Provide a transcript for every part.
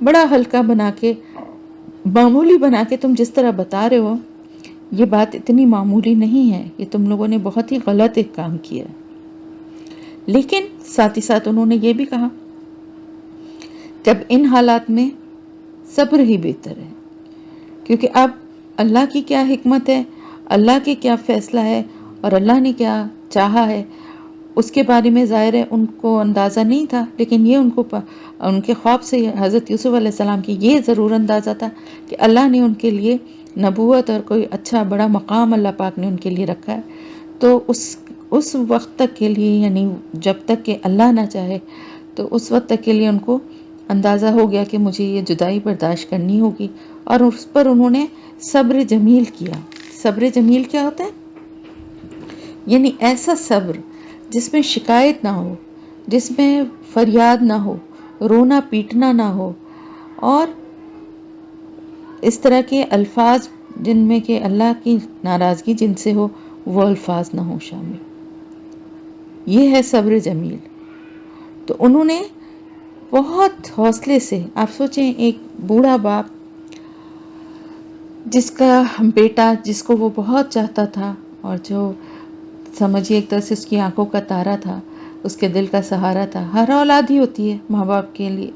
بڑا ہلکا بنا کے، معمولی بنا کے تم جس طرح بتا رہے ہو، یہ بات اتنی معمولی نہیں ہے، یہ تم لوگوں نے بہت ہی غلط ایک کام کیا ہے۔ لیکن ساتھ ہی ساتھ انہوں نے یہ بھی کہا کہ اب ان حالات میں صبر ہی بہتر ہے، کیونکہ اب اللہ کی کیا حکمت ہے، اللہ کے کیا فیصلہ ہے، اور اللہ نے کیا چاہا ہے، اس کے بارے میں ظاہر ہے ان کو اندازہ نہیں تھا، لیکن یہ ان کے خواب سے حضرت یوسف علیہ السلام کی یہ ضرور اندازہ تھا کہ اللہ نے ان کے لیے نبوت اور کوئی اچھا بڑا مقام اللہ پاک نے ان کے لیے رکھا ہے۔ تو اس وقت تک کے لیے، یعنی جب تک کہ اللہ نہ چاہے، تو اس وقت تک کے لیے ان کو اندازہ ہو گیا کہ مجھے یہ جدائی برداشت کرنی ہوگی، اور اس پر انہوں نے صبر جمیل کیا۔ صبر جمیل کیا ہوتا ہے؟ یعنی ایسا صبر جس میں شکایت نہ ہو، جس میں فریاد نہ ہو، رونا پیٹنا نہ ہو، اور اس طرح کے الفاظ جن میں کہ اللہ کی ناراضگی جن سے ہو، وہ الفاظ نہ ہوں شامل۔ یہ ہے صبر جمیل۔ تو انہوں نے بہت حوصلے سے، آپ سوچیں ایک بوڑھا باپ جس کا بیٹا جس کو وہ بہت چاہتا تھا، اور جو سمجھیے ایک طرح سے اس کی آنکھوں کا تارا تھا، اس کے دل کا سہارا تھا۔ ہر اولاد ہی ہوتی ہے ماں باپ کے لیے،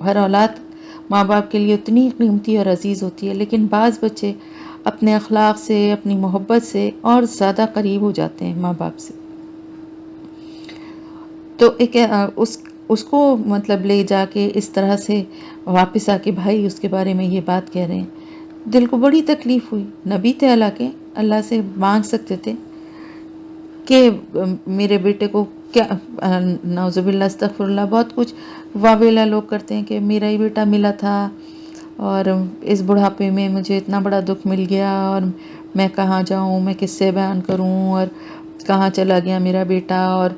ہر اولاد ماں باپ کے لیے اتنی قیمتی اور عزیز ہوتی ہے، لیکن بعض بچے اپنے اخلاق سے، اپنی محبت سے اور زیادہ قریب ہو جاتے ہیں ماں باپ سے۔ تو ایک اس کو مطلب لے جا کے اس طرح سے واپس آ کے بھائی اس کے بارے میں یہ بات کہہ رہے ہیں، دل کو بڑی تکلیف ہوئی۔ نبی تھے اللہ کے، اللہ سے مانگ سکتے تھے کہ میرے بیٹے کو کیا، نعوذ باللہ استغفر اللہ، بہت کچھ واویلا لوگ کرتے ہیں کہ میرا ہی بیٹا ملا تھا اور اس بڑھاپے میں مجھے اتنا بڑا دکھ مل گیا، اور میں کہاں جاؤں، میں کس سے بیان کروں، اور کہاں چلا گیا میرا بیٹا، اور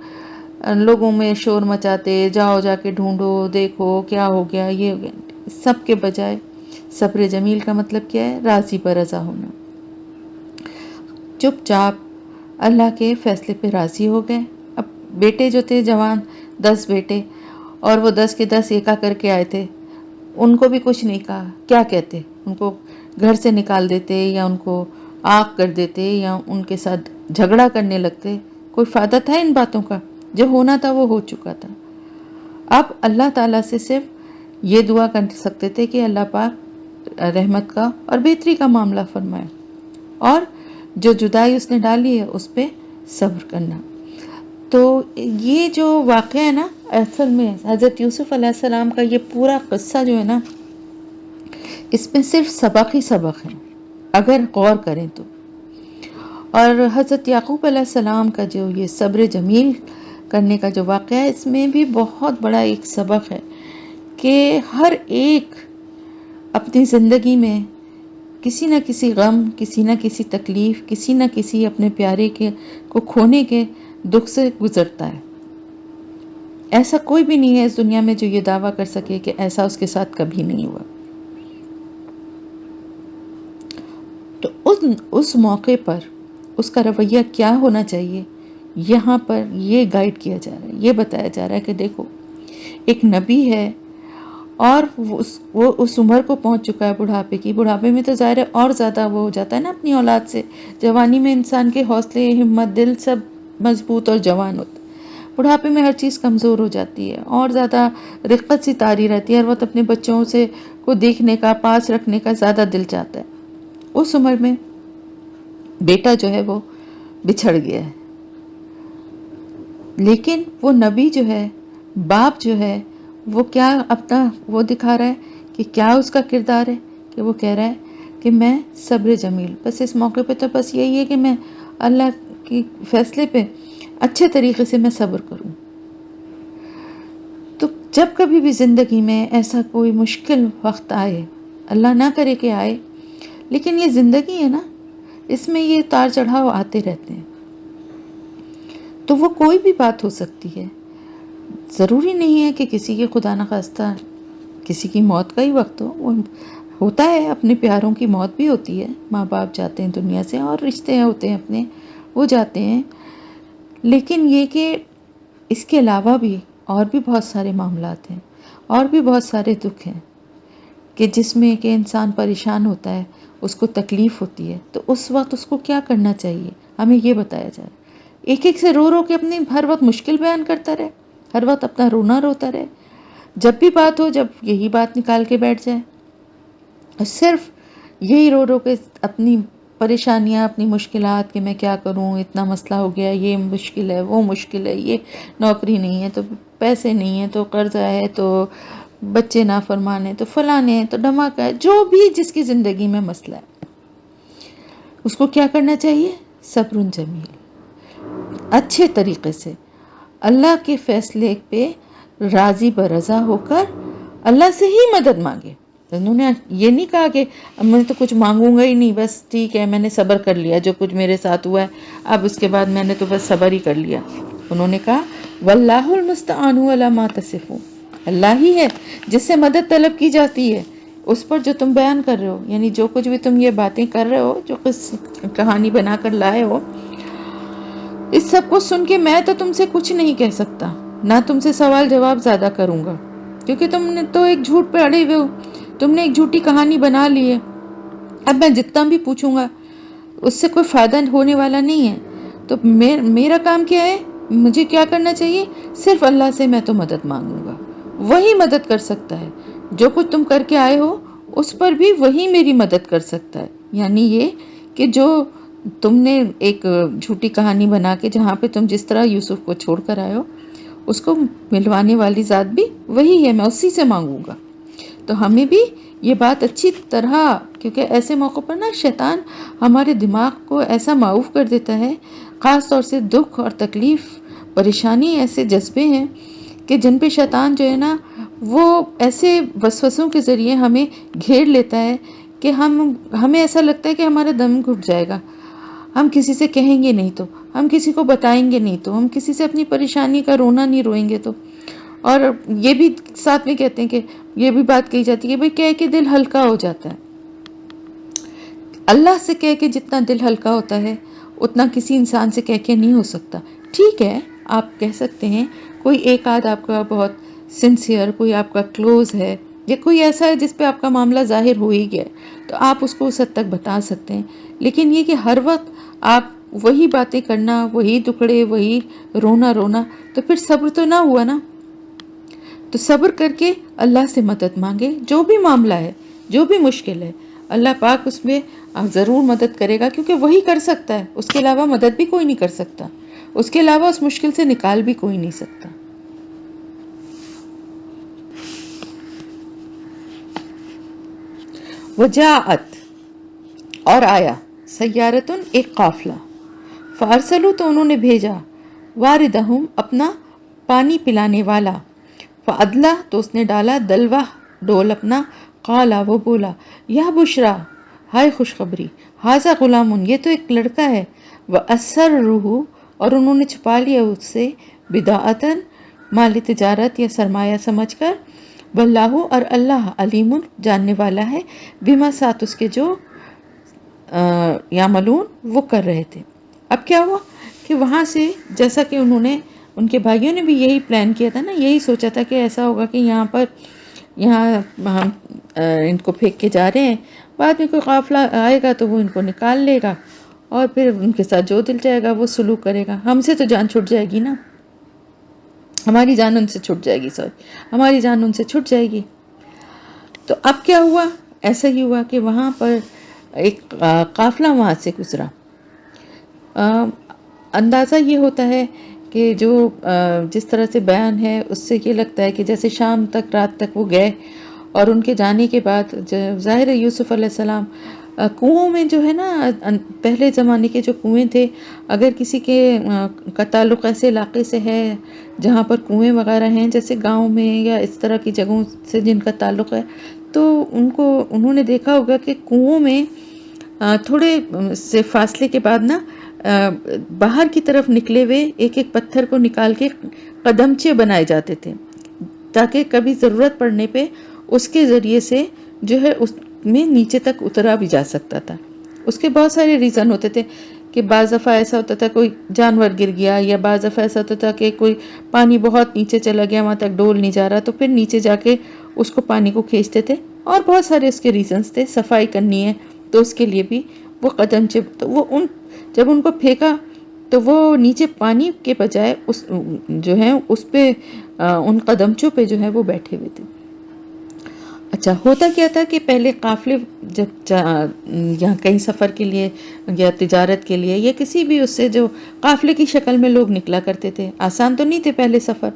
لوگوں میں شور مچاتے، جاؤ جا کے ڈھونڈو، دیکھو کیا ہو گیا، یہ ہو گیا۔ سب کے بجائے صبر جمیل کا مطلب کیا ہے؟ راضی برضا ہونا، چپ چاپ اللہ کے فیصلے پہ راضی ہو گئے۔ اب بیٹے جو تھے جوان، 10 بیٹے، اور وہ 10 کے 10 ایکا کر کے آئے تھے، ان کو بھی کچھ نہیں کہا۔ کیا کہتے؟ ان کو گھر سے نکال دیتے، یا ان کو آگ کر دیتے، یا ان کے ساتھ جھگڑا کرنے لگتے؟ کوئی فائدہ تھا ان باتوں کا؟ جو ہونا تھا وہ ہو چکا تھا۔ اب اللہ تعالیٰ سے صرف یہ دعا کر سکتے تھے کہ اللہ پاک رحمت کا اور بہتری کا معاملہ فرمائے، اور جو جدائی اس نے ڈالی ہے اس پہ صبر کرنا۔ تو یہ جو واقعہ ہے نا، اصل میں حضرت یوسف علیہ السلام کا یہ پورا قصہ جو ہے نا، اس میں صرف سبق ہی سبق ہے اگر غور کریں تو۔ اور حضرت یعقوب علیہ السلام کا جو یہ صبر جمیل کرنے کا جو واقعہ ہے، اس میں بھی بہت بڑا ایک سبق ہے کہ ہر ایک اپنی زندگی میں کسی نہ کسی غم، کسی نہ کسی تکلیف، کسی نہ کسی اپنے پیارے کو کھونے کے دکھ سے گزرتا ہے۔ ایسا کوئی بھی نہیں ہے اس دنیا میں جو یہ دعویٰ کر سکے کہ ایسا اس کے ساتھ کبھی نہیں ہوا۔ تو اس موقع پر اس کا رویہ کیا ہونا چاہیے، یہاں پر یہ گائیڈ کیا جا رہا ہے، یہ بتایا جا رہا ہے کہ دیکھو ایک نبی ہے، اور وہ اس عمر کو پہنچ چکا ہے بڑھاپے کی۔ بڑھاپے میں تو ظاہر ہے اور زیادہ وہ ہو جاتا ہے نا اپنی اولاد سے۔ جوانی میں انسان کے حوصلے، ہمت، دل سب مضبوط اور جوان ہوتا ہے۔ بڑھاپے میں ہر چیز کمزور ہو جاتی ہے، اور زیادہ رقت سی طاری رہتی ہے، ہر وقت اپنے بچوں سے کو دیکھنے کا، پاس رکھنے کا زیادہ دل چاہتا ہے۔ اس عمر میں بیٹا جو ہے وہ بچھڑ گیا ہے، لیکن وہ نبی جو ہے، باپ جو ہے، وہ کیا اپنا وہ دکھا رہا ہے کہ کیا اس کا کردار ہے، کہ وہ کہہ رہا ہے کہ میں صبر جمیل، بس اس موقع پہ تو بس یہی ہے کہ میں اللہ کی فیصلے پہ اچھے طریقے سے میں صبر کروں۔ تو جب کبھی بھی زندگی میں ایسا کوئی مشکل وقت آئے، اللہ نہ کرے کہ آئے، لیکن یہ زندگی ہے نا، اس میں یہ اتار چڑھاؤ آتے رہتے ہیں، تو وہ کوئی بھی بات ہو سکتی ہے۔ ضروری نہیں ہے کہ کسی کے خدا نخواستہ کسی کی موت کا ہی وقت ہو، وہ ہوتا ہے، اپنے پیاروں کی موت بھی ہوتی ہے، ماں باپ جاتے ہیں دنیا سے، اور رشتے ہوتے ہیں اپنے، وہ جاتے ہیں۔ لیکن یہ کہ اس کے علاوہ بھی اور بھی بہت سارے معاملات ہیں، اور بھی بہت سارے دکھ ہیں۔ کہ جس میں کہ انسان پریشان ہوتا ہے، اس کو تکلیف ہوتی ہے، تو اس وقت اس کو کیا کرنا چاہیے، ہمیں یہ بتایا جائے۔ ایک ایک سے رو رو کے اپنی ہر وقت مشکل بیان کرتا رہے، ہر وقت اپنا رونا روتا رہے، جب بھی بات ہو جب یہی بات نکال کے بیٹھ جائے، اور صرف یہی رو رو کے اپنی پریشانیاں، اپنی مشکلات، کہ میں کیا کروں، اتنا مسئلہ ہو گیا، یہ مشکل ہے، وہ مشکل ہے، یہ نوکری نہیں ہے تو پیسے نہیں ہے تو قرضہ ہے تو بچے نافرمان ہیں تو فلانے ہیں تو دھماکہ ہے، جو بھی جس کی زندگی میں مسئلہ ہے، اس کو کیا کرنا چاہیے؟ صبر جمیل، اچھے طریقے سے اللہ کے فیصلے پہ راضی برضا ہو کر اللہ سے ہی مدد مانگے۔ انہوں نے یہ نہیں کہا کہ میں تو کچھ مانگوں گا ہی نہیں، بس ٹھیک ہے میں نے صبر کر لیا جو کچھ میرے ساتھ ہوا ہے، اب اس کے بعد میں نے تو بس صبر ہی کر لیا۔ انہوں نے کہا واللہ المستعان علی ما تصفون، اللہ ہی ہے جس سے مدد طلب کی جاتی ہے اس پر جو تم بیان کر رہے ہو، یعنی جو کچھ بھی تم یہ باتیں کر رہے ہو، جو کہانی بنا کر لائے ہو، اس سب کو سن کے میں تو تم سے کچھ نہیں کہہ سکتا، نہ تم سے سوال جواب زیادہ کروں گا، کیونکہ تم نے تو ایک جھوٹ پہ اڑے ہوئے ہو، تم نے ایک جھوٹی کہانی بنا لی ہے۔ اب میں جتنا بھی پوچھوں گا اس سے کوئی فائدہ ہونے والا نہیں ہے، تو میرا کام کیا ہے، مجھے کیا کرنا چاہیے؟ صرف اللہ سے میں تو مدد مانگوں گا، وہی مدد کر سکتا ہے، جو کچھ تم کر کے آئے ہو اس پر بھی وہی میری مدد کر سکتا ہے۔ یعنی یہ کہ جو تم نے ایک جھوٹی کہانی بنا کے جہاں پہ تم جس طرح یوسف کو چھوڑ کر آئے ہو، اس کو ملوانے والی ذات بھی وہی ہے، میں اسی سے مانگوں گا۔ تو ہمیں بھی یہ بات اچھی طرح، کیونکہ ایسے موقع پر نا شیطان ہمارے دماغ کو ایسا معوف کر دیتا ہے، خاص طور سے دکھ اور تکلیف، پریشانی ایسے جذبے ہیں کہ جن پہ شیطان جو ہے نا وہ ایسے وسوسوں کے ذریعے ہمیں گھیر لیتا ہے کہ ہمیں ایسا لگتا ہے کہ ہمارا دم گھٹ جائے گا، ہم کسی سے کہیں گے نہیں تو، ہم کسی کو بتائیں گے نہیں تو، ہم کسی سے اپنی پریشانی کا رونا نہیں روئیں گے تو۔ اور یہ بھی ساتھ میں کہتے ہیں کہ یہ بھی بات کہی جاتی ہے کہ بھئی کہہ کے دل ہلکا ہو جاتا ہے، اللہ سے کہہ کے جتنا دل ہلکا ہوتا ہے اتنا کسی انسان سے کہہ کے نہیں ہو سکتا۔ ٹھیک ہے آپ کہہ سکتے ہیں، کوئی ایک آدھ آپ کا بہت سنسیئر، کوئی آپ کا کلوز ہے، یا کوئی ایسا ہے جس پہ آپ کا معاملہ ظاہر ہو ہی گیا تو آپ اس کو اس حد تک بتا سکتے ہیں، لیکن یہ کہ ہر وقت آپ وہی باتیں کرنا، وہی ٹکڑے، وہی رونا، تو پھر صبر تو نہ ہوا نا۔ تو صبر کر کے اللہ سے مدد مانگے، جو بھی معاملہ ہے، جو بھی مشکل ہے، اللہ پاک اس میں ضرور مدد کرے گا، کیونکہ وہی کر سکتا ہے، اس کے علاوہ مدد بھی کوئی نہیں کر سکتا، اس کے علاوہ اس مشکل سے نکال بھی کوئی نہیں سکتا۔ وجاءت، اور آیا، سیارتن، ایک قافلہ، فارسلو، تو انہوں نے بھیجا، واردہم، اپنا پانی پلانے والا، فادلا، تو اس نے ڈالا، دلوا، ڈول اپنا، قالا، وہ بولا، یا بشرا، ہائے خوشخبری، ہاذا غلام، یہ تو ایک لڑکا ہے، وَأَسَرُّهُ، اور انہوں نے چھپا لیا اس سے، بداعتن، مال تجارت یا سرمایہ سمجھ کر، واللہ، اور اللہ، علیم، جاننے والا ہے، بما، ساتھ اس کے جو یعملون، وہ کر رہے تھے۔ اب کیا ہوا کہ وہاں سے، جیسا کہ انہوں نے، ان کے بھائیوں نے بھی یہی پلان کیا تھا نا، یہی سوچا تھا کہ ایسا ہوگا کہ یہاں ہم ان کو پھینک کے جا رہے ہیں، بعد میں کوئی قافلہ آئے گا تو وہ ان کو نکال لے گا، اور پھر ان کے ساتھ جو دل جائے گا وہ سلوک کرے گا، ہم سے تو جان چھٹ جائے گی نا، ہماری جان ان سے چھٹ جائے گی، ہماری جان ان سے چھٹ جائے گی۔ تو اب کیا ہوا؟ ایسا ہی ہوا کہ وہاں پر ایک قافلہ وہاں سے گزرا۔ اندازہ یہ ہوتا ہے کہ جو جس طرح سے بیان ہے اس سے یہ لگتا ہے کہ جیسے شام تک، رات تک وہ گئے، اور ان کے جانے کے بعد ظاہر ہے یوسف علیہ السلام کنوؤں میں جو ہے نا، پہلے زمانے کے جو کنویں تھے، اگر کسی کے کا تعلق ایسے علاقے سے ہے جہاں پر کنویں وغیرہ ہیں، جیسے گاؤں میں یا اس طرح کی جگہوں سے جن کا تعلق ہے، تو انہوں نے دیکھا ہوگا کہ کنوؤں میں تھوڑے سے فاصلے کے بعد نا باہر کی طرف نکلے ہوئے ایک ایک پتھر کو نکال کے قدمچے بنائے جاتے تھے، تاکہ کبھی ضرورت پڑنے پہ اس کے ذریعے سے جو ہے اس میں نیچے تک اترا بھی جا سکتا تھا۔ اس کے بہت سارے ریزن ہوتے تھے کہ بعض دفعہ ایسا ہوتا تھا کوئی جانور گر گیا، یا بعض دفعہ ایسا ہوتا تھا کہ کوئی پانی بہت نیچے چلا گیا، وہاں تک ڈول نہیں جا رہا، تو پھر نیچے جا کے اس کو پانی کو کھینچتے تھے اور بہت سارے اس کے ریزنز تھے. صفائی کرنی ہے تو اس کے لیے بھی وہ قدمچے، تو وہ جب ان کو پھینکا تو وہ نیچے پانی کے بجائے اس جو ہے اس پہ ان قدمچوں پہ جو ہے وہ بیٹھے ہوئے تھے. اچھا، ہوتا کیا تھا کہ پہلے قافلے جب یہاں کہیں سفر کے لیے یا تجارت کے لیے یا کسی بھی اس سے جو قافلے کی شکل میں لوگ نکلا کرتے تھے، آسان تو نہیں تھے پہلے سفر،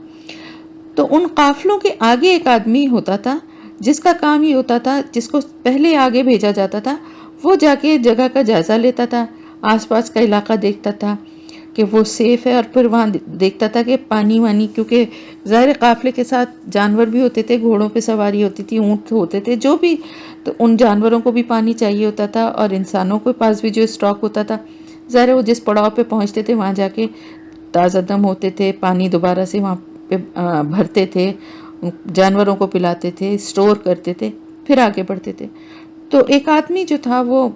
تو ان قافلوں کے آگے ایک آدمی ہوتا تھا جس کا کام یہ ہوتا تھا، جس کو پہلے آگے بھیجا جاتا تھا، وہ جا کے جگہ کا جائزہ لیتا تھا، آس پاس کا علاقہ دیکھتا تھا کہ وہ سیف ہے، اور پھر وہاں دیکھتا تھا کہ پانی وانی، کیونکہ ظاہر قافلے کے ساتھ جانور بھی ہوتے تھے، گھوڑوں پہ سواری ہوتی تھی، اونٹ ہوتے تھے، جو بھی، تو ان جانوروں کو بھی پانی چاہیے ہوتا تھا، اور انسانوں کے پاس بھی جو اسٹاک ہوتا تھا، ظاہر وہ جس پڑاؤ پہ پہنچتے تھے وہاں جا کے تازہ دم ہوتے تھے، پانی دوبارہ سے وہاں پہ بھرتے تھے، جانوروں کو پلاتے تھے، اسٹور کرتے تھے، پھر آگے بڑھتے تھے. تو ایک آدمی جو تھا وہ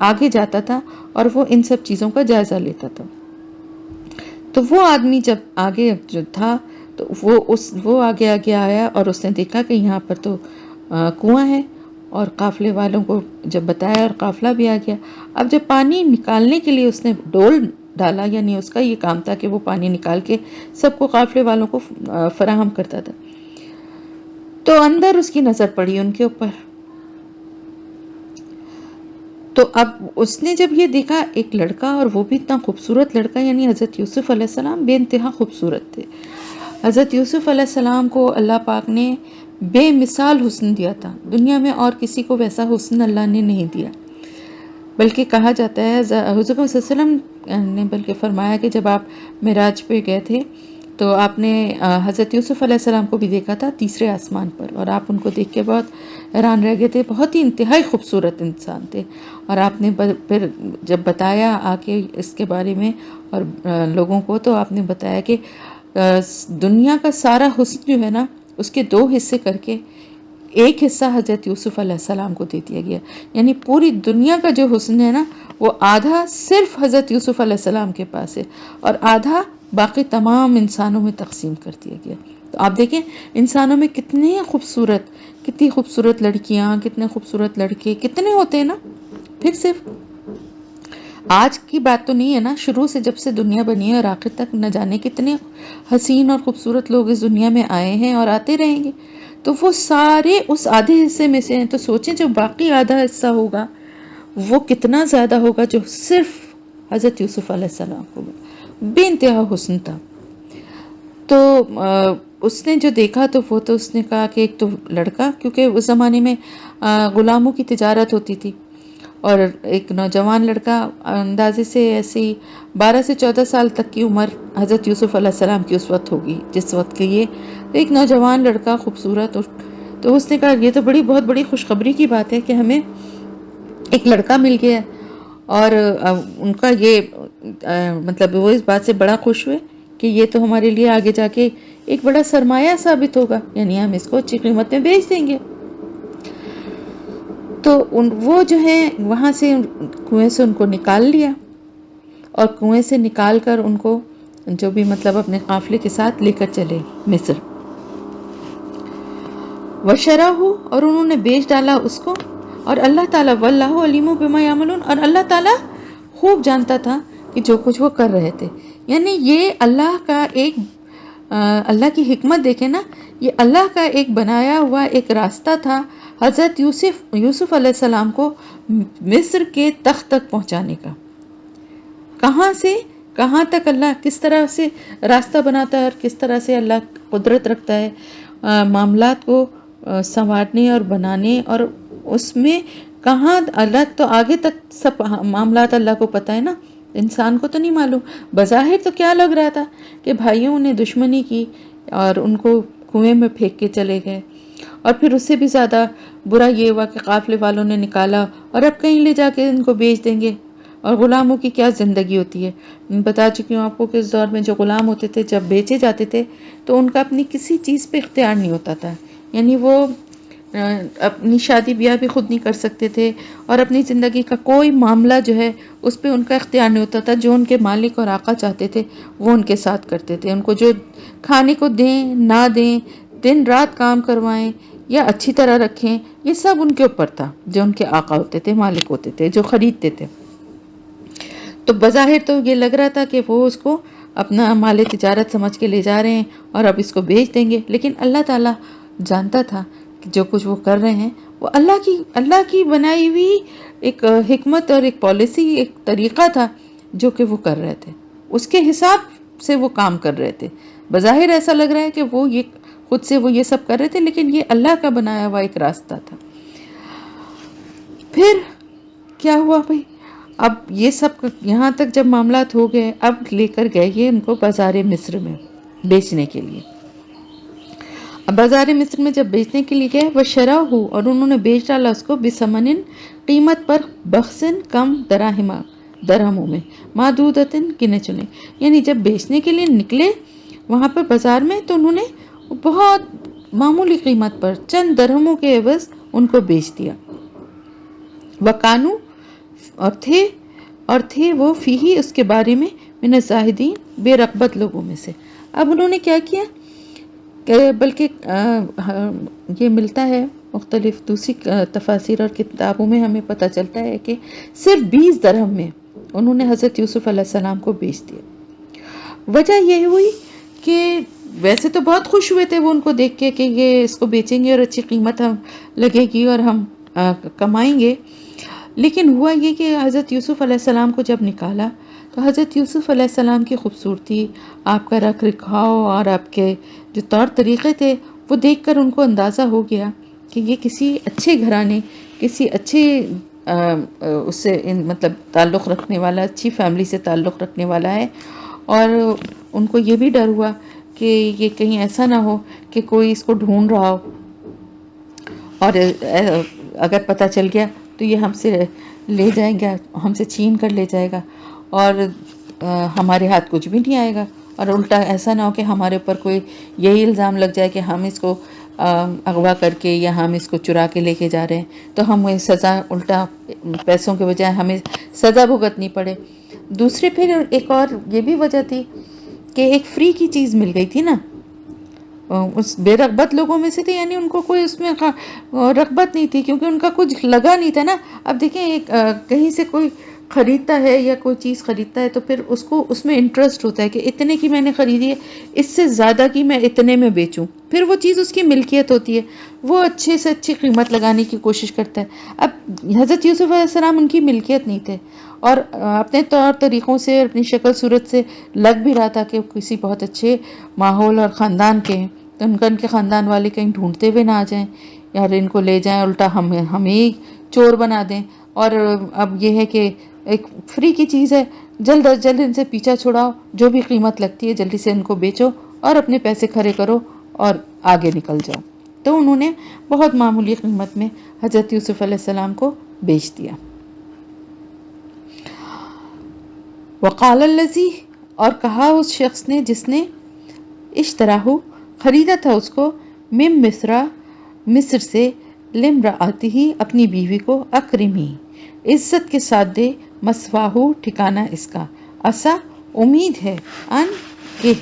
آگے جاتا تھا اور وہ ان سب چیزوں کا جائزہ لیتا تھا. تو وہ آدمی جب آگے جو تھا تو وہ آگے آیا اور اس نے دیکھا کہ یہاں پر تو کنواں ہے، اور قافلے والوں کو جب بتایا اور قافلہ بھی آ گیا. اب جب پانی نکالنے کے لیے اس نے ڈول ڈالا، یعنی اس کا یہ کام تھا کہ وہ پانی نکال کے سب کو، قافلے والوں کو فراہم کرتا تھا، تو اندر اس کی نظر پڑی ان کے اوپر. تو اب اس نے جب یہ دیکھا ایک لڑکا، اور وہ بھی اتنا خوبصورت لڑکا، یعنی حضرت یوسف علیہ السلام بے انتہا خوبصورت تھے. حضرت یوسف علیہ السلام کو اللہ پاک نے بے مثال حسن دیا تھا، دنیا میں اور کسی کو ویسا حسن اللہ نے نہیں دیا. بلکہ کہا جاتا ہے حضور صلی اللہ علیہ وسلم نے بلکہ فرمایا کہ جب آپ معراج پہ گئے تھے تو آپ نے حضرت یوسف علیہ السلام کو بھی دیکھا تھا تیسرے آسمان پر، اور آپ ان کو دیکھ کے بہت حیران رہ گئے تھے. بہت ہی انتہائی خوبصورت انسان تھے. اور آپ نے پھر جب بتایا آ کے اس کے بارے میں اور لوگوں کو، تو آپ نے بتایا کہ دنیا کا سارا حسن جو ہے نا، اس کے 2 حصے کر کے ایک حصہ حضرت یوسف علیہ السلام کو دے دیا گیا. یعنی پوری دنیا کا جو حسن ہے نا، وہ آدھا صرف حضرت یوسف علیہ السلام کے پاس ہے، اور آدھا باقی تمام انسانوں میں تقسیم کر دیا گیا. تو آپ دیکھیں انسانوں میں کتنی خوبصورت لڑکیاں، کتنے خوبصورت لڑکے کتنے ہوتے ہیں نا. پھر صرف آج کی بات تو نہیں ہے نا، شروع سے جب سے دنیا بنی ہے اور آخر تک نہ جانے کتنے حسین اور خوبصورت لوگ اس دنیا میں آئے ہیں اور آتے رہیں گے. تو وہ سارے اس آدھے حصے میں سے ہیں. تو سوچیں جو باقی آدھا حصہ ہوگا وہ کتنا زیادہ ہوگا جو صرف حضرت یوسف علیہ السلام کو بے انتہا حسن تھا. تو اس نے جو دیکھا تو وہ تو اس نے کہا کہ ایک تو لڑکا، کیونکہ اس زمانے میں غلاموں کی تجارت ہوتی تھی، اور ایک نوجوان لڑکا اندازے سے ایسی 12 سے 14 سال تک کی عمر حضرت یوسف علیہ السلام کی اس وقت ہوگی جس وقت کے یہ ایک نوجوان لڑکا خوبصورت. تو اس نے کہا یہ تو بہت بڑی خوشخبری کی بات ہے کہ ہمیں ایک لڑکا مل گیا. اور ان کا یہ مطلب وہ اس بات سے بڑا خوش ہوئے کہ یہ تو ہمارے لیے آگے جا کے ایک بڑا سرمایہ ثابت ہوگا، یعنی ہم اس کو اچھی قیمت میں بیچ دیں گے. تو وہ جو ہے وہاں سے کنویں سے ان کو نکال لیا، اور کنویں سے نکال کر ان کو جو بھی مطلب اپنے قافلے کے ساتھ لے کر چلے مصر. وشرہ، اور انہوں نے بیچ ڈالا اس کو. اور اللہ تعالیٰ واللہ علیم بما یعملون، اور اللہ تعالیٰ خوب جانتا تھا کہ جو کچھ وہ کر رہے تھے. یعنی یہ اللہ کا ایک اللہ کی حکمت دیکھیں نا، یہ اللہ کا ایک بنایا ہوا ایک راستہ تھا حضرت یوسف علیہ السلام کو مصر کے تخت تک پہنچانے کا. کہاں سے کہاں تک اللہ کس طرح سے راستہ بناتا ہے، اور کس طرح سے اللہ قدرت رکھتا ہے معاملات کو سنوارنے اور بنانے. اور اس میں کہاں اللہ تو آگے تک سب معاملات اللہ کو پتہ ہے نا، انسان کو تو نہیں معلوم. بظاہر تو کیا لگ رہا تھا کہ بھائیوں نے دشمنی کی اور ان کو کنویں میں پھینک کے چلے گئے، اور پھر اس سے بھی زیادہ برا یہ ہوا کہ قافلے والوں نے نکالا اور اب کہیں لے جا کے ان کو بیچ دیں گے. اور غلاموں کی کیا زندگی ہوتی ہے، بتا چکی ہوں آپ کو کہ اس دور میں جو غلام ہوتے تھے جب بیچے جاتے تھے تو ان کا اپنی کسی چیز پہ اختیار نہیں ہوتا تھا. یعنی وہ اپنی شادی بیاہ بھی خود نہیں کر سکتے تھے، اور اپنی زندگی کا کوئی معاملہ جو ہے اس پہ ان کا اختیار نہیں ہوتا تھا. جو ان کے مالک اور آقا چاہتے تھے وہ ان کے ساتھ کرتے تھے. ان کو جو کھانے کو دیں نہ دیں، دن رات کام کروائیں، یا اچھی طرح رکھیں، یہ سب ان کے اوپر تھا، جو ان کے آقا ہوتے تھے، مالک ہوتے تھے، جو خریدتے تھے۔ تو بظاہر تو یہ لگ رہا تھا کہ وہ اس کو اپنا مال تجارت سمجھ کے لے جا رہے ہیں اور اب اس کو بیچ دیں گے، لیکن اللہ تعالیٰ جانتا تھا کہ جو کچھ وہ کر رہے ہیں وہ اللہ کی بنائی ہوئی ایک حکمت اور ایک پالیسی، ایک طریقہ تھا جو کہ وہ کر رہے تھے، اس کے حساب سے وہ کام کر رہے تھے۔ بظاہر ایسا لگ رہا ہے کہ وہ یہ خود سے وہ یہ سب کر رہے تھے، لیکن یہ اللہ کا بنایا ہوا ایک راستہ تھا۔ پھر کیا ہوا بھائی؟ اب یہ سب یہاں تک جب معاملات ہو گئے، اب لے کر گئے یہ ان کو بازار مصر میں بیچنے کے لیے۔ اب بازار مصر میں جب بیچنے کے لیے گئے، وہ شرع ہو، اور انہوں نے بیچ ڈالا اس کو بثمن، قیمت پر، بخسن، کم، درہموں میں، معدودتن، گنے چنے، یعنی جب بیچنے کے لیے نکلے وہاں پر بازار میں تو انہوں نے بہت معمولی قیمت پر چند درہموں کے عوض ان کو بیچ دیا۔ وکانو، اور تھے وہ فیہی، اس کے بارے میں، من الزاہدین، بے رغبت لوگوں میں سے۔ اب انہوں نے کیا کیا کہ بلکہ یہ ملتا ہے مختلف دوسری تفاسیر اور کتابوں میں ہمیں پتہ چلتا ہے کہ صرف 20 درہم میں انہوں نے حضرت یوسف علیہ السلام کو بیچ دیا۔ وجہ یہ ہوئی کہ ویسے تو بہت خوش ہوئے تھے وہ ان کو دیکھ کے کہ یہ اس کو بیچیں گے اور اچھی قیمت ہم لگے گی اور ہم کمائیں گے، لیکن ہوا یہ کہ حضرت یوسف علیہ السلام کو جب نکالا تو حضرت یوسف علیہ السلام کی خوبصورتی، آپ کا رکھ رکھاؤ اور آپ کے جو طور طریقے تھے وہ دیکھ کر ان کو اندازہ ہو گیا کہ یہ کسی اچھے گھرانے، کسی اچھے اس سے مطلب تعلق رکھنے والا، اچھی فیملی سے تعلق رکھنے والا ہے۔ اور ان کو یہ بھی ڈر ہوا کہ یہ کہیں ایسا نہ ہو کہ کوئی اس کو ڈھونڈ رہا ہو اور اگر پتہ چل گیا تو یہ ہم سے لے جائیں گا، ہم سے چھین کر لے جائے گا اور ہمارے ہاتھ کچھ بھی نہیں آئے گا، اور الٹا ایسا نہ ہو کہ ہمارے اوپر کوئی یہی الزام لگ جائے کہ ہم اس کو اغوا کر کے یا ہم اس کو چرا کے لے کے جا رہے ہیں، تو ہمیں سزا الٹا پیسوں کے بجائے ہمیں سزا بھگتنی پڑے۔ دوسری پھر ایک اور یہ بھی وجہ تھی کہ ایک فری کی چیز مل گئی تھی نا، اس بے رغبت لوگوں میں سے تھے، یعنی ان کو کوئی اس میں رغبت نہیں تھی کیونکہ ان کا کچھ لگا نہیں تھا نا۔ اب دیکھیں کہیں سے کوئی خریدتا ہے یا کوئی چیز خریدتا ہے تو پھر اس کو اس میں انٹرسٹ ہوتا ہے کہ اتنے کی میں نے خریدی ہے، اس سے زیادہ کی میں اتنے میں بیچوں، پھر وہ چیز اس کی ملکیت ہوتی ہے، وہ اچھے سے اچھی قیمت لگانے کی کوشش کرتا ہے۔ اب حضرت یوسف علیہ السلام ان کی ملکیت نہیں تھے، اور اپنے طور طریقوں سے، اپنی شکل صورت سے لگ بھی رہا تھا کہ کسی بہت اچھے ماحول اور خاندان کے ہیں، تو ان کے خاندان والے کہیں ڈھونڈتے ہوئے نہ آ جائیں یار ان کو لے جائیں، الٹا ہمیں چور بنا دیں۔ اور اب یہ ہے کہ ایک فری کی چیز ہے، جلد از جلد ان سے پیچھا چھڑاؤ، جو بھی قیمت لگتی ہے جلدی سے ان کو بیچو اور اپنے پیسے کھڑے کرو اور آگے نکل جاؤ۔ تو انہوں نے بہت معمولی قیمت میں حضرت یوسف علیہ السلام کو بیچ دیا۔ وقال الذی، اور کہا اس شخص نے جس نے اشتراہ، خریدا تھا اس کو، من مصر سے، لامرأتہ، اپنی بیوی کو، اکرمی، عزت کے ساتھ دے، مثواہ، ٹھکانہ اس کا، عسیٰ، امید ہے، ان کہ،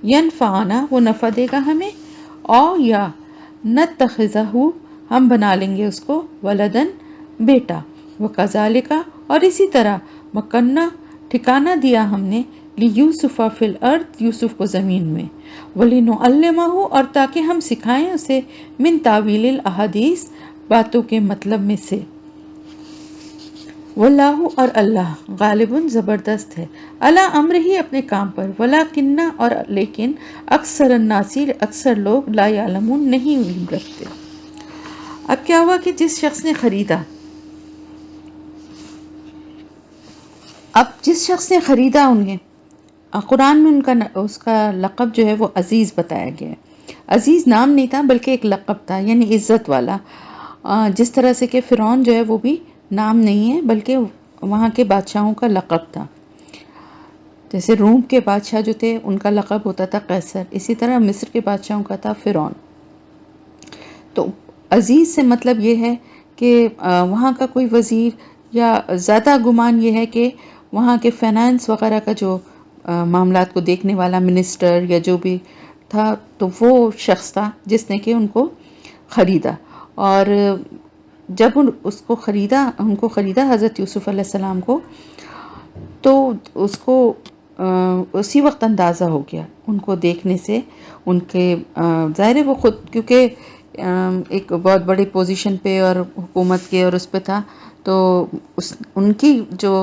ینفعنا، وہ نفع دے گا ہمیں، او یا نتخذہ، ہم بنا لیں گے اس کو، ولدن، بیٹا، وکذالک، اور اسی طرح، مکنہ، ٹھکانہ دیا ہم نے، لیوسف فی الارض، یوسف کو زمین میں، ولنعلمہ، اور تاکہ ہم سکھائیں اسے، من تاویل الاحادیث، باتوں کے مطلب میں سے، واللہ، اور اللہ، غالب، زبردست ہے، علی امرہ، اپنے کام پر، ولکن، اور لیکن، اکثر الناس، اکثر لوگ، لا یعلمون، نہیں علم رکھتے۔ اب کیا ہوا کہ جس شخص نے خریدا، انہیں قرآن میں اس کا لقب جو ہے وہ عزیز بتایا گیا ہے۔ عزیز نام نہیں تھا بلکہ ایک لقب تھا، یعنی عزت والا، جس طرح سے کہ فرعون جو ہے وہ بھی نام نہیں ہے بلکہ وہاں کے بادشاہوں کا لقب تھا۔ جیسے روم کے بادشاہ جو تھے ان کا لقب ہوتا تھا قیصر، اسی طرح مصر کے بادشاہوں کا تھا فرعون۔ تو عزیز سے مطلب یہ ہے کہ وہاں کا کوئی وزیر، یا زیادہ گمان یہ ہے کہ وہاں کے فائنانس وغیرہ کا جو معاملات کو دیکھنے والا منسٹر یا جو بھی تھا، تو وہ شخص تھا جس نے کہ ان کو خریدا، اور جب ان کو خریدا حضرت یوسف علیہ السلام کو، تو اس کو اسی وقت اندازہ ہو گیا ان کو دیکھنے سے، ان کے ظاہر ہے وہ خود کیونکہ ایک بہت بڑی پوزیشن پہ اور حکومت کے اور اس پہ تھا، تو ان کی جو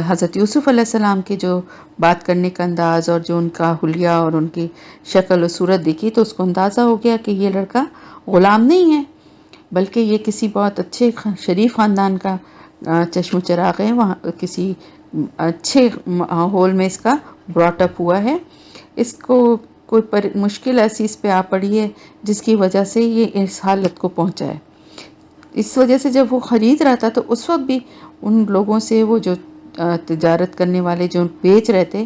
حضرت یوسف علیہ السلام کے جو بات کرنے کا انداز اور جو ان کا حلیہ اور ان کی شکل و صورت دیکھی، تو اس کو اندازہ ہو گیا کہ یہ لڑکا غلام نہیں ہے، بلکہ یہ کسی بہت اچھے شریف خاندان کا چشم و چراغ ہے، وہاں کسی اچھے ماحول میں اس کا براٹ اپ ہوا ہے، اس کو کوئی مشکل ایسی اس پہ آ پڑی ہے جس کی وجہ سے یہ اس حالت کو پہنچا ہے۔ اس وجہ سے جب وہ خرید رہا تھا تو اس وقت بھی ان لوگوں سے، وہ جو تجارت کرنے والے جو بیچ رہے تھے،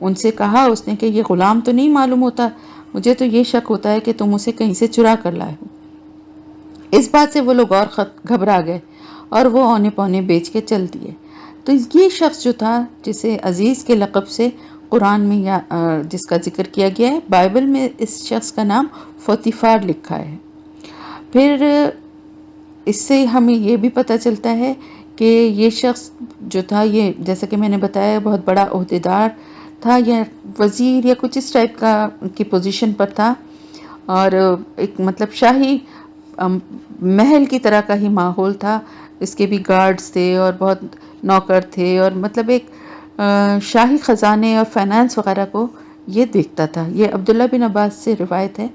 ان سے کہا اس نے کہ یہ غلام تو نہیں معلوم ہوتا، مجھے تو یہ شک ہوتا ہے کہ تم اسے کہیں سے چرا کر لائے ہو۔ اس بات سے وہ لوگ اور گھبرا گئے اور وہ اونے پونے بیچ کے چل دیے۔ تو یہ شخص جو تھا، جسے عزیز کے لقب سے قرآن میں جس کا ذکر کیا گیا ہے، بائبل میں اس شخص کا نام فوتیفار لکھا ہے۔ پھر اس سے ہمیں یہ بھی پتہ چلتا ہے کہ یہ شخص جو تھا، یہ جیسا کہ میں نے بتایا بہت بڑا عہدیدار تھا، یا وزیر یا کچھ اس ٹائپ کی پوزیشن پر تھا، اور ایک مطلب شاہی محل کی طرح کا ہی ماحول تھا، اس کے بھی گارڈز تھے اور بہت نوکر تھے، اور مطلب ایک شاہی خزانے اور فائنانس وغیرہ کو یہ دیکھتا تھا۔ یہ عبداللہ بن عباس سے روایت ہے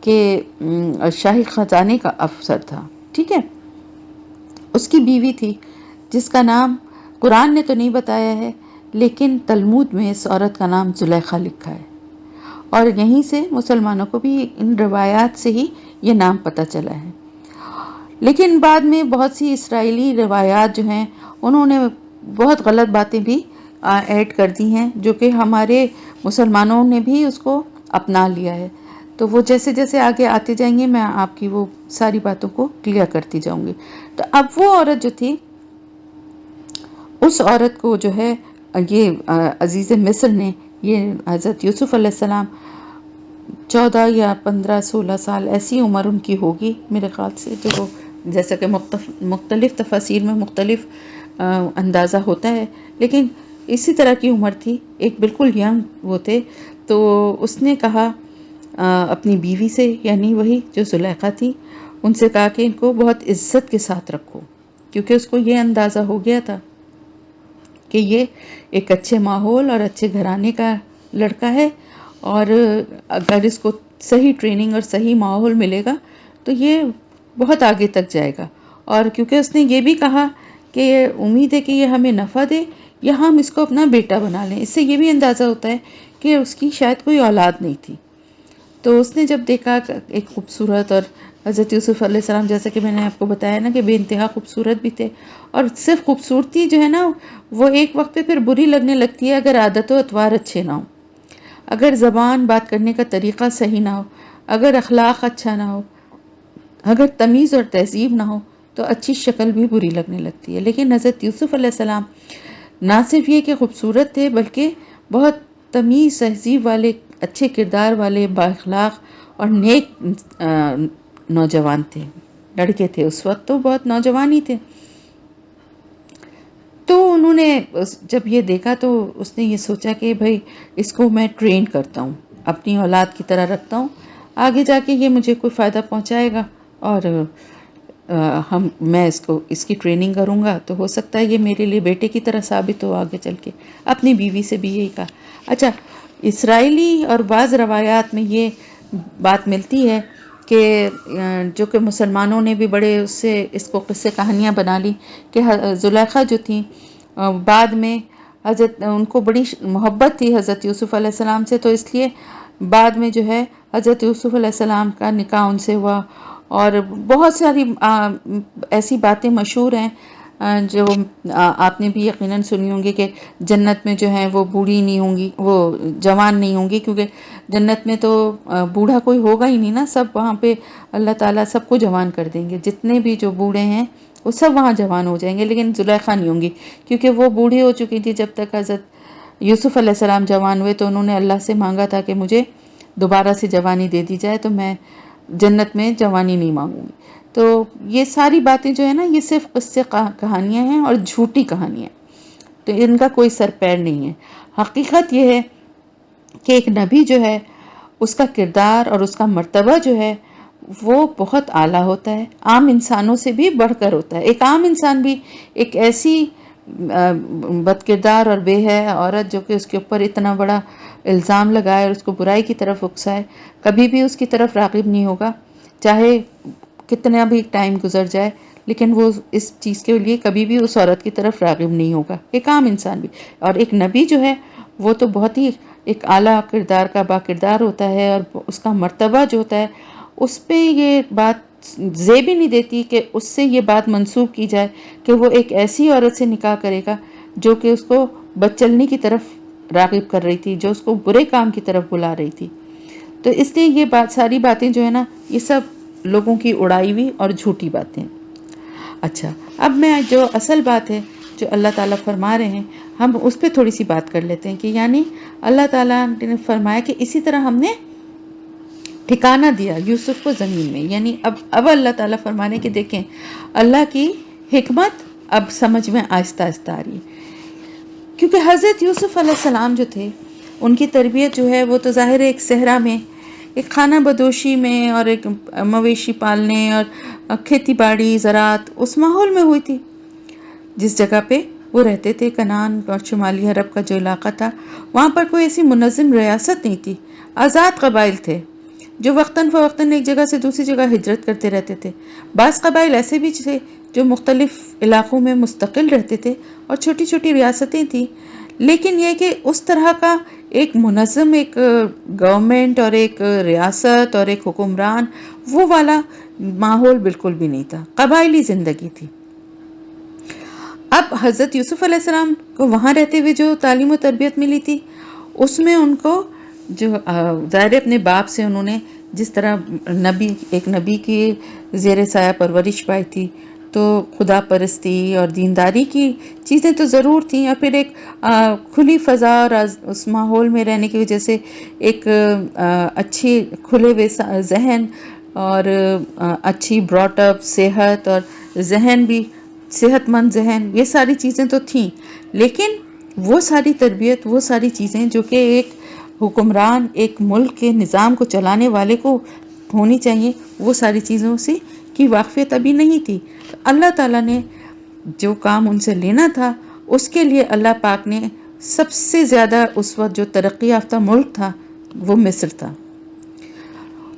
کہ شاہی خزانے کا افسر تھا، ٹھیک ہے۔ اس کی بیوی تھی جس کا نام قرآن نے تو نہیں بتایا ہے، لیکن تلمود میں اس عورت کا نام زلیخا لکھا ہے، اور یہیں سے مسلمانوں کو بھی ان روایات سے ہی یہ نام پتہ چلا ہے۔ لیکن بعد میں بہت سی اسرائیلی روایات جو ہیں، انہوں نے بہت غلط باتیں بھی ایڈ کر دی ہیں، جو کہ ہمارے مسلمانوں نے بھی اس کو اپنا لیا ہے۔ تو وہ جیسے جیسے آگے آتے جائیں گے، میں آپ کی وہ ساری باتوں کو کلیئر کرتی جاؤں گی۔ تو اب وہ عورت جو تھی، اس عورت کو جو ہے یہ عزیز مصر نے، یہ حضرت یوسف علیہ السلام 14 یا 15 16 سال ایسی عمر ان کی ہوگی میرے خیال سے، جو جیسا کہ مختلف تفاسیر میں مختلف اندازہ ہوتا ہے، لیکن اسی طرح کی عمر تھی، ایک بالکل ینگ وہ تھے۔ تو اس نے کہا اپنی بیوی سے، یعنی وہی جو زلیخا تھی، ان سے کہا کہ ان کو بہت عزت کے ساتھ رکھو، کیونکہ اس کو یہ اندازہ ہو گیا تھا کہ یہ ایک اچھے ماحول اور اچھے گھرانے کا لڑکا ہے، اور اگر اس کو صحیح ٹریننگ اور صحیح ماحول ملے گا تو یہ بہت آگے تک جائے گا۔ اور کیونکہ اس نے یہ بھی کہا کہ امید ہے کہ یہ ہمیں نفع دے یا ہم اس کو اپنا بیٹا بنا لیں، اس سے یہ بھی اندازہ ہوتا ہے کہ اس کی شاید کوئی اولاد نہیں تھی۔ تو اس نے جب دیکھا ایک خوبصورت، اور حضرت یوسف علیہ السلام جیسا کہ میں نے آپ کو بتایا نا کہ بے انتہا خوبصورت بھی تھے، اور صرف خوبصورتی جو ہے نا، وہ ایک وقت پہ پھر بری لگنے لگتی ہے اگر عادت و اطوار اچھے نہ ہوں، اگر زبان بات کرنے کا طریقہ صحیح نہ ہو، اگر اخلاق اچھا نہ ہو، اگر تمیز اور تہذیب نہ ہو، تو اچھی شکل بھی بری لگنے لگتی ہے۔ لیکن حضرت یوسف علیہ السلام نہ صرف یہ کہ خوبصورت تھے، بلکہ بہت تمیز تہذیب والے، اچھے کردار والے، با اخلاق اور نیک نوجوان تھے، لڑکے تھے، اس وقت تو بہت نوجوان ہی تھے۔ تو انہوں نے جب یہ دیکھا تو اس نے یہ سوچا کہ بھئی اس کو میں ٹرین کرتا ہوں، اپنی اولاد کی طرح رکھتا ہوں، آگے جا کے یہ مجھے کوئی فائدہ پہنچائے گا، اور میں اس کی ٹریننگ کروں گا تو ہو سکتا ہے یہ میرے لیے بیٹے کی طرح ثابت ہو آگے چل کے۔ اپنی بیوی سے بھی یہی کہا۔ اچھا، اسرائیلی اور بعض روایات میں یہ بات ملتی ہے کہ جو کہ مسلمانوں نے بھی بڑے اس کو قصے کہانیاں بنا لی، کہ زلیخا جو تھیں بعد میں ان کو بڑی محبت تھی حضرت یوسف علیہ السلام سے، تو اس لیے بعد میں جو ہے حضرت یوسف علیہ السلام کا نکاح ان سے ہوا، اور بہت ساری ایسی باتیں مشہور ہیں جو آپ نے بھی یقیناً سنی ہوں گی، کہ جنت میں جو ہیں وہ بوڑھی نہیں ہوں گی، وہ جوان نہیں ہوں گی، کیونکہ جنت میں تو بوڑھا کوئی ہوگا ہی نہیں نا، سب وہاں پہ اللہ تعالیٰ سب کو جوان کر دیں گے، جتنے بھی جو بوڑھے ہیں وہ سب وہاں جوان ہو جائیں گے، لیکن زلیخا نہیں ہوں گی، کیونکہ وہ بوڑھی ہو چکی تھی جب تک حضرت یوسف علیہ السلام جوان ہوئے، تو انہوں نے اللہ سے مانگا تھا کہ مجھے دوبارہ سے جوانی دے دی جائے، تو میں جنت میں جوانی نہیں مانگوں گی. تو یہ ساری باتیں جو ہے نا یہ صرف قصے کہانیاں ہیں اور جھوٹی کہانیاں، تو ان کا کوئی سر پیر نہیں ہے. حقیقت یہ ہے کہ ایک نبی جو ہے اس کا کردار اور اس کا مرتبہ جو ہے وہ بہت اعلیٰ ہوتا ہے، عام انسانوں سے بھی بڑھ کر ہوتا ہے. ایک عام انسان بھی ایک ایسی بد کردار اور بے حیا عورت جو کہ اس کے اوپر اتنا بڑا الزام لگائے اور اس کو برائی کی طرف اکسائے، کبھی بھی اس کی طرف راغب نہیں ہوگا، چاہے کتنا بھی ٹائم گزر جائے، لیکن وہ اس چیز کے لیے کبھی بھی اس عورت کی طرف راغب نہیں ہوگا، ایک عام انسان بھی. اور ایک نبی جو ہے وہ تو بہت ہی ایک اعلیٰ کردار کا با کردار ہوتا ہے، اور اس کا مرتبہ جو ہوتا ہے اس پہ یہ بات زیب ہی نہیں دیتی کہ اس سے یہ بات منسوب کی جائے کہ وہ ایک ایسی عورت سے نکاح کرے گا جو کہ اس کو بدچلنی کی طرف راغب کر رہی تھی، جو اس کو برے کام کی طرف بلا رہی تھی. تو اس لیے یہ ساری باتیں جو ہے نا یہ سب لوگوں کی اڑائی ہوئی اور جھوٹی باتیں. اچھا، اب میں جو اصل بات ہے جو اللہ تعالیٰ فرما رہے ہیں ہم اس پہ تھوڑی سی بات کر لیتے ہیں کہ یعنی اللہ تعالیٰ نے فرمایا کہ اسی طرح ہم نے ٹھکانہ دیا یوسف کو زمین میں. یعنی اب اللہ تعالیٰ فرمانے کہ دیکھیں اللہ کی حکمت اب سمجھ میں آہستہ آہستہ آ رہی ہے. کیونکہ حضرت یوسف علیہ السلام جو تھے ان کی تربیت جو ہے وہ تو ظاہر ایک صحرا میں، ایک خانہ بدوشی میں اور ایک مویشی پالنے اور کھیتی باڑی زراعت اس ماحول میں ہوئی تھی جس جگہ پہ وہ رہتے تھے. کنعان اور شمالی عرب کا جو علاقہ تھا وہاں پر کوئی ایسی منظم ریاست نہیں تھی، آزاد قبائل تھے جو وقتاً فوقتاً ایک جگہ سے دوسری جگہ ہجرت کرتے رہتے تھے. بعض قبائل ایسے بھی تھے جو مختلف علاقوں میں مستقل رہتے تھے اور چھوٹی چھوٹی ریاستیں تھیں، لیکن یہ کہ اس طرح کا ایک منظم ایک گورنمنٹ اور ایک ریاست اور ایک حکمران وہ والا ماحول بالکل بھی نہیں تھا، قبائلی زندگی تھی. اب حضرت یوسف علیہ السلام کو وہاں رہتے ہوئے جو تعلیم و تربیت ملی تھی اس میں ان کو جو ظاہر اپنے باپ سے انہوں نے جس طرح ایک نبی کی زیر سایہ پرورش پائی تھی، تو خدا پرستی اور دینداری کی چیزیں تو ضرور تھیں، اور پھر ایک کھلی فضا اور اس ماحول میں رہنے کی وجہ سے ایک اچھی کھلے ہوئے ذہن اور اچھی براٹ اپ صحت اور ذہن بھی صحت مند ذہن، یہ ساری چیزیں تو تھیں. لیکن وہ ساری تربیت وہ ساری چیزیں جو کہ ایک حکمران ایک ملک کے نظام کو چلانے والے کو ہونی چاہیے وہ ساری چیزوں سے کی واقفیت ابھی نہیں تھی. اللہ تعالیٰ نے جو کام ان سے لینا تھا اس کے لیے اللہ پاک نے سب سے زیادہ اس وقت جو ترقی یافتہ ملک تھا وہ مصر تھا،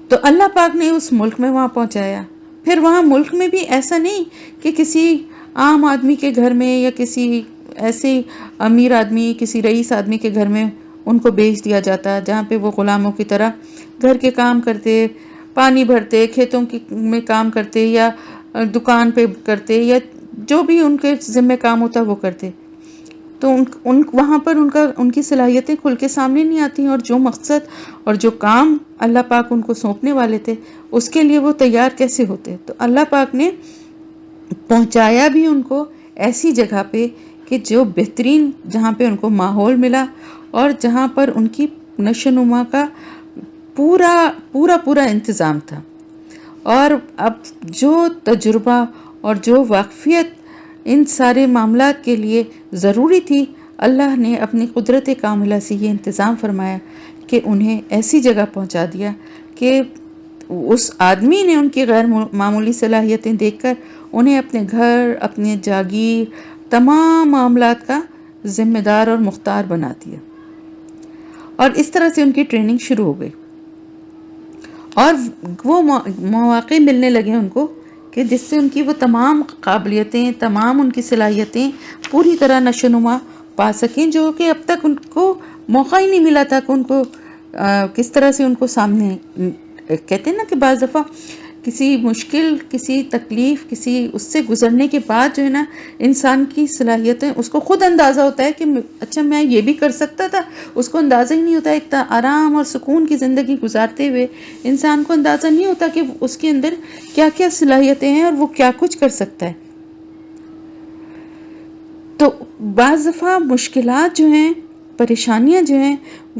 تو اللہ پاک نے اس ملک میں وہاں پہنچایا. پھر وہاں ملک میں بھی ایسا نہیں کہ کسی عام آدمی کے گھر میں یا کسی ایسے امیر آدمی کسی رئیس آدمی کے گھر میں ان کو بیچ دیا جاتا جہاں پہ وہ غلاموں کی طرح گھر کے کام کرتے، پانی بھرتے، کھیتوں میں کام کرتے یا دکان پہ کرتے یا جو بھی ان کے ذمہ کام ہوتا وہ کرتے. تو وہاں پر ان کی صلاحیتیں کھل کے سامنے نہیں آتی، اور جو مقصد اور جو کام اللہ پاک ان کو سونپنے والے تھے اس کے لیے وہ تیار کیسے ہوتے. تو اللہ پاک نے پہنچایا بھی ان کو ایسی جگہ پہ کہ جو بہترین، جہاں پہ ان کو ماحول ملا اور جہاں پر ان کی نشو و نما کا پورا پورا پورا انتظام تھا. اور اب جو تجربہ اور جو واقفیت ان سارے معاملات کے لیے ضروری تھی اللہ نے اپنی قدرت کاملہ سے یہ انتظام فرمایا کہ انہیں ایسی جگہ پہنچا دیا کہ اس آدمی نے ان کی غیر معمولی صلاحیتیں دیکھ کر انہیں اپنے گھر اپنے جاگیر تمام معاملات کا ذمہ دار اور مختار بنا دیا. اور اس طرح سے ان کی ٹریننگ شروع ہو گئی اور وہ مواقع ملنے لگے ان کو کہ جس سے ان کی وہ تمام قابلیتیں تمام ان کی صلاحیتیں پوری طرح نشو و نما پا سکیں، جو کہ اب تک ان کو موقع ہی نہیں ملا تھا کہ ان کو کس طرح سے ان کو سامنے کہتے ہیں نا کہ بعض دفعہ کسی مشکل کسی تکلیف کسی اس سے گزرنے کے بعد جو ہے نا انسان کی صلاحیتیں اس کو خود اندازہ ہوتا ہے کہ اچھا میں یہ بھی کر سکتا تھا، اس کو اندازہ ہی نہیں ہوتا. ایک آرام اور سکون کی زندگی گزارتے ہوئے انسان کو اندازہ نہیں ہوتا کہ اس کے اندر کیا کیا صلاحیتیں ہیں اور وہ کیا کچھ کر سکتا ہے. تو بعض دفعہ مشکلات جو ہیں پریشانیاں جو ہیں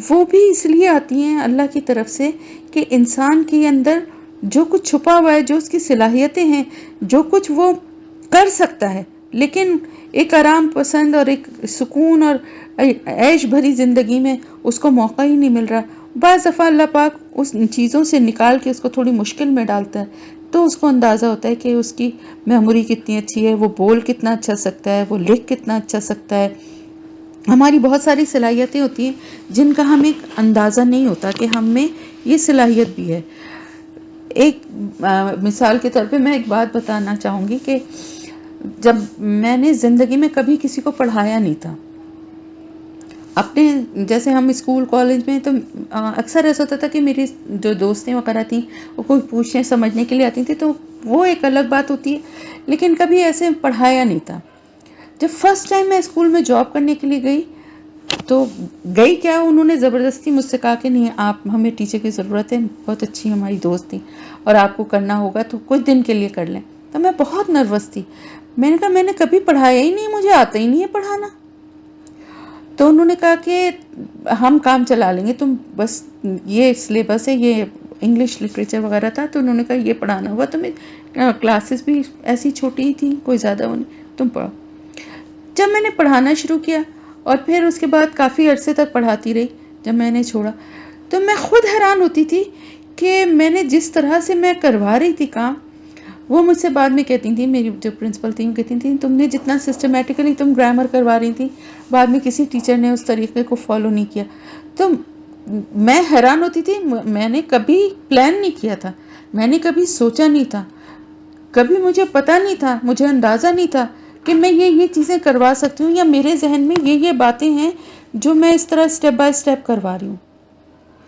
وہ بھی اس لیے آتی ہیں اللہ کی طرف سے کہ انسان کے اندر جو کچھ چھپا ہوا ہے، جو اس کی صلاحیتیں ہیں، جو کچھ وہ کر سکتا ہے، لیکن ایک آرام پسند اور ایک سکون اور عیش بھری زندگی میں اس کو موقع ہی نہیں مل رہا۔ بعض دفعہ اللہ پاک اس چیزوں سے نکال کے اس کو تھوڑی مشکل میں ڈالتا ہے، تو اس کو اندازہ ہوتا ہے کہ اس کی میموری کتنی اچھی ہے، وہ بول کتنا اچھا سکتا ہے، وہ لکھ کتنا اچھا سکتا ہے۔ ہماری بہت ساری صلاحیتیں ہوتی ہیں جن کا ہمیں اندازہ نہیں ہوتا کہ ہم میں یہ صلاحیت بھی ہے۔ ایک مثال کے طور پہ میں ایک بات بتانا چاہوں گی کہ جب میں نے زندگی میں کبھی کسی کو پڑھایا نہیں تھا، اپنے جیسے ہم اسکول کالج میں، تو اکثر ایسا ہوتا تھا کہ میری جو دوستیں وغیرہ تھیں وہ کوئی پوچھنے سمجھنے کے لیے آتی تھیں، تو وہ ایک الگ بات ہوتی ہے، لیکن کبھی ایسے پڑھایا نہیں تھا۔ جب فرسٹ ٹائم میں اسکول میں جاب کرنے کے لیے گئی، تو گئی کیا، انہوں نے زبردستی مجھ سے کہا کہ نہیں، آپ ہمیں ٹیچر کی ضرورت ہے، بہت اچھی ہماری دوست تھی اور آپ کو کرنا ہوگا تو کچھ دن کے لیے کر لیں۔ تو میں بہت نروس تھی، میں نے کہا میں نے کبھی پڑھایا ہی نہیں، مجھے آتا ہی نہیں ہے پڑھانا۔ تو انہوں نے کہا کہ ہم کام چلا لیں گے، تم بس یہ سلیبس ہے، یہ انگلش لٹریچر وغیرہ تھا، تو انہوں نے کہا یہ پڑھانا ہوا تمہیں، کلاسز بھی ایسی چھوٹی ہی تھیں، کوئی زیادہ وہ نہیں، تم پڑھو۔ جب میں نے پڑھانا شروع کیا اور پھر اس کے بعد کافی عرصے تک پڑھاتی رہی، جب میں نے چھوڑا تو میں خود حیران ہوتی تھی کہ میں نے جس طرح سے میں کروا رہی تھی کام، وہ مجھ سے بعد میں کہتی تھیں، میری جو پرنسپل تھیں وہ کہتی تھیں تم نے جتنا سسٹمیٹیکلی تم گرامر کروا رہی تھی، بعد میں کسی ٹیچر نے اس طریقے کو فالو نہیں کیا۔ تو میں حیران ہوتی تھی، میں نے کبھی پلان نہیں کیا تھا، میں نے کبھی سوچا نہیں تھا، کبھی مجھے پتہ نہیں تھا، مجھے اندازہ نہیں تھا کہ میں یہ چیزیں کروا سکتی ہوں، یا میرے ذہن میں یہ باتیں ہیں جو میں اس طرح سٹیپ بائی سٹیپ کروا رہی ہوں۔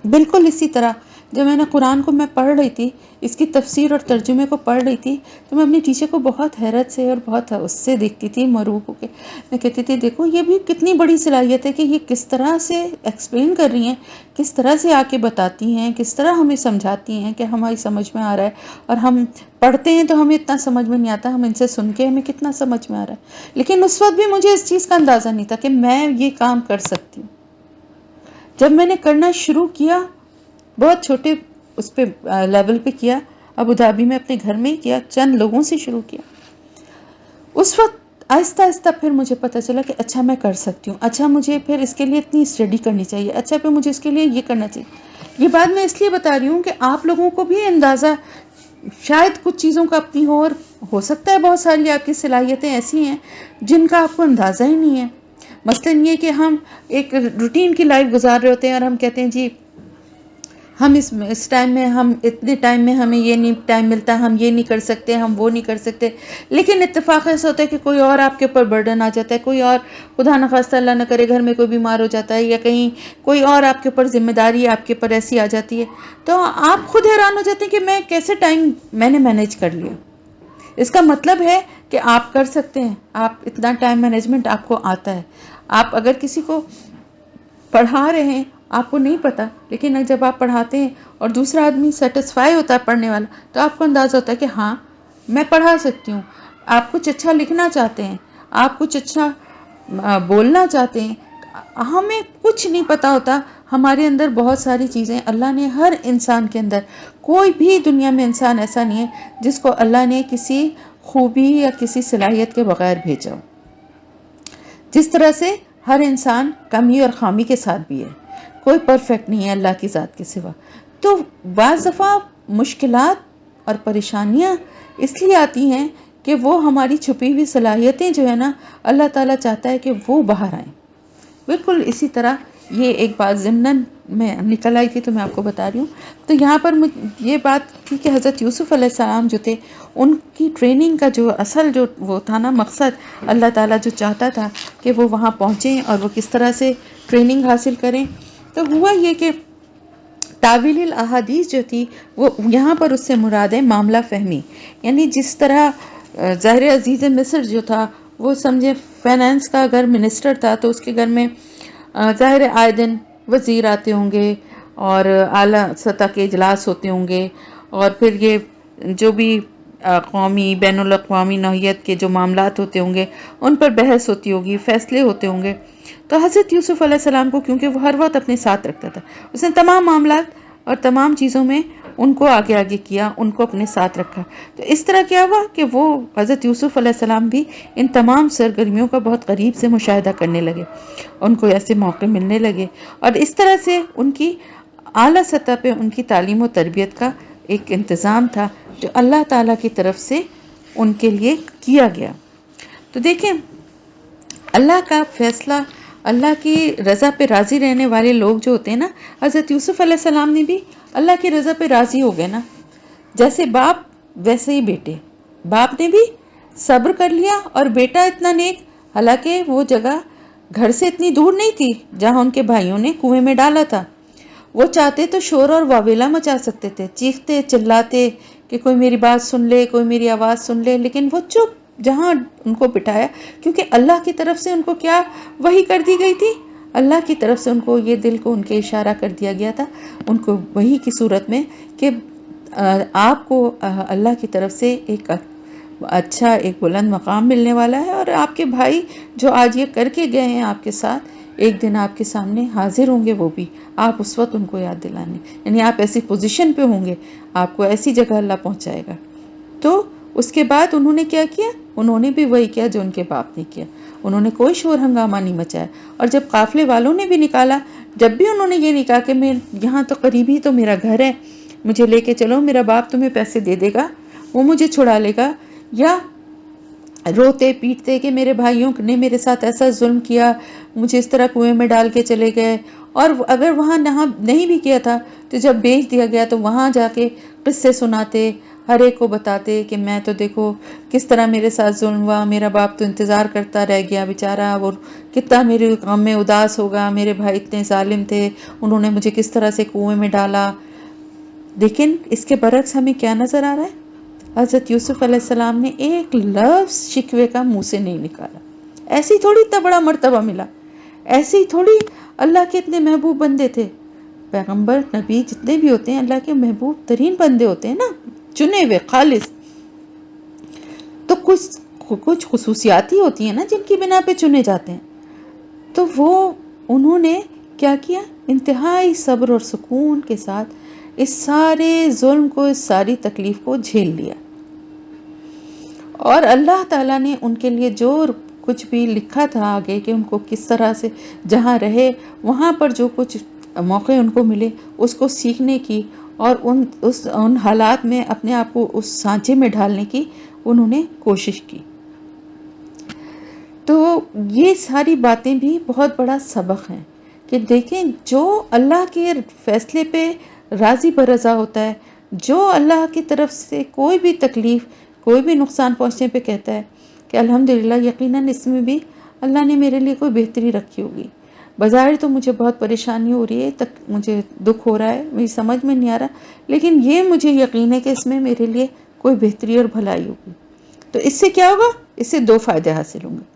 بالکل اسی طرح جب میں نے قرآن کو میں پڑھ رہی تھی، اس کی تفسیر اور ترجمے کو پڑھ رہی تھی، تو میں اپنی ٹیچر کو بہت حیرت سے اور بہت اس سے دیکھتی تھی، مرعوب ہو کے میں کہتی تھی دیکھو یہ بھی کتنی بڑی صلاحیت ہے کہ یہ کس طرح سے ایکسپلین کر رہی ہیں، کس طرح سے آ کے بتاتی ہیں، کس طرح ہمیں سمجھاتی ہیں کہ ہماری سمجھ میں آ رہا ہے، اور ہم پڑھتے ہیں تو ہمیں اتنا سمجھ میں نہیں آتا، ہم ان سے سن کے ہمیں کتنا سمجھ میں آ رہا ہے۔ لیکن اس وقت بھی مجھے اس چیز کا اندازہ نہیں تھا کہ میں یہ کام کر سکتی ہوں۔ جب میں نے کرنا شروع کیا، بہت چھوٹے اس پہ لیول پہ کیا، ابو دھابی میں اپنے گھر میں ہی کیا، چند لوگوں سے شروع کیا، اس وقت آہستہ آہستہ پھر مجھے پتہ چلا کہ اچھا میں کر سکتی ہوں، اچھا مجھے پھر اس کے لیے اتنی اسٹڈی کرنی چاہیے، اچھا پھر مجھے اس کے لیے یہ کرنا چاہیے۔ یہ بات میں اس لیے بتا رہی ہوں کہ آپ لوگوں کو بھی اندازہ شاید کچھ چیزوں کا اپنی ہو، اور ہو سکتا ہے بہت ساری آپ کی صلاحیتیں ایسی ہیں جن کا آپ کو اندازہ ہی نہیں ہے۔ مثلاً یہ کہ ہم ایک روٹین کی لائف گزار رہے ہوتے ہیں اور ہم کہتے ہیں جی ہم اس ٹائم میں، ہم اتنے ٹائم میں ہمیں یہ نہیں ٹائم ملتا، ہم یہ نہیں کر سکتے، ہم وہ نہیں کر سکتے، لیکن اتفاق ایسا ہوتا ہے کہ کوئی اور آپ کے اوپر برڈن آ جاتا ہے، کوئی اور خدا نخواستہ اللہ نہ کرے گھر میں کوئی بیمار ہو جاتا ہے، یا کہیں کوئی اور آپ کے اوپر ذمہ داری آپ کے اوپر ایسی آ جاتی ہے، تو آپ خود حیران ہو جاتے ہیں کہ میں کیسے ٹائم میں نے مینیج کر لیا۔ اس کا مطلب ہے کہ آپ کر سکتے ہیں، آپ اتنا ٹائم مینجمنٹ آپ کو آتا ہے۔ آپ اگر کسی کو پڑھا رہے ہیں، آپ کو نہیں پتا، لیکن جب آپ پڑھاتے ہیں اور دوسرا آدمی سیٹسفائی ہوتا ہے پڑھنے والا، تو آپ کو اندازہ ہوتا ہے کہ ہاں میں پڑھا سکتی ہوں۔ آپ کچھ اچھا لکھنا چاہتے ہیں، آپ کچھ اچھا بولنا چاہتے ہیں، ہمیں کچھ نہیں پتا ہوتا، ہمارے اندر بہت ساری چیزیں اللہ نے ہر انسان کے اندر، کوئی بھی دنیا میں انسان ایسا نہیں ہے جس کو اللہ نے کسی خوبی یا کسی صلاحیت کے بغیر بھیجا ہو۔ جس طرح سے ہر انسان کمی اور خامی کے ساتھ بھی ہے، کوئی پرفیکٹ نہیں ہے اللہ کی ذات کے سوا۔ تو بعض دفعہ مشکلات اور پریشانیاں اس لیے آتی ہیں کہ وہ ہماری چھپی ہوئی صلاحیتیں جو ہے نا، اللہ تعالیٰ چاہتا ہے کہ وہ باہر آئیں۔ بالکل اسی طرح یہ ایک بات ضمناً میں نکل آئی تھی تو میں آپ کو بتا رہی ہوں۔ تو یہاں پر یہ بات تھی کہ حضرت یوسف علیہ السلام جو تھے، ان کی ٹریننگ کا جو اصل جو وہ تھا نا مقصد، اللہ تعالیٰ جو چاہتا تھا کہ وہ وہاں پہنچیں اور وہ کس طرح سے ٹریننگ حاصل کریں، تو ہوا یہ کہ تاویل الاحادیث جو تھی وہ یہاں پر اس سے مراد ہے معاملہ فہمی، یعنی جس طرح ظاہر عزیز مصر جو تھا، وہ سمجھے فائنانس کا اگر منسٹر تھا تو اس کے گھر میں ظاہر آئے دن وزیر آتے ہوں گے اور اعلیٰ سطح کے اجلاس ہوتے ہوں گے، اور پھر یہ جو بھی قومی بین الاقوامی نوعیت کے جو معاملات ہوتے ہوں گے ان پر بحث ہوتی ہوگی، فیصلے ہوتے ہوں گے۔ تو حضرت یوسف علیہ السلام کو کیونکہ وہ ہر وقت اپنے ساتھ رکھتا تھا، اس نے تمام معاملات اور تمام چیزوں میں ان کو آگے آگے کیا، ان کو اپنے ساتھ رکھا۔ تو اس طرح کیا ہوا کہ وہ حضرت یوسف علیہ السلام بھی ان تمام سرگرمیوں کا بہت قریب سے مشاہدہ کرنے لگے، ان کو ایسے موقع ملنے لگے، اور اس طرح سے ان کی اعلیٰ سطح پہ ان کی تعلیم و تربیت کا ایک انتظام تھا جو اللہ تعالیٰ کی طرف سے ان کے لیے کیا گیا۔ تو دیکھیں اللہ کا فیصلہ، اللہ کی رضا پہ راضی رہنے والے لوگ جو ہوتے ہیں نا، حضرت یوسف علیہ السلام نے بھی اللہ کی رضا پہ راضی ہو گئے نا، جیسے باپ ویسے ہی بیٹے، باپ نے بھی صبر کر لیا اور بیٹا اتنا نیک، حالانکہ وہ جگہ گھر سے اتنی دور نہیں تھی جہاں ان کے بھائیوں نے کنویں میں ڈالا تھا۔ وہ چاہتے تو شور اور واویلا مچا سکتے تھے، چیختے چلاتے کہ کوئی میری بات سن لے، کوئی میری آواز سن لے، لیکن وہ چپ جہاں ان کو بٹھایا، کیونکہ اللہ کی طرف سے ان کو کیا وحی کر دی گئی تھی، اللہ کی طرف سے ان کو یہ دل کو ان کے اشارہ کر دیا گیا تھا ان کو وحی کی صورت میں کہ آپ کو اللہ کی طرف سے ایک اچھا ایک بلند مقام ملنے والا ہے، اور آپ کے بھائی جو آج یہ کر کے گئے ہیں آپ کے ساتھ، ایک دن آپ کے سامنے حاضر ہوں گے، وہ بھی آپ اس وقت ان کو یاد دلانے، یعنی آپ ایسی پوزیشن پہ ہوں گے، آپ کو ایسی جگہ اللہ پہنچائے گا۔ تو اس کے بعد انہوں نے کیا کیا؟ انہوں نے بھی وہی کیا جو ان کے باپ نے کیا، انہوں نے کوئی شور ہنگامہ نہیں مچایا، اور جب قافلے والوں نے بھی نکالا، جب بھی انہوں نے یہ نہیں کہا کہ میں یہاں تو قریب ہی تو میرا گھر ہے، مجھے لے کے چلو، میرا باپ تمہیں پیسے دے دے گا، وہ مجھے چھڑا لے گا، یا روتے پیٹتے کہ میرے بھائیوں نے میرے ساتھ ایسا ظلم کیا، مجھے اس طرح کنویں میں ڈال کے چلے گئے، اور اگر وہاں نہیں بھی کیا تھا تو جب بیچ دیا گیا تو وہاں جا کے قصے سناتے، ہر ایک کو بتاتے کہ میں تو دیکھو کس طرح میرے ساتھ ظلم ہوا، میرا باپ تو انتظار کرتا رہ گیا بیچارہ، وہ کتنا میرے غم میں اداس ہوگا، میرے بھائی اتنے ظالم تھے، انہوں نے مجھے کس طرح سے کنویں میں ڈالا۔ لیکن اس کے برعکس ہمیں کیا نظر آ رہا ہے؟ حضرت یوسف علیہ السلام نے ایک لفظ شکوے کا منہ سے نہیں نکالا۔ ایسی تھوڑی اتنا بڑا مرتبہ ملا، ایسی تھوڑی اللہ کے اتنے محبوب بندے تھے۔ پیغمبر نبی جتنے بھی ہوتے ہیں اللہ کے محبوب ترین بندے ہوتے ہیں نا، چنے ہوئے خالص، تو کچھ خصوصیات ہی ہوتی ہیں نا جن کی بنا پہ چنے جاتے ہیں۔ تو وہ انہوں نے کیا کیا؟ انتہائی صبر اور سکون کے ساتھ اس سارے ظلم کو، اس ساری تکلیف کو جھیل لیا، اور اللہ تعالیٰ نے ان کے لیے جو کچھ بھی لکھا تھا آگے کہ ان کو کس طرح سے جہاں رہے وہاں پر جو کچھ موقع ان کو ملے اس کو سیکھنے کی، اور ان حالات میں اپنے آپ کو اس سانچے میں ڈھالنے کی انہوں نے کوشش کی۔ تو یہ ساری باتیں بھی بہت بڑا سبق ہیں کہ دیکھیں جو اللہ کے فیصلے پہ راضی برضا ہوتا ہے، جو اللہ کی طرف سے کوئی بھی تکلیف، کوئی بھی نقصان پہنچنے پہ کہتا ہے کہ الحمدللہ یقیناً اس میں بھی اللہ نے میرے لیے کوئی بہتری رکھی ہوگی، بظاہر تو مجھے بہت پریشانی ہو رہی ہے، مجھے دکھ ہو رہا ہے، میری سمجھ میں نہیں آ رہا، لیکن یہ مجھے یقین ہے کہ اس میں میرے لیے کوئی بہتری اور بھلائی ہوگی۔ تو اس سے کیا ہوگا؟ اس سے دو فائدے حاصل ہوں گے۔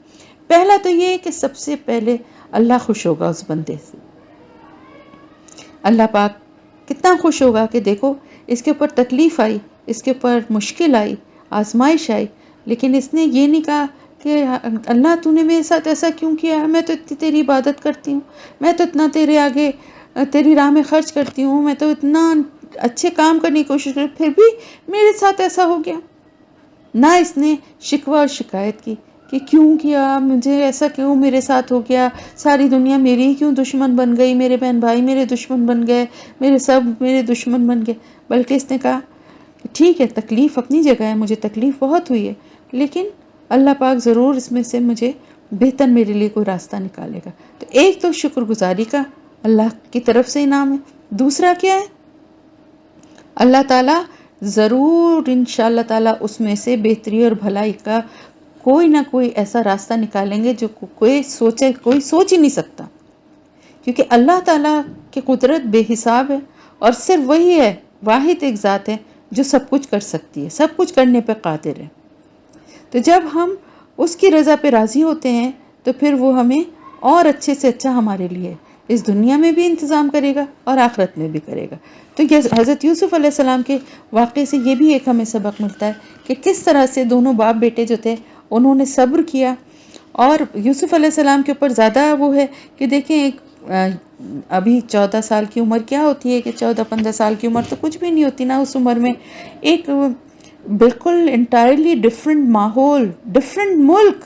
پہلا تو یہ ہے کہ سب سے پہلے اللہ خوش ہوگا اس بندے سے، اللہ پاک کتنا خوش ہوگا کہ دیکھو اس کے اوپر تکلیف آئی، اس کے اوپر مشکل آئی، آزمائش آئی، لیکن اس نے یہ نہیں کہا کہ اللہ تو نے میرے ساتھ ایسا کیوں کیا ہے، میں تو اتنی تیری عبادت کرتی ہوں، میں تو اتنا تیرے آگے تیری راہ میں خرچ کرتی ہوں، میں تو اتنا اچھے کام کرنے کی کوشش کرتی، پھر بھی میرے ساتھ ایسا ہو گیا۔ نہ اس نے شکوہ اور شکایت کی کہ کیوں کیا، مجھے ایسا کیوں میرے ساتھ ہو گیا، ساری دنیا میری ہی کیوں دشمن بن گئی، میرے بہن بھائی میرے دشمن بن گئے، میرے دشمن بن گئے، بلکہ اس نے کہا کہ ٹھیک ہے تکلیف اپنی جگہ ہے، مجھے تکلیف بہت ہوئی ہے، لیکن اللہ پاک ضرور اس میں سے مجھے بہتر میرے لیے کوئی راستہ نکالے گا۔ تو ایک تو شکر گزاری کا اللہ کی طرف سے انعام ہے، دوسرا کیا ہے؟ اللہ تعالیٰ ضرور انشاءاللہ تعالیٰ اس میں سے بہتری اور بھلائی کا کوئی نہ کوئی ایسا راستہ نکالیں گے جو کوئی سوچ ہی نہیں سکتا، کیونکہ اللہ تعالیٰ کی قدرت بے حساب ہے، اور صرف وہی ہے، واحد ایک ذات ہے جو سب کچھ کر سکتی ہے، سب کچھ کرنے پہ قادر ہے۔ تو جب ہم اس کی رضا پہ راضی ہوتے ہیں تو پھر وہ ہمیں اور اچھے سے اچھا ہمارے لیے اس دنیا میں بھی انتظام کرے گا اور آخرت میں بھی کرے گا۔ تو حضرت یوسف علیہ السلام کے واقعے سے یہ بھی ایک ہمیں سبق ملتا ہے کہ کس طرح سے دونوں باپ بیٹے جو تھے انہوں نے صبر کیا، اور یوسف علیہ السلام کے اوپر زیادہ وہ ہے کہ دیکھیں ابھی 14 سال کی عمر کیا ہوتی ہے کہ 14-15 سال کی عمر تو کچھ بھی نہیں ہوتی نا اس عمر میں. ایک بالکل انٹائرلی ڈفرینٹ ماحول، ڈفرینٹ ملک،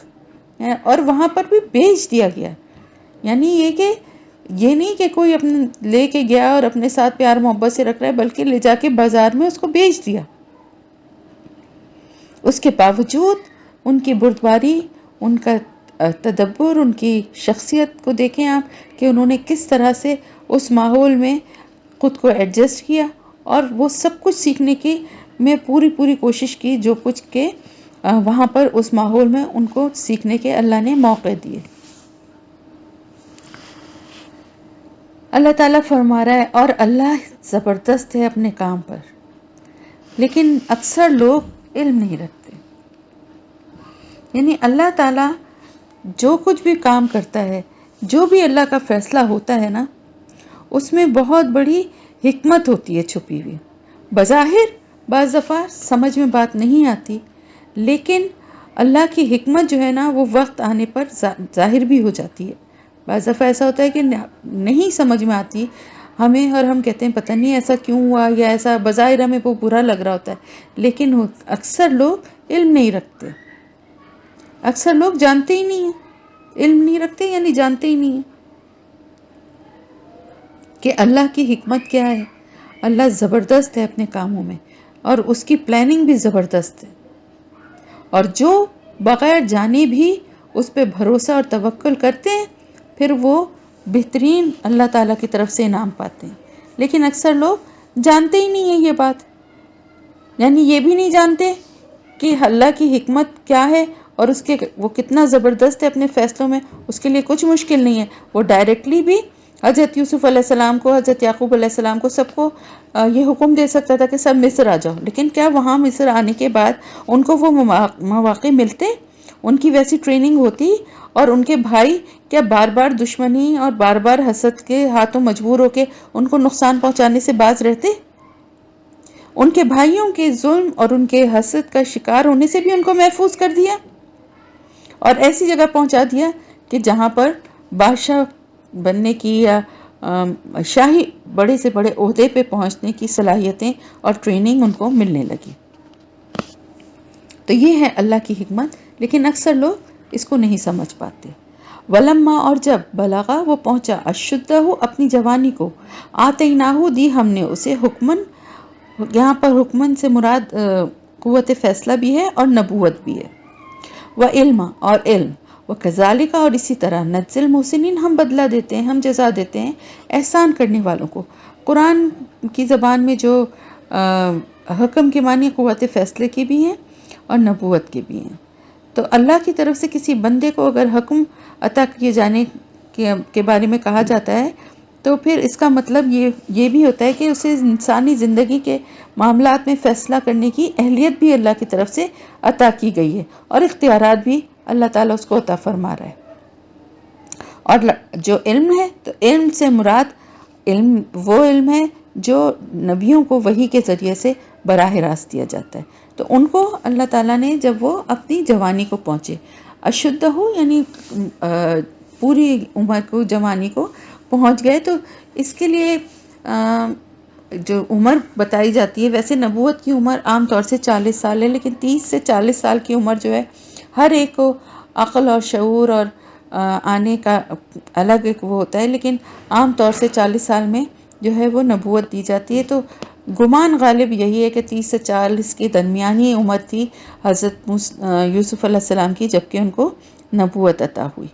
اور وہاں پر بھی بھیج دیا گیا. یعنی یہ نہیں کہ کوئی اپنے لے کے گیا اور اپنے ساتھ پیار محبت سے رکھ رہا ہے، بلکہ لے جا کے بازار میں اس کو بیچ دیا. اس کے باوجود ان کی بردباری، ان کا تدبر، ان کی شخصیت کو دیکھیں آپ کہ انہوں نے کس طرح سے اس ماحول میں خود کو ایڈجسٹ کیا، اور وہ سب کچھ سیکھنے کی میں پوری کوشش کی جو کچھ کہ وہاں پر اس ماحول میں ان کو سیکھنے کے اللہ نے موقع دیے. اللہ تعالیٰ فرما رہا ہے اور اللہ زبردست ہے اپنے کام پر، لیکن اکثر لوگ علم نہیں رکھتے. یعنی اللہ تعالیٰ جو کچھ بھی کام کرتا ہے، جو بھی اللہ کا فیصلہ ہوتا ہے نا، اس میں بہت بڑی حکمت ہوتی ہے چھپی ہوئی. بظاہر بعض دفعہ سمجھ میں بات نہیں آتی، لیکن اللہ کی حکمت جو ہے نا وہ وقت آنے پر ظاہر بھی ہو جاتی ہے. بعض دفعہ ایسا ہوتا ہے کہ نہیں سمجھ میں آتی ہمیں، اور ہم کہتے ہیں پتہ نہیں ایسا کیوں ہوا، یا ایسا بظاہر ہمیں وہ برا لگ رہا ہوتا ہے، لیکن اکثر لوگ علم نہیں رکھتے. اکثر لوگ جانتے ہی نہیں ہیں، علم نہیں رکھتے یعنی جانتے ہی نہیں ہیں کہ اللہ کی حکمت کیا ہے. اللہ زبردست ہے اپنے کاموں میں، اور اس کی پلاننگ بھی زبردست ہے. اور جو بغیر جانے بھی اس پہ بھروسہ اور توکل کرتے ہیں، پھر وہ بہترین اللہ تعالیٰ کی طرف سے انعام پاتے ہیں. لیکن اکثر لوگ جانتے ہی نہیں ہیں یہ بات. یعنی یہ بھی نہیں جانتے کہ اللہ کی حکمت کیا ہے، اور وہ کتنا زبردست ہے اپنے فیصلوں میں. اس کے لیے کچھ مشکل نہیں ہے. وہ ڈائریکٹلی بھی حضرت یوسف علیہ السلام کو، حضرت یعقوب علیہ السلام کو، سب کو یہ حکم دے سکتا تھا کہ سب مصر آ جاؤ. لیکن کیا وہاں مصر آنے کے بعد ان کو وہ مواقع ملتے؟ ان کی ویسی ٹریننگ ہوتی؟ اور ان کے بھائی کیا بار بار دشمنی اور بار بار حسد کے ہاتھوں مجبور ہو کے ان کو نقصان پہنچانے سے باز رہتے؟ ان کے بھائیوں کے ظلم اور ان کے حسد کا شکار ہونے سے بھی ان کو محفوظ کر دیا، اور ایسی جگہ پہنچا دیا کہ جہاں پر بادشاہ بننے کی یا شاہی بڑے سے بڑے عہدے پہ پہنچنے کی صلاحیتیں اور ٹریننگ ان کو ملنے لگی. تو یہ ہے اللہ کی حکمت، لیکن اکثر لوگ اس کو نہیں سمجھ پاتے. ولما، اور جب بلغا، وہ پہنچا، اشدہ، اپنی جوانی کو، آتیناہو، دی ہم نے اسے، حکمن، یہاں پر حکمن سے مراد قوت فیصلہ بھی ہے اور نبوت بھی ہے، وعلم، اور علم، وکذالک، اور اسی طرح، نجزی المحسنین، ہم بدلہ دیتے ہیں، ہم جزا دیتے ہیں احسان کرنے والوں کو. قرآن کی زبان میں جو حکم کے معنی قوت فیصلے کی بھی ہیں اور نبوت کے بھی ہیں. تو اللہ کی طرف سے کسی بندے کو اگر حکم عطا کیے جانے کے بارے میں کہا جاتا ہے، تو پھر اس کا مطلب یہ بھی ہوتا ہے کہ اسے انسانی زندگی کے معاملات میں فیصلہ کرنے کی اہلیت بھی اللہ کی طرف سے عطا کی گئی ہے، اور اختیارات بھی اللہ تعالیٰ اس کو عطا فرما رہا ہے. اور جو علم ہے، تو علم سے مراد وہ علم ہے جو نبیوں کو وحی کے ذریعے سے براہ راست دیا جاتا ہے. تو ان کو اللہ تعالیٰ نے جب وہ اپنی جوانی کو پہنچے، اشدہ ہو یعنی پوری عمر کو، جوانی کو پہنچ گئے، تو اس کے لیے جو عمر بتائی جاتی ہے، ویسے نبوت کی عمر عام طور سے 40 سال ہے، لیکن 30 سے 40 سال کی عمر جو ہے ہر ایک کو عقل اور شعور اور آنے کا الگ ایک وہ ہوتا ہے، لیکن عام طور سے 40 سال میں جو ہے وہ نبوت دی جاتی ہے. تو گمان غالب یہی ہے کہ 30 سے 40 کی درمیانی عمر تھی حضرت یوسف علیہ السلام کی، جبکہ ان کو نبوت عطا ہوئی.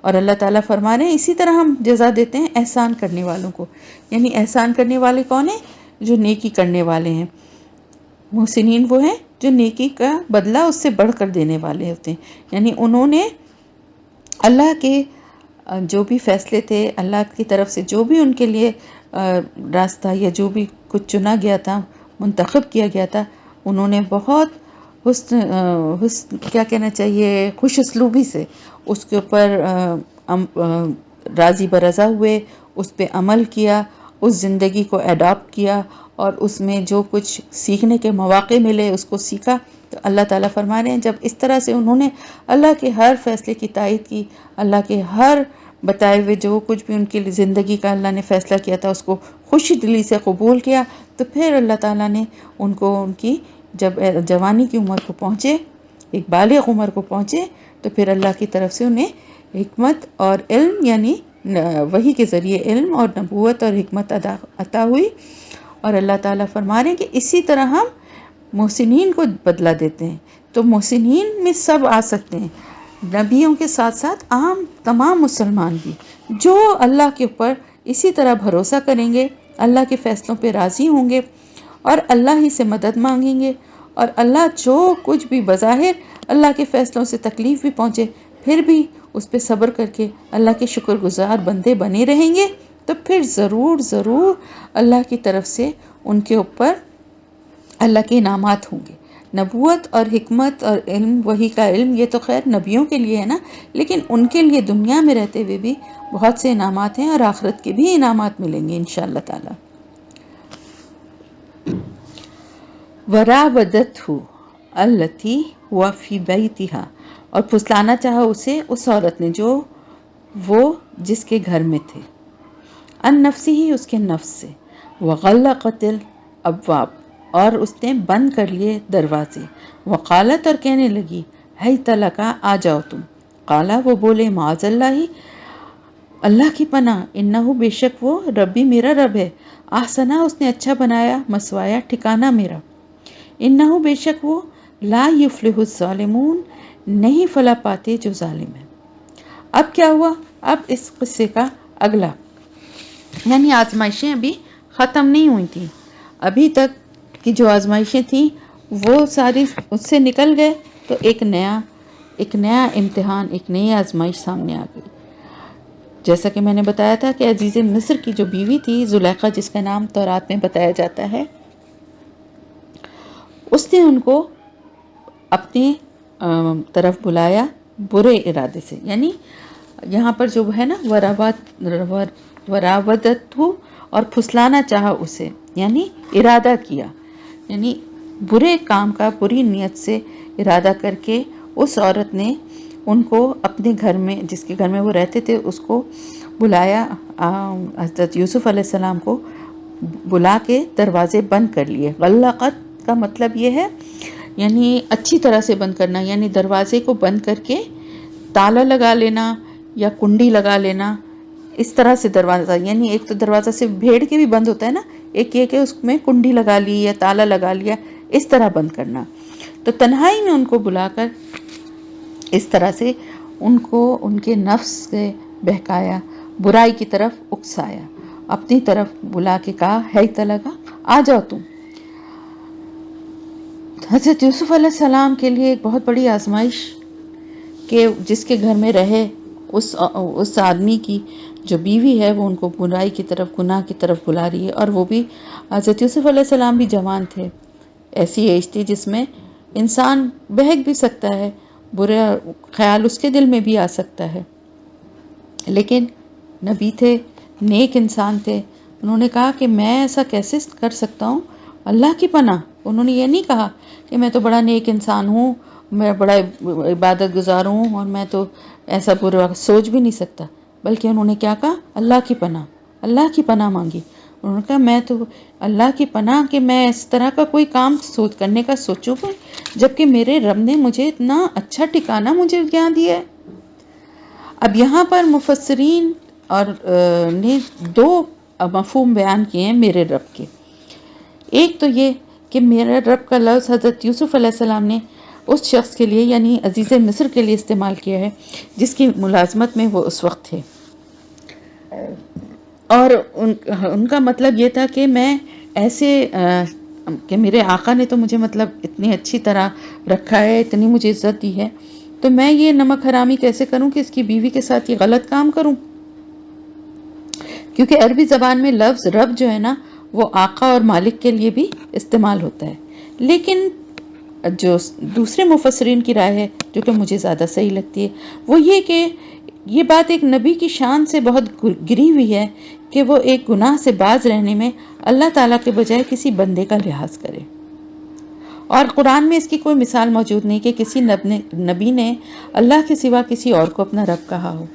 اور اللہ تعالیٰ فرما رہے ہیں اسی طرح ہم جزا دیتے ہیں احسان کرنے والوں کو. یعنی احسان کرنے والے کون ہیں؟ جو نیکی کرنے والے ہیں. محسنین وہ ہیں جو نیکی کا بدلہ اس سے بڑھ کر دینے والے ہوتے ہیں. یعنی انہوں نے اللہ کے جو بھی فیصلے تھے، اللہ کی طرف سے جو بھی ان کے لیے راستہ یا جو بھی کچھ چنا گیا تھا، منتخب کیا گیا تھا، انہوں نے بہت حسن کیا کہنا چاہیے، خوش اسلوبی سے اس کے اوپر راضی برضا ہوئے، اس پہ عمل کیا، اس زندگی کو اڈاپٹ کیا، اور اس میں جو کچھ سیکھنے کے مواقع ملے اس کو سیکھا. تو اللہ تعالیٰ فرما رہے ہیں جب اس طرح سے انہوں نے اللہ کے ہر فیصلے کی تائید کی، اللہ کے ہر بتائے ہوئے جو کچھ بھی ان کی زندگی کا اللہ نے فیصلہ کیا تھا اس کو خوشی دلی سے قبول کیا، تو پھر اللہ تعالیٰ نے ان کو ان کی جب جوانی کی عمر کو پہنچے، ایک بالغ عمر کو پہنچے، تو پھر اللہ کی طرف سے انہیں حکمت اور علم، یعنی وحی کے ذریعے علم اور نبوت اور حکمت عطا ہوئی۔ اور اللہ تعالیٰ فرما رہے ہیں کہ اسی طرح ہم محسنین کو بدلہ دیتے ہیں۔ تو محسنین میں سب آ سکتے ہیں، نبیوں کے ساتھ ساتھ عام تمام مسلمان بھی، جو اللہ کے اوپر اسی طرح بھروسہ کریں گے، اللہ کے فیصلوں پہ راضی ہوں گے اور اللہ ہی سے مدد مانگیں گے، اور اللہ جو کچھ بھی بظاہر اللہ کے فیصلوں سے تکلیف بھی پہنچے پھر بھی اس پہ صبر کر کے اللہ کے شکر گزار بندے بنے رہیں گے، تو پھر ضرور ضرور اللہ کی طرف سے ان کے اوپر اللہ کے انعامات ہوں گے۔ نبوت اور حکمت اور علم، وحی کا علم، یہ تو خیر نبیوں کے لیے ہے نا، لیکن ان کے لیے دنیا میں رہتے ہوئے بھی بہت سے انعامات ہیں، اور آخرت کے بھی انعامات ملیں گے انشاءاللہ تعالی۔ وراودتہ التی ہوا فی بیتہا، اور پھسلانا چاہا اسے اس عورت نے جو وہ جس کے گھر میں تھے، ان نفسی ہی اس کے نفس سے، وغلقت الابواب، اور اس نے بند کر لیے دروازے، وقالت، اور کہنے لگی، ہیت لکا، آ جاؤ تم، قالا، وہ بولے، معاذ اللہ، اللہ کی پناہ، انہو، بے شک وہ، ربی، میرا رب ہے، احسنا، اس نے اچھا بنایا، مسوایا، ٹھکانہ میرا، انہو، بے شک وہ، لا یفلح الظالمون، نہیں فلاح پاتے جو ظالم ہیں۔ اب کیا ہوا؟ اب اس قصے کا اگلا، یعنی آزمائشیں ابھی ختم نہیں ہوئی تھیں، ابھی تک کی جو آزمائشیں تھیں وہ ساری اس سے نکل گئے، تو ایک نیا امتحان، ایک نئی آزمائش سامنے آ گئی۔ جیسا کہ میں نے بتایا تھا کہ عزیز مصر کی جو بیوی تھی زلیخا، جس کا نام تورات میں بتایا جاتا ہے، اس نے ان کو اپنی طرف بلایا برے ارادے سے، یعنی یہاں پر جو ہے نا وراودت ہو، اور پھسلانا چاہا اسے، یعنی ارادہ کیا، یعنی برے کام کا بری نیت سے ارادہ کر کے اس عورت نے ان کو اپنے گھر میں، جس کے گھر میں وہ رہتے تھے، اس کو بلایا، حضرت یوسف علیہ السلام کو بلا کے دروازے بند کر لیے۔ غلقت کا مطلب یہ ہے یعنی اچھی طرح سے بند کرنا، یعنی دروازے کو بند کر کے تالا لگا لینا یا کنڈی لگا لینا، اس طرح سے دروازہ، یعنی ایک تو دروازہ صرف بھیڑ کے بھی بند ہوتا ہے نا، ایک یہ کہ اس میں کنڈی لگا لی یا تالا لگا لیا، اس طرح بند کرنا۔ تو تنہائی میں ان کو بلا کر اس طرح سے ان کو ان کے نفس سے بہکایا، برائی کی طرف اکسایا، اپنی طرف بلا کے کہا، ہے لگا، آ جاؤ تم۔ حضرت یوسف علیہ السلام کے لیے ایک بہت بڑی آزمائش کہ جس کے گھر میں رہے اس آدمی کی جو بیوی ہے وہ ان کو برائی کی طرف، گناہ کی طرف بلا رہی ہے، اور وہ بھی حضرت یوسف علیہ السلام بھی جوان تھے، ایسی ایج تھی جس میں انسان بہک بھی سکتا ہے، برا خیال اس کے دل میں بھی آ سکتا ہے، لیکن نبی تھے، نیک انسان تھے، انہوں نے کہا کہ میں ایسا کیسے کر سکتا ہوں، اللہ کی پناہ۔ انہوں نے یہ نہیں کہا کہ میں تو بڑا نیک انسان ہوں، میں بڑا عبادت گزار ہوں، اور میں تو ایسا برا سوچ بھی نہیں سکتا، بلکہ انہوں نے کیا کہا، اللہ کی پناہ، اللہ کی پناہ مانگی۔ انہوں نے کہا میں تو اللہ کی پناہ کہ میں اس طرح کا کوئی کام کرنے کا سوچوں گا، جبکہ میرے رب نے مجھے اتنا اچھا ٹھکانہ مجھے یہاں دیا ہے۔ اب یہاں پر مفسرین اور نے دو مفہوم بیان کیے ہیں میرے رب کے۔ ایک تو یہ کہ میرے رب کا لفظ حضرت یوسف علیہ السلام نے اس شخص کے لیے، یعنی عزیز مصر کے لیے استعمال کیا ہے جس کی ملازمت میں وہ اس وقت تھے، اور ان کا مطلب یہ تھا کہ میں ایسے کہ میرے آقا نے تو مجھے مطلب اتنی اچھی طرح رکھا ہے، اتنی مجھے عزت دی ہے، تو میں یہ نمک حرامی کیسے کروں کہ اس کی بیوی کے ساتھ یہ غلط کام کروں، کیونکہ عربی زبان میں لفظ رب جو ہے نا وہ آقا اور مالک کے لیے بھی استعمال ہوتا ہے، لیکن جو دوسرے مفسرین کی رائے ہے جو کہ مجھے زیادہ صحیح لگتی ہے وہ یہ کہ یہ بات ایک نبی کی شان سے بہت گری ہوئی ہے کہ وہ ایک گناہ سے باز رہنے میں اللہ تعالیٰ کے بجائے کسی بندے کا لحاظ کرے، اور قرآن میں اس کی کوئی مثال موجود نہیں کہ کسی نبی نے اللہ کے سوا کسی اور کو اپنا رب کہا ہو۔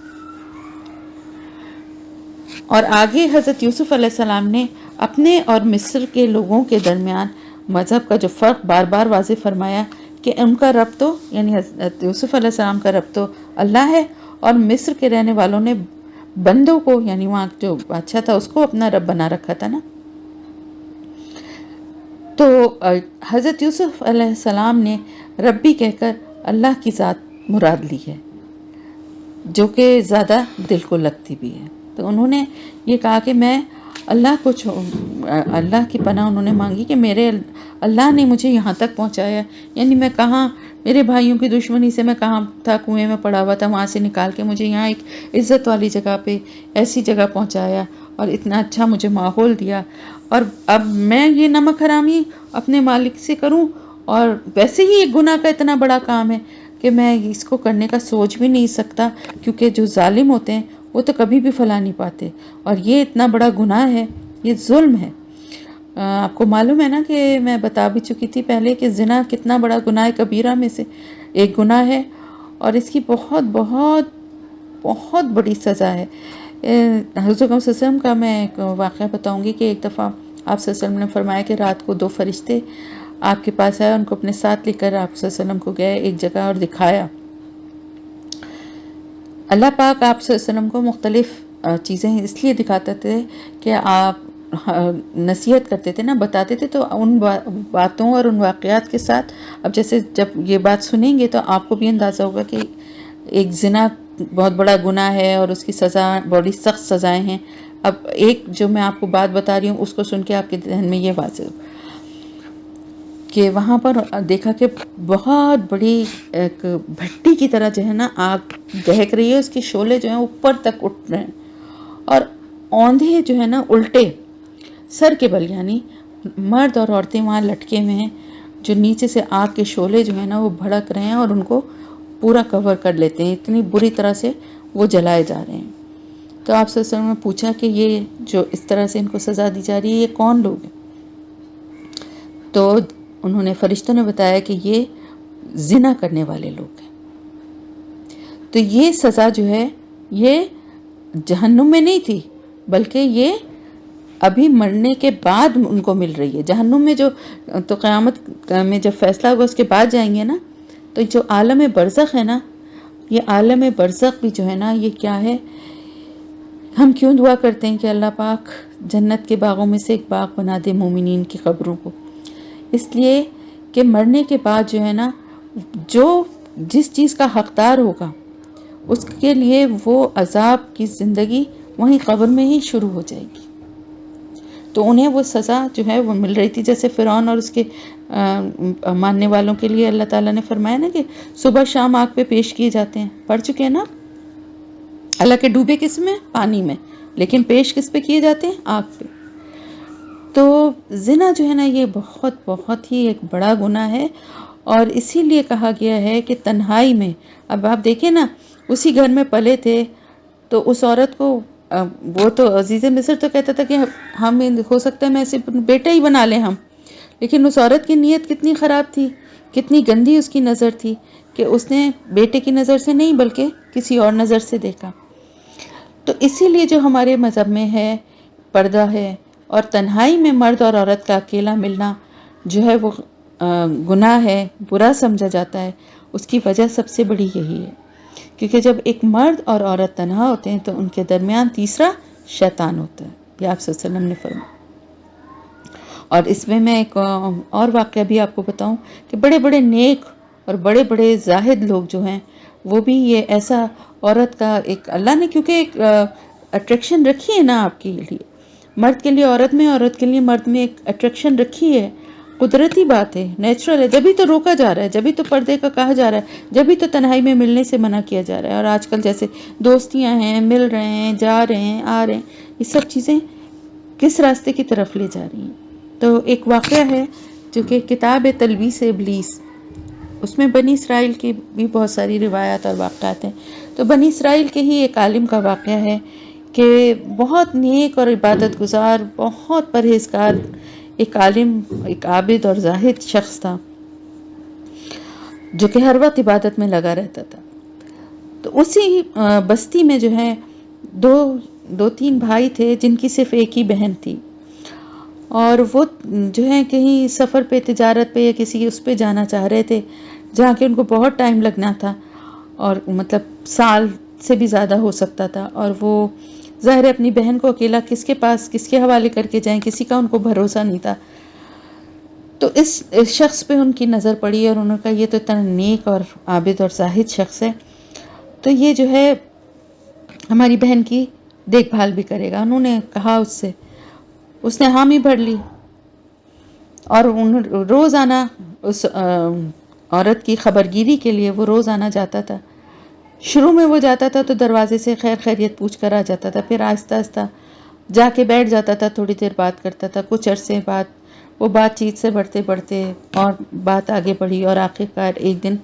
اور آگے حضرت یوسف علیہ السلام نے اپنے اور مصر کے لوگوں کے درمیان مذہب کا جو فرق بار بار واضح فرمایا کہ ان کا رب تو یعنی حضرت یوسف علیہ السلام کا رب تو اللہ ہے، اور مصر کے رہنے والوں نے بندوں کو یعنی وہاں جو بادشاہ تھا اس کو اپنا رب بنا رکھا تھا نا۔ تو حضرت یوسف علیہ السلام نے ربی کہہ کر اللہ کی ذات مراد لی ہے، جو کہ زیادہ دل کو لگتی بھی ہے۔ تو انہوں نے یہ کہا کہ میں اللہ اللہ کی پناہ انہوں نے مانگی کہ میرے اللہ نے مجھے یہاں تک پہنچایا، یعنی میں کہاں، میرے بھائیوں کی دشمنی سے میں کہاں تھا، کنویں میں پڑا ہوا تھا، وہاں سے نکال کے مجھے یہاں ایک عزت والی جگہ پہ ایسی جگہ پہنچایا اور اتنا اچھا مجھے ماحول دیا، اور اب میں یہ نمک حرامی اپنے مالک سے کروں، اور ویسے ہی ایک گناہ کا اتنا بڑا کام ہے کہ میں اس کو کرنے کا سوچ بھی نہیں سکتا، کیونکہ جو ظالم ہوتے ہیں وہ تو کبھی بھی پھلا نہیں پاتے، اور یہ اتنا بڑا گناہ ہے، یہ ظلم ہے۔ آپ کو معلوم ہے نا کہ میں بتا بھی چکی تھی پہلے کہ زنا کتنا بڑا گناہ کبیرہ میں سے ایک گناہ ہے، اور اس کی بہت بہت بہت بڑی سزا ہے۔ حضرت صلی اللہ علیہ وسلم کا میں ایک واقعہ بتاؤں گی کہ ایک دفعہ آپ صلی اللہ علیہ وسلم نے فرمایا کہ رات کو 2 فرشتے آپ کے پاس آئے، ان کو اپنے ساتھ لے کر آپ صلی اللہ علیہ وسلم کو گئے ایک جگہ اور دکھایا۔ اللہ پاک آپ صلی اللہ علیہ وسلم کو مختلف چیزیں اس لیے دکھاتے تھے کہ آپ نصیحت کرتے تھے نا، بتاتے تھے، تو ان باتوں اور ان واقعات کے ساتھ اب جیسے جب یہ بات سنیں گے تو آپ کو بھی اندازہ ہوگا کہ ایک زنا بہت بڑا گناہ ہے اور اس کی سزا بڑی سخت سزائیں ہیں۔ اب ایک جو میں آپ کو بات بتا رہی ہوں اس کو سن کے آپ کے ذہن میں یہ واضح ہو کہ وہاں پر دیکھا کہ بہت بڑی ایک بھٹی کی طرح جو ہے نا آگ دہک رہی ہے، اس کے شعلے جو ہیں اوپر تک اٹھ رہے ہیں، اور اوندھے جو ہے نا الٹے سر کے بل، یعنی مرد اور عورتیں وہاں لٹکے ہوئے ہیں، جو نیچے سے آگ کے شعلے جو ہیں نا وہ بھڑک رہے ہیں اور ان کو پورا کور کر لیتے ہیں، اتنی بری طرح سے وہ جلائے جا رہے ہیں۔ تو آپ صلی اللہ علیہ وسلم نے پوچھا کہ یہ جو اس طرح سے ان کو سزا دی جا رہی ہے یہ کون لوگ ہیں؟ تو انہوں نے فرشتوں نے بتایا کہ یہ زنا کرنے والے لوگ ہیں۔ تو یہ سزا جو ہے یہ جہنم میں نہیں تھی، بلکہ یہ ابھی مرنے کے بعد ان کو مل رہی ہے۔ جہنم میں جو تو قیامت میں جب فیصلہ ہوگا اس کے بعد جائیں گے نا، تو جو عالم برزخ ہے نا، یہ عالم برزخ بھی جو ہے نا یہ کیا ہے، ہم کیوں دعا کرتے ہیں کہ اللہ پاک جنت کے باغوں میں سے ایک باغ بنا دے مومنین کی قبروں کو، اس لیے کہ مرنے کے بعد جو ہے نا جو جس چیز کا حقدار ہوگا اس کے لیے وہ عذاب کی زندگی وہیں قبر میں ہی شروع ہو جائے گی۔ تو انہیں وہ سزا جو ہے وہ مل رہی تھی، جیسے فرعون اور اس کے ماننے والوں کے لیے اللہ تعالیٰ نے فرمایا نا کہ صبح شام آگ پہ پیش کیے جاتے ہیں، پڑھ چکے ہیں نا، اللہ کے ڈوبے کس میں؟ پانی میں، لیکن پیش کس پہ کیے جاتے ہیں؟ آگ پہ۔ تو زنا جو ہے نا یہ بہت بہت ہی ایک بڑا گناہ ہے، اور اسی لیے کہا گیا ہے کہ تنہائی میں، اب آپ دیکھیں نا اسی گھر میں پلے تھے، تو اس عورت کو وہ تو عزیز مصر تو کہتا تھا کہ ہم ہو سکتا ہے میں اسے بیٹا ہی بنا لیں ہم، لیکن اس عورت کی نیت کتنی خراب تھی، کتنی گندی اس کی نظر تھی کہ اس نے بیٹے کی نظر سے نہیں بلکہ کسی اور نظر سے دیکھا۔ تو اسی لیے جو ہمارے مذہب میں ہے پردہ ہے، اور تنہائی میں مرد اور عورت کا اکیلا ملنا جو ہے وہ گناہ ہے، برا سمجھا جاتا ہے، اس کی وجہ سب سے بڑی یہی ہے، کیونکہ جب ایک مرد اور عورت تنہا ہوتے ہیں تو ان کے درمیان تیسرا شیطان ہوتا ہے، یہ آپ صلی اللہ علیہ وسلم نے فرمایا۔ اور اس میں ایک اور واقعہ بھی آپ کو بتاؤں کہ بڑے بڑے نیک اور بڑے بڑے زاہد لوگ جو ہیں وہ بھی یہ ایسا عورت کا ایک اللہ نے کیونکہ ایک اٹریکشن رکھی ہے نا آپ کے لیے، مرد کے لیے عورت میں، عورت کے لیے مرد میں ایک اٹریکشن رکھی ہے، قدرتی بات ہے، نیچرل ہے، جبھی تو روکا جا رہا ہے، جبھی تو پردے کا کہا جا رہا ہے، جبھی تو تنہائی میں ملنے سے منع کیا جا رہا ہے۔ اور آج کل جیسے دوستیاں ہیں، مل رہے ہیں، جا رہے ہیں، آ رہے ہیں، یہ سب چیزیں کس راستے کی طرف لے جا رہی ہیں؟ تو ایک واقعہ ہے جو کہ کتاب تلبیس ابلیس، اس میں بنی اسرائیل کی بھی بہت ساری روایات اور واقعات ہیں، تو بنی اسرائیل کے ہی ایک عالم کا واقعہ ہے کہ بہت نیک اور عبادت گزار، بہت پرہیزگار ایک عالم، ایک عابد اور زاہد شخص تھا جو کہ ہر وقت عبادت میں لگا رہتا تھا۔ تو اسی بستی میں جو ہے 2 دو تین بھائی تھے جن کی صرف ایک ہی بہن تھی، اور وہ جو ہے کہیں سفر پہ، تجارت پہ یا کسی اس پہ جانا چاہ رہے تھے جہاں کہ ان کو بہت ٹائم لگنا تھا، اور مطلب سال سے بھی زیادہ ہو سکتا تھا، اور وہ ظاہر ہے اپنی بہن کو اکیلا کس کے پاس کس کے حوالے کر کے جائیں، کسی کا ان کو بھروسہ نہیں تھا. تو اس شخص پہ ان کی نظر پڑی اور انہوں نے کہا یہ تو اتنا نیک اور عابد اور زاہد شخص ہے، تو یہ جو ہے ہماری بہن کی دیکھ بھال بھی کرے گا. انہوں نے کہا اس نے حامی بھر لی، اور روز آنا اس عورت کی خبرگیری کے لیے وہ روز آنا جاتا تھا. شروع میں وہ جاتا تھا تو دروازے سے خیر خیریت پوچھ کر آ جاتا تھا، پھر آہستہ آہستہ جا کے بیٹھ جاتا تھا، تھوڑی دیر بات کرتا تھا. کچھ عرصے بعد وہ بات چیت سے بڑھتے بڑھتے اور بات آگے بڑھی، اور آخرکار ایک دن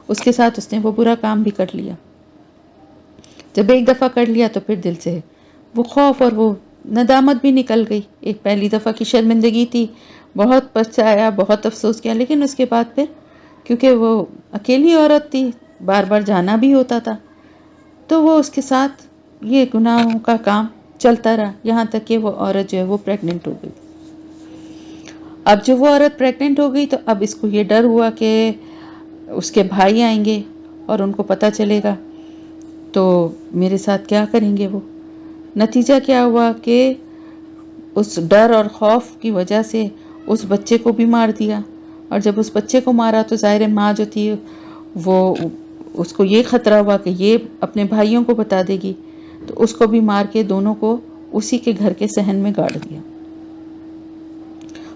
اس کے ساتھ اس نے وہ برا کام بھی کر لیا. جب ایک دفعہ کر لیا تو پھر دل سے وہ خوف اور وہ ندامت بھی نکل گئی. ایک پہلی دفعہ کی شرمندگی تھی، بہت پچھتایا، بہت افسوس کیا، لیکن اس کے بعد پھر کیونکہ وہ اکیلی عورت تھی، بار بار جانا بھی ہوتا تھا، تو وہ اس کے ساتھ یہ گناہوں کا کام چلتا رہا، یہاں تک کہ وہ عورت جو ہے وہ پریگننٹ ہو گئی. اب جب وہ عورت پریگننٹ ہو گئی تو اب اس کو یہ ڈر ہوا کہ اس کے بھائی آئیں گے اور ان کو پتہ چلے گا تو میرے ساتھ کیا کریں گے وہ. نتیجہ کیا ہوا کہ اس ڈر اور خوف کی وجہ سے اس بچے کو بھی مار دیا، اور جب اس بچے کو مارا تو ظاہر ماں جو تھی وہ اس کو یہ خطرہ ہوا کہ یہ اپنے بھائیوں کو بتا دے گی، تو اس کو بھی مار کے دونوں کو اسی کے گھر کے صحن میں گاڑ دیا.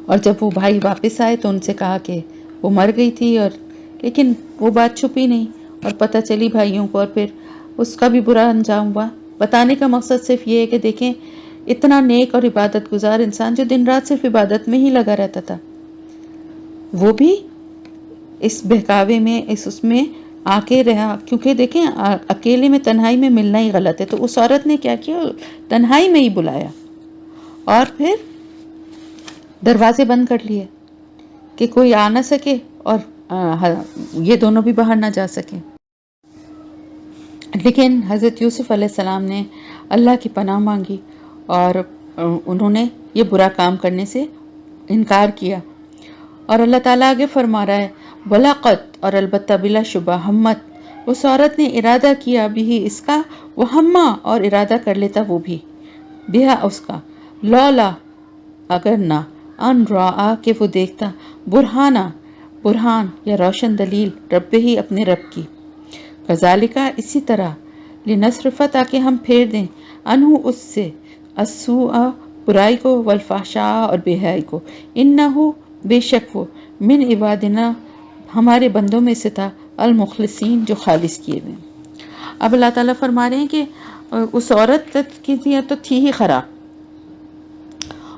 اور جب وہ بھائی واپس آئے تو ان سے کہا کہ وہ مر گئی تھی، اور لیکن وہ بات چھپی نہیں اور پتہ چلی بھائیوں کو، اور پھر اس کا بھی برا انجام ہوا. بتانے کا مقصد صرف یہ ہے کہ دیکھیں اتنا نیک اور عبادت گزار انسان جو دن رات صرف عبادت میں ہی لگا رہتا تھا، وہ بھی اس بہکاوے میں اس میں آ کے رہا. کیونکہ دیکھیں اکیلے میں تنہائی میں ملنا ہی غلط ہے، تو اس عورت نے کیا کیا، تنہائی میں ہی بلایا اور پھر دروازے بند کر لیے کہ کوئی آ نہ سکے اور یہ دونوں بھی باہر نہ جا سکیں. لیکن حضرت یوسف علیہ السلام نے اللہ کی پناہ مانگی اور انہوں نے یہ برا کام کرنے سے انکار کیا. اور اللہ تعالیٰ آگے فرما رہا ہے وَلَقَدْ، اور البتہ بلا شبہ، ہمت، اس عورت نے ارادہ کیا بھی اس کا، وہ ہمہ، اور ارادہ کر لیتا وہ بھی، بہا اس کا، لولا اگر نہ، ان رعا کہ وہ دیکھتا، برہان یا روشن دلیل، رب ہی اپنے رب کی. کذالکہ اسی طرح، لنصرف تاکہ ہم پھیر دیں، انہو اس سے، السوء برائی کو، والفحشاء اور بے حیائی کو، انہو بے شک وہ، من عبادنا ہمارے بندوں میں سے تھا، المخلصین جو خالص کیے ہوئے. اب اللہ تعالیٰ فرما رہے ہیں کہ اس عورت کی تو تھی ہی خراب،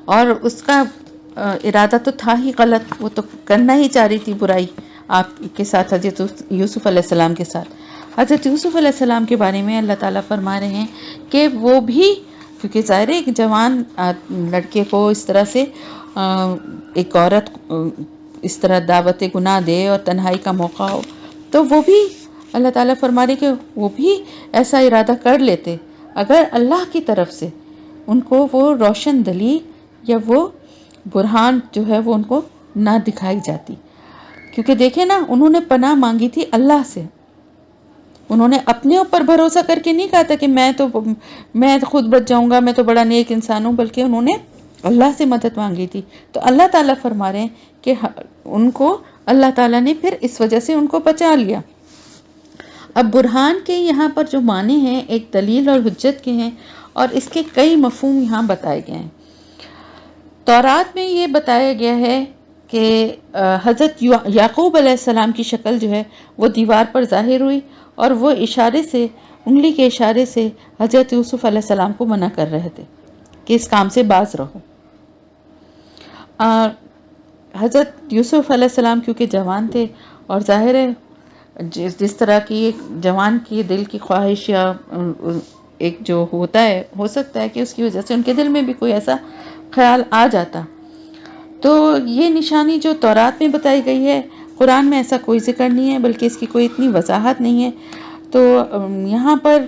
اور اس کا ارادہ تو تھا ہی غلط، وہ تو کرنا ہی چاہ رہی تھی برائی آپ کے ساتھ، حضرت یوسف علیہ السلام کے ساتھ. حضرت یوسف علیہ السلام کے بارے میں اللہ تعالیٰ فرما رہے ہیں کہ وہ بھی، کیونکہ ظاہر ہے ایک جوان لڑکے کو اس طرح سے ایک عورت اس طرح دعوت گناہ دے اور تنہائی کا موقع ہو، تو وہ بھی اللہ تعالیٰ فرما رہے کہ وہ بھی ایسا ارادہ کر لیتے اگر اللہ کی طرف سے ان کو وہ روشن دلیل یا وہ برہان جو ہے وہ ان کو نہ دکھائی جاتی. کیونکہ دیکھیں نا، انہوں نے پناہ مانگی تھی اللہ سے، انہوں نے اپنے اوپر بھروسہ کر کے نہیں کہا تھا کہ میں خود بچ جاؤں گا، میں تو بڑا نیک انسان ہوں، بلکہ انہوں نے اللہ سے مدد مانگی تھی. تو اللہ تعالیٰ فرما رہے ہیں کہ ان کو اللہ تعالیٰ نے پھر اس وجہ سے ان کو بچا لیا. اب برہان کے یہاں پر جو معنی ہیں ایک دلیل اور حجت کے ہیں، اور اس کے کئی مفہوم یہاں بتائے گئے ہیں. تورات میں یہ بتایا گیا ہے کہ حضرت یعقوب علیہ السلام کی شکل جو ہے وہ دیوار پر ظاہر ہوئی، اور وہ اشارے سے، انگلی کے اشارے سے حضرت یوسف علیہ السلام کو منع کر رہے تھے کہ اس کام سے باز رہو. حضرت یوسف علیہ السلام کیونکہ جوان تھے، اور ظاہر ہے جس طرح کی ایک جوان کی دل کی خواہش یا ایک جو ہوتا ہے، ہو سکتا ہے کہ اس کی وجہ سے ان کے دل میں بھی کوئی ایسا خیال آ جاتا. تو یہ نشانی جو تورات میں بتائی گئی ہے، قرآن میں ایسا کوئی ذکر نہیں ہے، بلکہ اس کی کوئی اتنی وضاحت نہیں ہے. تو یہاں پر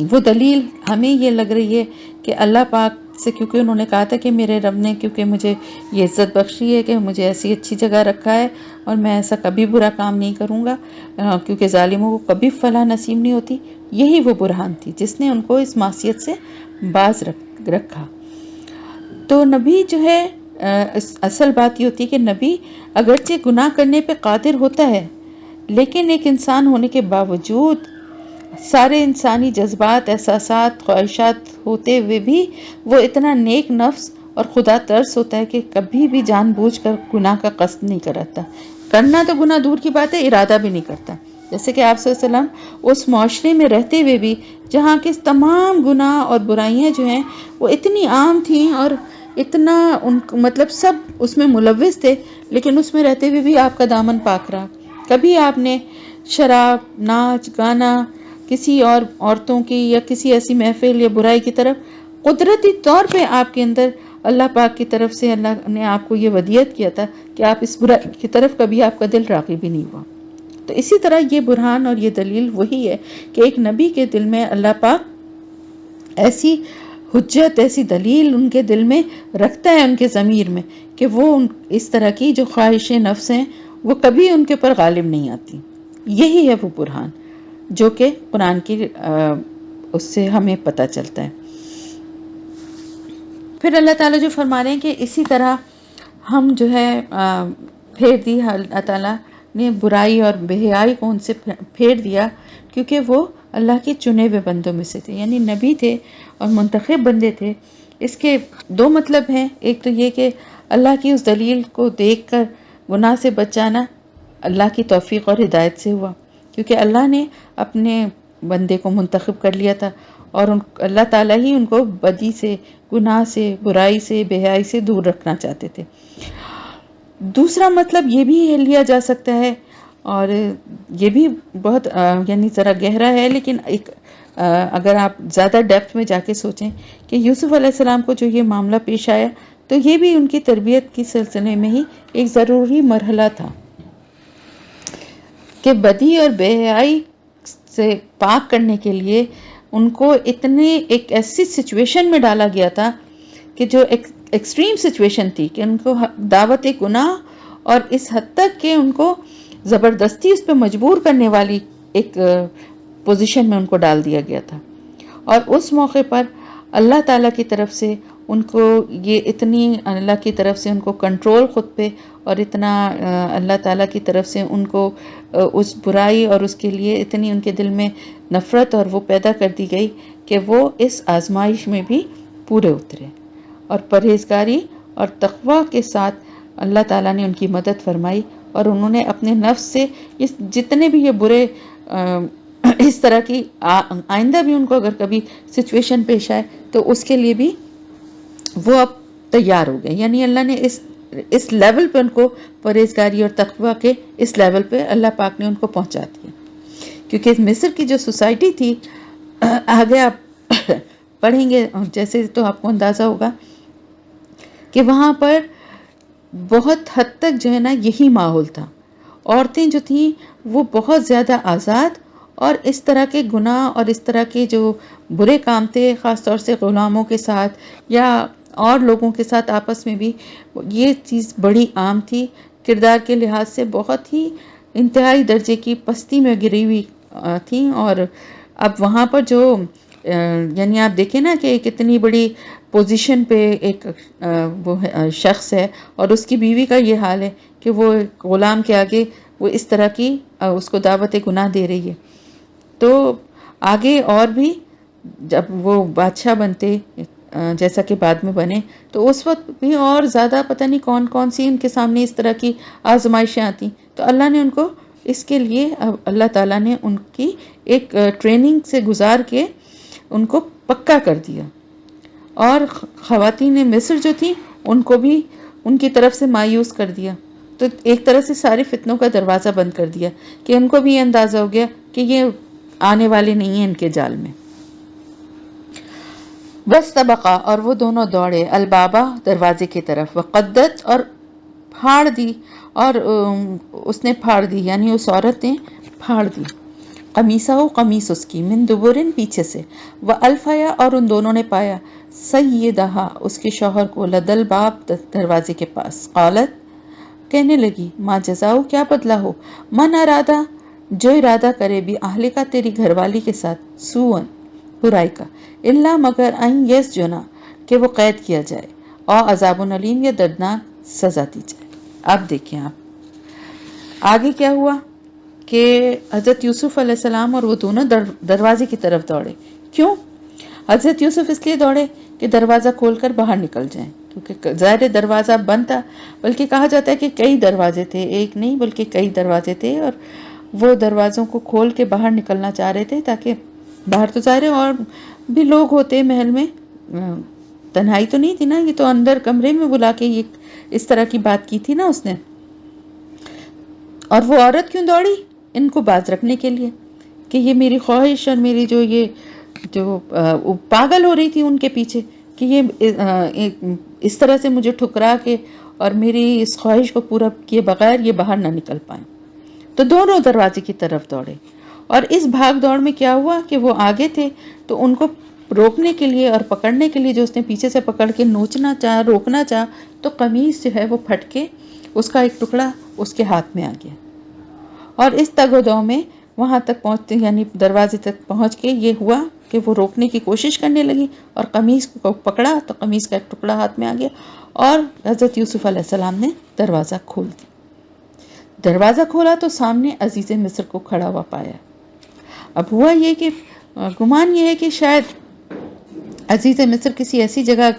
وہ دلیل ہمیں یہ لگ رہی ہے کہ اللہ پاک سے، کیونکہ انہوں نے کہا تھا کہ میرے رب نے کیونکہ مجھے یہ عزت بخشی ہے کہ مجھے ایسی اچھی جگہ رکھا ہے اور میں ایسا کبھی برا کام نہیں کروں گا، کیونکہ ظالموں کو کبھی فلاح نصیب نہیں ہوتی، یہی وہ برہان تھی جس نے ان کو اس معصیت سے باز رکھا۔ تو نبی جو ہے، اصل بات یہ ہوتی ہے کہ نبی اگرچہ گناہ کرنے پہ قادر ہوتا ہے، لیکن ایک انسان ہونے کے باوجود سارے انسانی جذبات، احساسات، خواہشات ہوتے ہوئے بھی وہ اتنا نیک نفس اور خدا ترس ہوتا ہے کہ کبھی بھی جان بوجھ کر گناہ کا قصد نہیں کرتا، کرنا تو گناہ دور کی بات ہے، ارادہ بھی نہیں کرتا۔ جیسے کہ آپ صلی اللہ علیہ وسلم اس معاشرے میں رہتے ہوئے بھی جہاں کے تمام گناہ اور برائیاں جو ہیں وہ اتنی عام تھیں اور اتنا مطلب سب اس میں ملوث تھے، لیکن اس میں رہتے ہوئے بھی آپ کا دامن پاک رہا۔ کبھی آپ نے شراب، ناچ گانا، کسی اور عورتوں کی یا کسی ایسی محفل یا برائی کی طرف، قدرتی طور پہ آپ کے اندر اللہ پاک کی طرف سے اللہ نے آپ کو یہ ودیت کیا تھا کہ آپ اس برائی کی طرف کبھی آپ کا دل راغب بھی نہیں ہوا۔ تو اسی طرح یہ برہان اور یہ دلیل وہی ہے کہ ایک نبی کے دل میں اللہ پاک ایسی حجت، ایسی دلیل ان کے دل میں رکھتا ہے، ان کے ضمیر میں، کہ وہ اس طرح کی جو خواہش نفس ہیں وہ کبھی ان کے اوپر غالب نہیں آتی۔ یہی ہے وہ برہان جو کہ قرآن کی اس سے ہمیں پتہ چلتا ہے۔ پھر اللہ تعالیٰ جو فرما رہے ہیں کہ اسی طرح ہم جو ہے پھیر دی، اللہ تعالیٰ نے برائی اور بے حیائی کو ان سے پھیر دیا، کیونکہ وہ اللہ کے چنے ہوئے بندوں میں سے تھے، یعنی نبی تھے اور منتخب بندے تھے۔ اس کے دو مطلب ہیں، ایک تو یہ کہ اللہ کی اس دلیل کو دیکھ کر گناہ سے بچ جانا اللہ کی توفیق اور ہدایت سے ہوا، کیونکہ اللہ نے اپنے بندے کو منتخب کر لیا تھا اور اللہ تعالیٰ ہی ان کو بدی سے، گناہ سے، برائی سے، بے حیائی سے دور رکھنا چاہتے تھے۔ دوسرا مطلب یہ بھی لیا جا سکتا ہے، اور یہ بھی بہت یعنی ذرا گہرا ہے، لیکن ایک اگر آپ زیادہ ڈیپتھ میں جا کے سوچیں کہ یوسف علیہ السلام کو جو یہ معاملہ پیش آیا تو یہ بھی ان کی تربیت کی سلسلے میں ہی ایک ضروری مرحلہ تھا کہ بدی اور بے حیائی سے پاک کرنے کے لیے ان کو ایک ایسی سچویشن میں ڈالا گیا تھا کہ جو ایکسٹریم سچویشن تھی کہ ان کو دعوت گناہ اور اس حد تک کہ ان کو زبردستی اس پہ مجبور کرنے والی ایک پوزیشن میں ان کو ڈال دیا گیا تھا۔ اور اس موقع پر اللہ تعالیٰ کی طرف سے ان کو یہ اتنی، اللہ کی طرف سے ان کو کنٹرول خود پہ، اور اتنا اللہ تعالیٰ کی طرف سے ان کو اس برائی اور اس کے لیے اتنی ان کے دل میں نفرت اور وہ پیدا کر دی گئی کہ وہ اس آزمائش میں بھی پورے اترے، اور پرہیزگاری اور تقوی کے ساتھ اللہ تعالیٰ نے ان کی مدد فرمائی، اور انہوں نے اپنے نفس سے جتنے بھی یہ برے اس طرح کی آئندہ بھی ان کو اگر کبھی سچویشن پیش آئے تو اس کے لیے بھی وہ اب تیار ہو گئے، یعنی اللہ نے اس لیول پہ ان کو پرہیزگاری اور تقوی کے اس لیول پہ اللہ پاک نے ان کو پہنچا دیا۔ کیونکہ مصر کی جو سوسائٹی تھی، آگے آپ پڑھیں گے جیسے تو آپ کو اندازہ ہوگا کہ وہاں پر بہت حد تک جو ہے نا یہی ماحول تھا، عورتیں جو تھیں وہ بہت زیادہ آزاد، اور اس طرح کے گناہ اور اس طرح کے جو برے کام تھے، خاص طور سے غلاموں کے ساتھ یا اور لوگوں کے ساتھ آپس میں بھی یہ چیز بڑی عام تھی، کردار کے لحاظ سے بہت ہی انتہائی درجے کی پستی میں گری ہوئی تھیں۔ اور اب وہاں پر جو یعنی آپ دیکھیں نا کہ کتنی بڑی پوزیشن پہ ایک وہ شخص ہے اور اس کی بیوی کا یہ حال ہے کہ وہ غلام کے آگے وہ اس طرح کی اس کو دعوت گناہ دے رہی ہے، تو آگے اور بھی جب وہ بادشاہ بنتے جیسا کہ بعد میں بنے تو اس وقت بھی اور زیادہ پتہ نہیں کون کون سی ان کے سامنے اس طرح کی آزمائشیں آتی، تو اللہ نے ان کو اس کے لیے، اللہ تعالیٰ نے ان کی ایک ٹریننگ سے گزار کے ان کو پکا کر دیا، اور خواتین مصر جو تھیں ان کو بھی ان کی طرف سے مایوس کر دیا، تو ایک طرح سے سارے فتنوں کا دروازہ بند کر دیا کہ ان کو بھی یہ اندازہ ہو گیا کہ یہ آنے والے نہیں ہیں ان کے جال میں۔ واستبقا، اور وہ دونوں دوڑے، البابا، دروازے کی طرف، وقدت، اور پھاڑ دی، اور اس نے پھاڑ دی، یعنی اس عورت نے پھاڑ دی، قمیصہ قمیص اس کی، من دبرن پیچھے سے، و الفیا اور ان دونوں نے پایا، سیدہا اس کے شوہر کو، لدل باب دروازے کے پاس، قالت کہنے لگی، ما جزاؤ کیا بدلہ ہو، من ارادہ جو ارادہ کرے بھی اہل کا تیری گھر والی کے ساتھ، سوئن برائی کا، اللہ مگر این یس جنا کہ وہ قید کیا جائے، اور عذاب علیم یا دردناک سزا دی جائے۔ اب دیکھیں آپ آگے کیا ہوا کہ حضرت یوسف علیہ السلام اور وہ دونوں دروازے کی طرف دوڑے۔ کیوں؟ حضرت یوسف اس لیے دوڑے کہ دروازہ کھول کر باہر نکل جائیں، کیونکہ ظاہر دروازہ بند تھا، بلکہ کہا جاتا ہے کہ کئی دروازے تھے، ایک نہیں بلکہ کئی دروازے تھے، اور وہ دروازوں کو کھول کے باہر نکلنا چاہ رہے تھے تاکہ باہر تو ظاہر اور بھی لوگ ہوتے محل میں، تنہائی تو نہیں تھی نا، یہ تو اندر کمرے میں بلا کے یہ اس طرح کی بات کی تھی نا اس نے۔ اور وہ عورت کیوں دوڑی؟ ان کو باز رکھنے کے لیے کہ یہ میری خواہش اور میری جو پاگل ہو رہی تھی ان کے پیچھے کہ یہ اس طرح سے مجھے ٹھکرا کے اور میری اس خواہش کو پورا کیے بغیر یہ باہر نہ نکل پائیں، تو دونوں دروازے کی طرف دوڑے۔ اور اس بھاگ دوڑ میں کیا ہوا کہ وہ آگے تھے تو ان کو روکنے کے لیے اور پکڑنے کے لیے جو اس نے پیچھے سے پکڑ کے نوچنا چاہا، روکنا چاہا، تو قمیص جو ہے وہ پھٹ کے اس کا ایک ٹکڑا اس کے ہاتھ میں آ گیا، اور اس تگ و دو میں وہاں تک پہنچتے یعنی دروازے تک پہنچ کے یہ ہوا کہ وہ روکنے کی کوشش کرنے لگی اور قمیص کو پکڑا تو قمیص کا ایک ٹکڑا ہاتھ میں آ گیا، اور حضرت یوسف علیہ السلام نے دروازہ کھول دیا۔ دروازہ کھولا تو سامنے عزیز مصر کو کھڑا ہوا پایا۔ اب ہوا یہ کہ گمان یہ ہے کہ شاید عزیز مصر کسی ایسی جگہ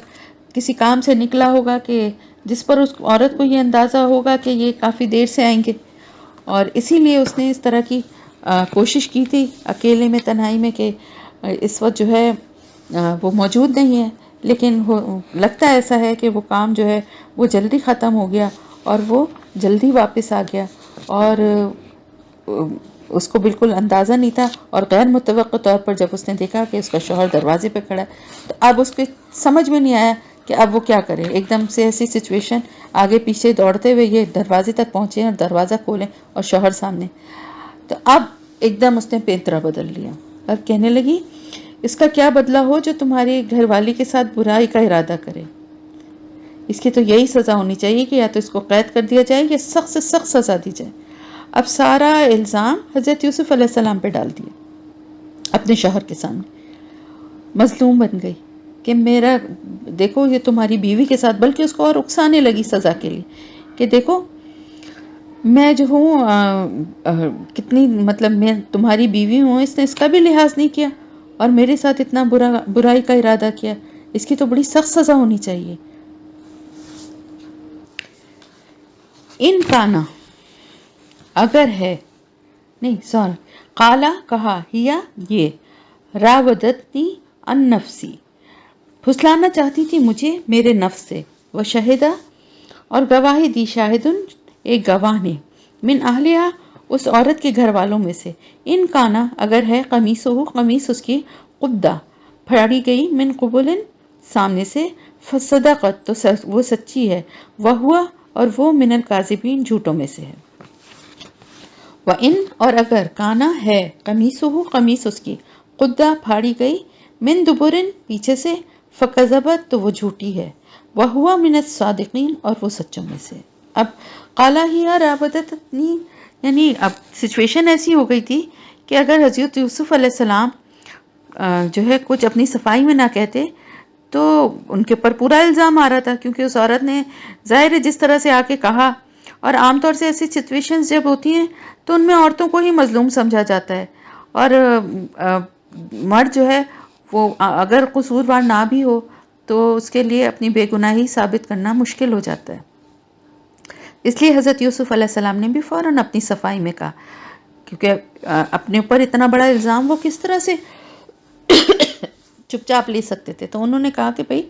کسی کام سے نکلا ہوگا کہ جس پر اس عورت کو یہ اندازہ ہوگا کہ یہ کافی دیر سے آئیں گے، اور اسی لیے اس نے اس طرح کی کوشش کی تھی اکیلے میں تنہائی میں کہ اس وقت جو ہے وہ موجود نہیں ہے، لیکن لگتا ایسا ہے کہ وہ کام جو ہے وہ جلدی ختم ہو گیا اور وہ جلدی واپس آ گیا، اور اس کو بالکل اندازہ نہیں تھا، اور غیر متوقع طور پر جب اس نے دیکھا کہ اس کا شوہر دروازے پہ کھڑا ہے تو اب اس کے سمجھ میں نہیں آیا کہ اب وہ کیا کرے۔ ایک دم سے ایسی سچویشن، آگے پیچھے دوڑتے ہوئے یہ دروازے تک پہنچے اور دروازہ کھولیں اور شوہر سامنے، تو اب ایک دم اس نے پینترا بدل لیا اور کہنے لگی، اس کا کیا بدلہ ہو جو تمہاری گھر والی کے ساتھ برائی کا ارادہ کرے، اس کی تو یہی سزا ہونی چاہیے کہ یا تو اس کو قید کر دیا جائے یا سخت سے سخت سزا دی جائے۔ اب سارا الزام حضرت یوسف علیہ السلام پہ ڈال دیا اپنے شوہر کے سامنے، مظلوم بن گئی کہ میرا دیکھو یہ تمہاری بیوی کے ساتھ، بلکہ اس کو اور اکسانے لگی سزا کے لیے کہ دیکھو میں جو ہوں کتنی مطلب میں تمہاری بیوی ہوں، اس نے اس کا بھی لحاظ نہیں کیا اور میرے ساتھ اتنا برائی کا ارادہ کیا، اس کی تو بڑی سخت سزا ہونی چاہیے۔ ان کانا اگر ہے، نہیں سوری، قالا کہا، ہیا یہ، راودتنی عن نفسی پھسلانا چاہتی تھی مجھے میرے نفس سے، وہ شہدہ اور گواہی دی، شاہدن ایک گواہ نے، من اہلیہ اس عورت کے گھر والوں میں سے، ان کانا اگر ہے، قمیصہ قمیص اس کی، قدہ پھاڑی گئی، من قبلن سامنے سے، فصدقت تو وہ سچی ہے، وہوا اور وہ من الکاذبین جھوٹوں میں سے ہے، وَإِن اور اگر کانا ہے، قمیصہ قمیص اس کی، قدہ پھاڑی گئی، من دبرن پیچھے سے، فکذبت تو وہ جھوٹی ہے، وہوا من الصادقین اور وہ سچوں میں سے۔ اب قالا ہی راودتنی یعنی اب سچویشن ایسی ہو گئی تھی کہ اگر حضرت یوسف علیہ السلام جو ہے کچھ اپنی صفائی میں نہ کہتے تو ان کے پر پورا الزام آ رہا تھا، کیونکہ اس عورت نے ظاہر ہے جس طرح سے آ کے کہا، اور عام طور سے ایسی سچویشنز جب ہوتی ہیں تو ان میں عورتوں کو ہی مظلوم سمجھا جاتا ہے، اور مرد جو ہے وہ اگر قصوروار نہ بھی ہو تو اس کے لیے اپنی بے گناہی ثابت کرنا مشکل ہو جاتا ہے۔ اس لیے حضرت یوسف علیہ السلام نے بھی فوراً اپنی صفائی میں کہا، کیونکہ اپنے اوپر اتنا بڑا الزام وہ کس طرح سے چپ چاپ لے سکتے تھے، تو انہوں نے کہا کہ بھئی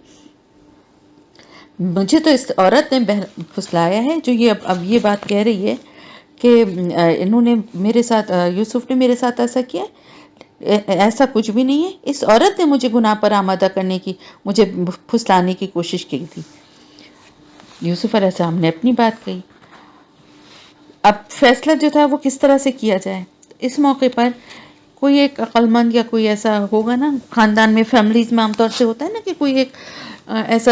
مجھے تو اس عورت نے پھسلایا ہے جو یہ اب یہ بات کہہ رہی ہے کہ انہوں نے میرے ساتھ، یوسف نے میرے ساتھ ایسا کیا، ایسا کچھ بھی نہیں ہے، اس عورت نے مجھے گناہ پر آمادہ کرنے کی، مجھے پھسلانے کی کوشش کی تھی۔ یوسف علیہ السلام نے اپنی بات کہی۔ اب فیصلہ جو تھا وہ کس طرح سے کیا جائے، اس موقع پر کوئی ایک عقلمند یا کوئی ایسا ہوگا نا خاندان میں، فیملیز میں عام طور سے ہوتا ہے نا کہ کوئی ایک ایسا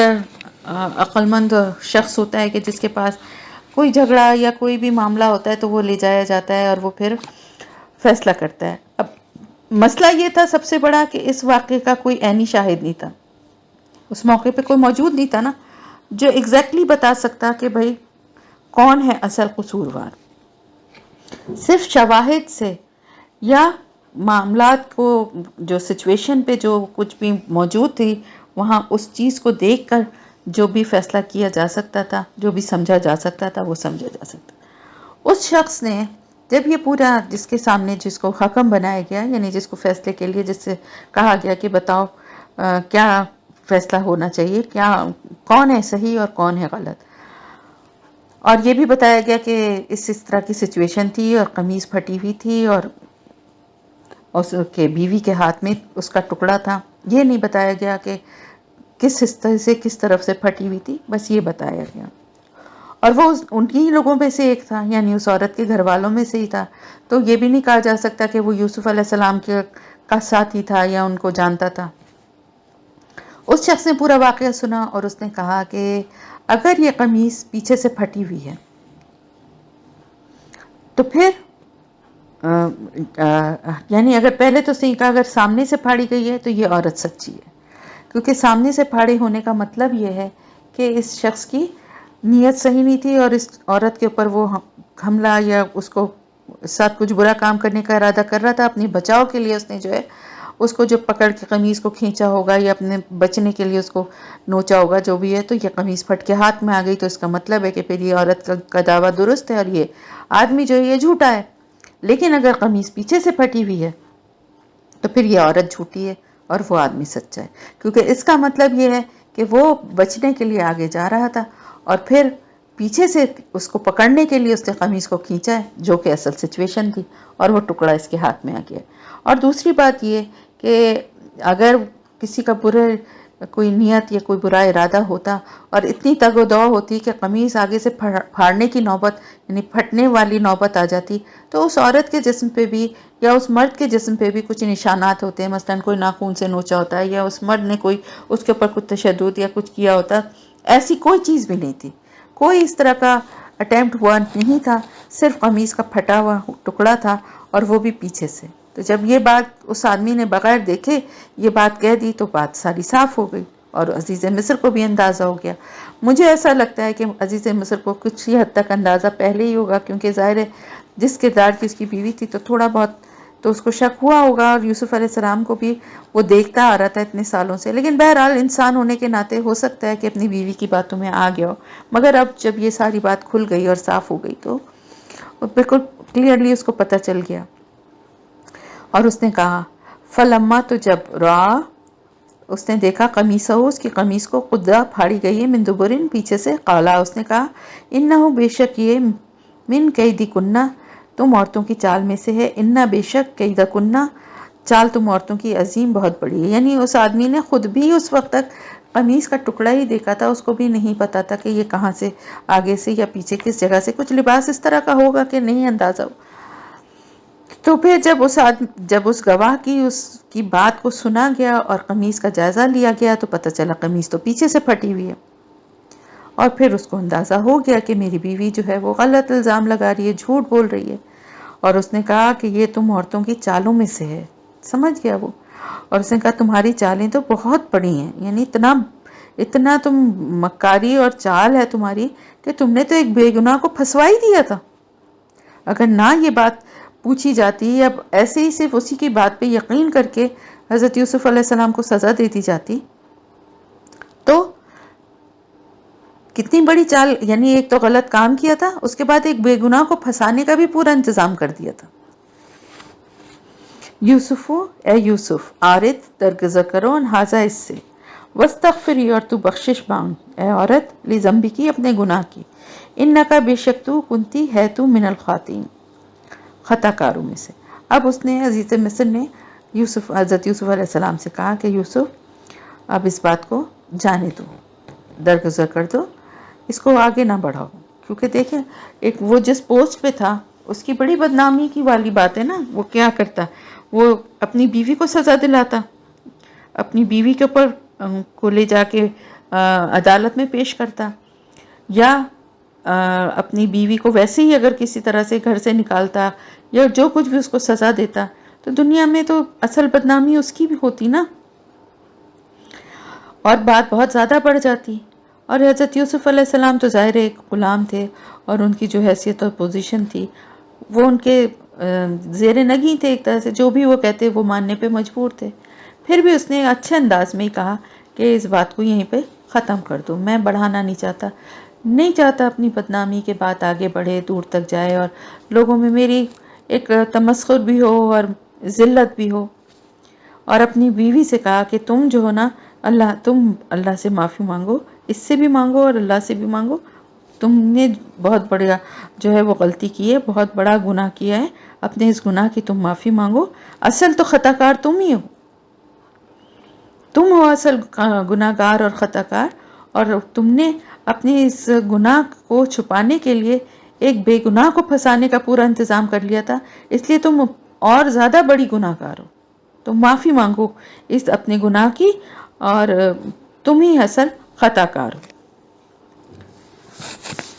عقلمند شخص ہوتا ہے کہ جس کے پاس کوئی جھگڑا یا کوئی بھی معاملہ ہوتا ہے تو وہ لے جایا جاتا ہے اور وہ پھر فیصلہ کرتا ہے. اب مسئلہ یہ تھا سب سے بڑا کہ اس واقعے کا کوئی عینی شاہد نہیں تھا، اس موقع پہ کوئی موجود نہیں تھا نا جو ایگزیکٹلی بتا سکتا کہ بھائی کون ہے اصل قصوروار. صرف شواہد سے یا معاملات کو جو سچویشن پہ جو کچھ بھی موجود تھی وہاں اس چیز کو دیکھ کر جو بھی فیصلہ کیا جا سکتا تھا، جو بھی سمجھا جا سکتا تھا وہ سمجھا جا سکتا. اس شخص نے جب یہ پورا جس کے سامنے جس کو حکم بنایا گیا، یعنی جس کو فیصلے کے لیے جس سے کہا گیا کہ بتاؤ کیا فیصلہ ہونا چاہیے، کیا کون ہے صحیح اور کون ہے غلط، اور یہ بھی بتایا گیا کہ اس طرح کی سچویشن تھی اور قمیص پھٹی ہوئی تھی اور اس کے بیوی کے ہاتھ میں اس کا ٹکڑا تھا. یہ نہیں بتایا گیا کہ کس حصے سے کس طرف سے پھٹی ہوئی تھی، بس یہ بتایا گیا. اور وہ انہی لوگوں میں سے ایک تھا، یعنی اس عورت کے گھر والوں میں سے ہی تھا. تو یہ بھی نہیں کہا جا سکتا کہ وہ یوسف علیہ السلام کا ساتھی تھا یا ان کو جانتا تھا. اس شخص نے پورا واقعہ سنا اور اس نے کہا کہ اگر یہ قمیص پیچھے سے پھٹی ہوئی ہے تو پھر یعنی اگر پہلے تو صحیح کہا، اگر سامنے سے پھاڑی گئی ہے تو یہ عورت سچی ہے، کیونکہ سامنے سے پھاڑے ہونے کا مطلب یہ ہے کہ اس شخص کی نیت صحیح نہیں تھی اور اس عورت کے اوپر وہ حملہ یا اس کو ساتھ کچھ برا کام کرنے کا ارادہ کر رہا تھا. اپنی بچاؤ کے لیے اس نے جو ہے اس کو جو پکڑ کے قمیص کو کھینچا ہوگا یا اپنے بچنے کے لیے اس کو نوچا ہوگا، جو بھی ہے. تو یہ قمیص پھٹ کے ہاتھ میں آ گئی تو اس کا مطلب ہے کہ پھر یہ عورت کا دعویٰ درست ہے اور یہ آدمی جو ہے یہ جھوٹا ہے. لیکن اگر قمیص پیچھے سے پھٹی ہوئی ہے تو پھر یہ عورت جھوٹی ہے اور وہ آدمی سچا ہے، کیونکہ اس کا مطلب یہ ہے کہ وہ بچنے کے لیے آگے جا رہا تھا اور پھر پیچھے سے اس کو پکڑنے کے لیے اس نے قمیص کو کھینچا ہے، جو کہ اصل سچویشن تھی، اور وہ ٹکڑا اس کے ہاتھ میں آ گیا. اور دوسری بات یہ کہ اگر کسی کا کوئی نیت یا کوئی برا ارادہ ہوتا اور اتنی تگ و دو ہوتی کہ قمیص آگے سے پھاڑنے کی نوبت یعنی پھٹنے والی نوبت آ جاتی، تو اس عورت کے جسم پہ بھی یا اس مرد کے جسم پہ بھی کچھ نشانات ہوتے ہیں. مثلا کوئی ناخون سے نوچا ہوتا ہے یا اس مرد نے کوئی اس کے اوپر کچھ تشدد یا کچھ کیا ہوتا. ایسی کوئی چیز بھی نہیں تھی، کوئی اس طرح کا اٹیمپٹ ہوا نہیں تھا، صرف قمیص کا پھٹا ہوا ٹکڑا تھا اور وہ بھی پیچھے سے. تو جب یہ بات اس آدمی نے بغیر دیکھے یہ بات کہہ دی تو بات ساری صاف ہو گئی اور عزیز مصر کو بھی اندازہ ہو گیا. مجھے ایسا لگتا ہے کہ عزیز مصر کو کچھ ہی حد تک اندازہ پہلے ہی ہوگا، کیونکہ ظاہر ہے جس کردار کی اس کی بیوی تھی تو تھوڑا بہت تو اس کو شک ہوا ہوگا، اور یوسف علیہ السلام کو بھی وہ دیکھتا آ رہا تھا اتنے سالوں سے. لیکن بہرحال انسان ہونے کے ناطے ہو سکتا ہے کہ اپنی بیوی کی باتوں میں آ گیا ہو، مگر اب جب یہ ساری بات کھل گئی اور صاف ہو گئی تو بالکل کلیئرلی اس کو پتہ چل گیا. اور اس نے کہا فلما، تو جب رعا اس نے دیکھا قمیصہ اس کی قمیص کو قدہ پھاڑی گئی ہے، من دبرن پیچھے سے، قالا اس نے کہا انہو بے شک یہ من قیدی کنہ تم عورتوں کی چال میں سے ہے، انہ بے شک قیدہ کنہ چال تم عورتوں کی عظیم بہت بڑی ہے. یعنی اس آدمی نے خود بھی اس وقت تک قمیص کا ٹکڑا ہی دیکھا تھا، اس کو بھی نہیں پتا تھا کہ یہ کہاں سے آگے سے یا پیچھے کس جگہ سے کچھ لباس اس طرح کا ہوگا کہ نہیں اندازہ ہو. تو پھر جب اس گواہ کی اس کی بات کو سنا گیا اور قمیص کا جائزہ لیا گیا تو پتہ چلا قمیص تو پیچھے سے پھٹی ہوئی ہے. اور پھر اس کو اندازہ ہو گیا کہ میری بیوی جو ہے وہ غلط الزام لگا رہی ہے، جھوٹ بول رہی ہے. اور اس نے کہا کہ یہ تم عورتوں کی چالوں میں سے ہے. سمجھ گیا وہ، اور اس نے کہا تمہاری چالیں تو بہت بڑی ہیں، یعنی اتنا تم مکاری اور چال ہے تمہاری کہ تم نے تو ایک بے گناہ کو پھنسوا ہی دیا تھا. اگر نہ یہ بات پوچھی جاتی یا ایسے ہی صرف اسی کی بات پہ یقین کر کے حضرت یوسف علیہ السلام کو سزا دے دی جاتی تو کتنی بڑی چال، یعنی ایک تو غلط کام کیا تھا، اس کے بعد ایک بے گناہ کو پھنسانے کا بھی پورا انتظام کر دیا تھا. یوسف، اے یوسف، عارض درگزر کرو انہذا اس سے، واستغفری اور تو بخشش مانگ اے عورت، لذنبکی اپنے گناہ کی، انکا بے شک تو کنتی ہے تو من الخاطئین خطا کاروں میں سے. اب اس نے عزیز مصر نے حضرت یوسف علیہ السلام سے کہا کہ یوسف اب اس بات کو جانے دو، درگزر کر دو، اس کو آگے نہ بڑھاؤ. کیونکہ دیکھیں ایک وہ جس پوسٹ پہ تھا اس کی بڑی بدنامی کی والی بات ہے نا. وہ کیا کرتا، وہ اپنی بیوی کو سزا دلاتا، اپنی بیوی کے اوپر کو لے جا کے عدالت میں پیش کرتا، یا اپنی بیوی کو ویسے ہی اگر کسی طرح سے گھر سے نکالتا یا جو کچھ بھی اس کو سزا دیتا، تو دنیا میں تو اصل بدنامی اس کی بھی ہوتی نا، اور بات بہت زیادہ بڑھ جاتی۔ اور حضرت یوسف علیہ السلام تو ظاہر ایک غلام تھے، اور ان کی جو حیثیت اور پوزیشن تھی وہ ان کے زیر نگیں تھے، ایک طرح سے جو بھی وہ کہتے وہ ماننے پہ مجبور تھے۔ پھر بھی اس نے اچھے انداز میں ہی کہا کہ اس بات کو یہیں پہ ختم کر دو، میں بڑھانا نہیں چاہتا اپنی بدنامی کے بات آگے بڑھے، دور تک جائے، اور لوگوں میں میری ایک تمسخر بھی ہو اور ذلت بھی ہو۔ اور اپنی بیوی سے کہا کہ تم جو ہو نا، تم اللہ سے معافی مانگو، اس سے بھی مانگو اور اللہ سے بھی مانگو، تم نے بہت بڑا جو ہے وہ غلطی کی ہے، بہت بڑا گناہ کیا ہے، اپنے اس گناہ کی تم معافی مانگو، اصل تو خطا کار تم ہی ہو، تم ہو اصل گناہ گار اور خطا کار، اور تم نے اپنے اس گناہ کو چھپانے کے لیے ایک بے گناہ کو پھنسانے کا پورا انتظام کر لیا تھا، اس لیے تم اور زیادہ بڑی گناہ گار ہو، تم معافی مانگو اس اپنے گناہ کی، اور تم ہی اصل خطا کار ہو۔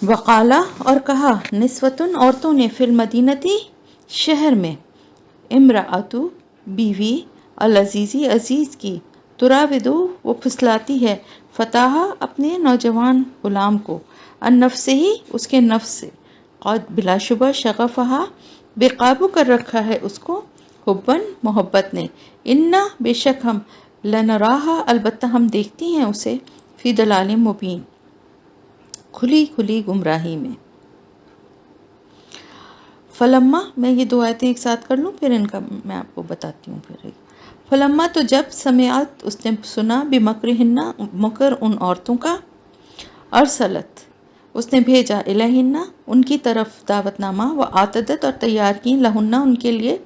وقالا اور کہا، نسوتن عورتوں نے، فی المدینتی شہر میں، امرأتو بیوی، العزیزی عزیز کی، تراودو وہ پھسلاتی ہے، فتاحا اپنے نوجوان غلام کو، ان نفس ہی اس کے نفس سے، قد بلا شبہ شغفہا بے قابو کر رکھا ہے اس کو، حبن محبت نے، انا بے شک ہم، لنراہا البتہ ہم دیکھتی ہیں اسے، فی دلال مبین کھلی کھلی گمراہی میں۔ فلما، میں یہ دو آیتیں ایک ساتھ کر لوں پھر ان کا میں آپ کو بتاتی ہوں پھر ایک۔ فلما تو جب، سمعت اس نے سنا، بمکرہن مکر ان عورتوں کا، ارسلت اس نے بھیجا، الیہن ان کی طرف دعوت نامہ، و اعتدت اور تیار کی، لہن ان کے لیے،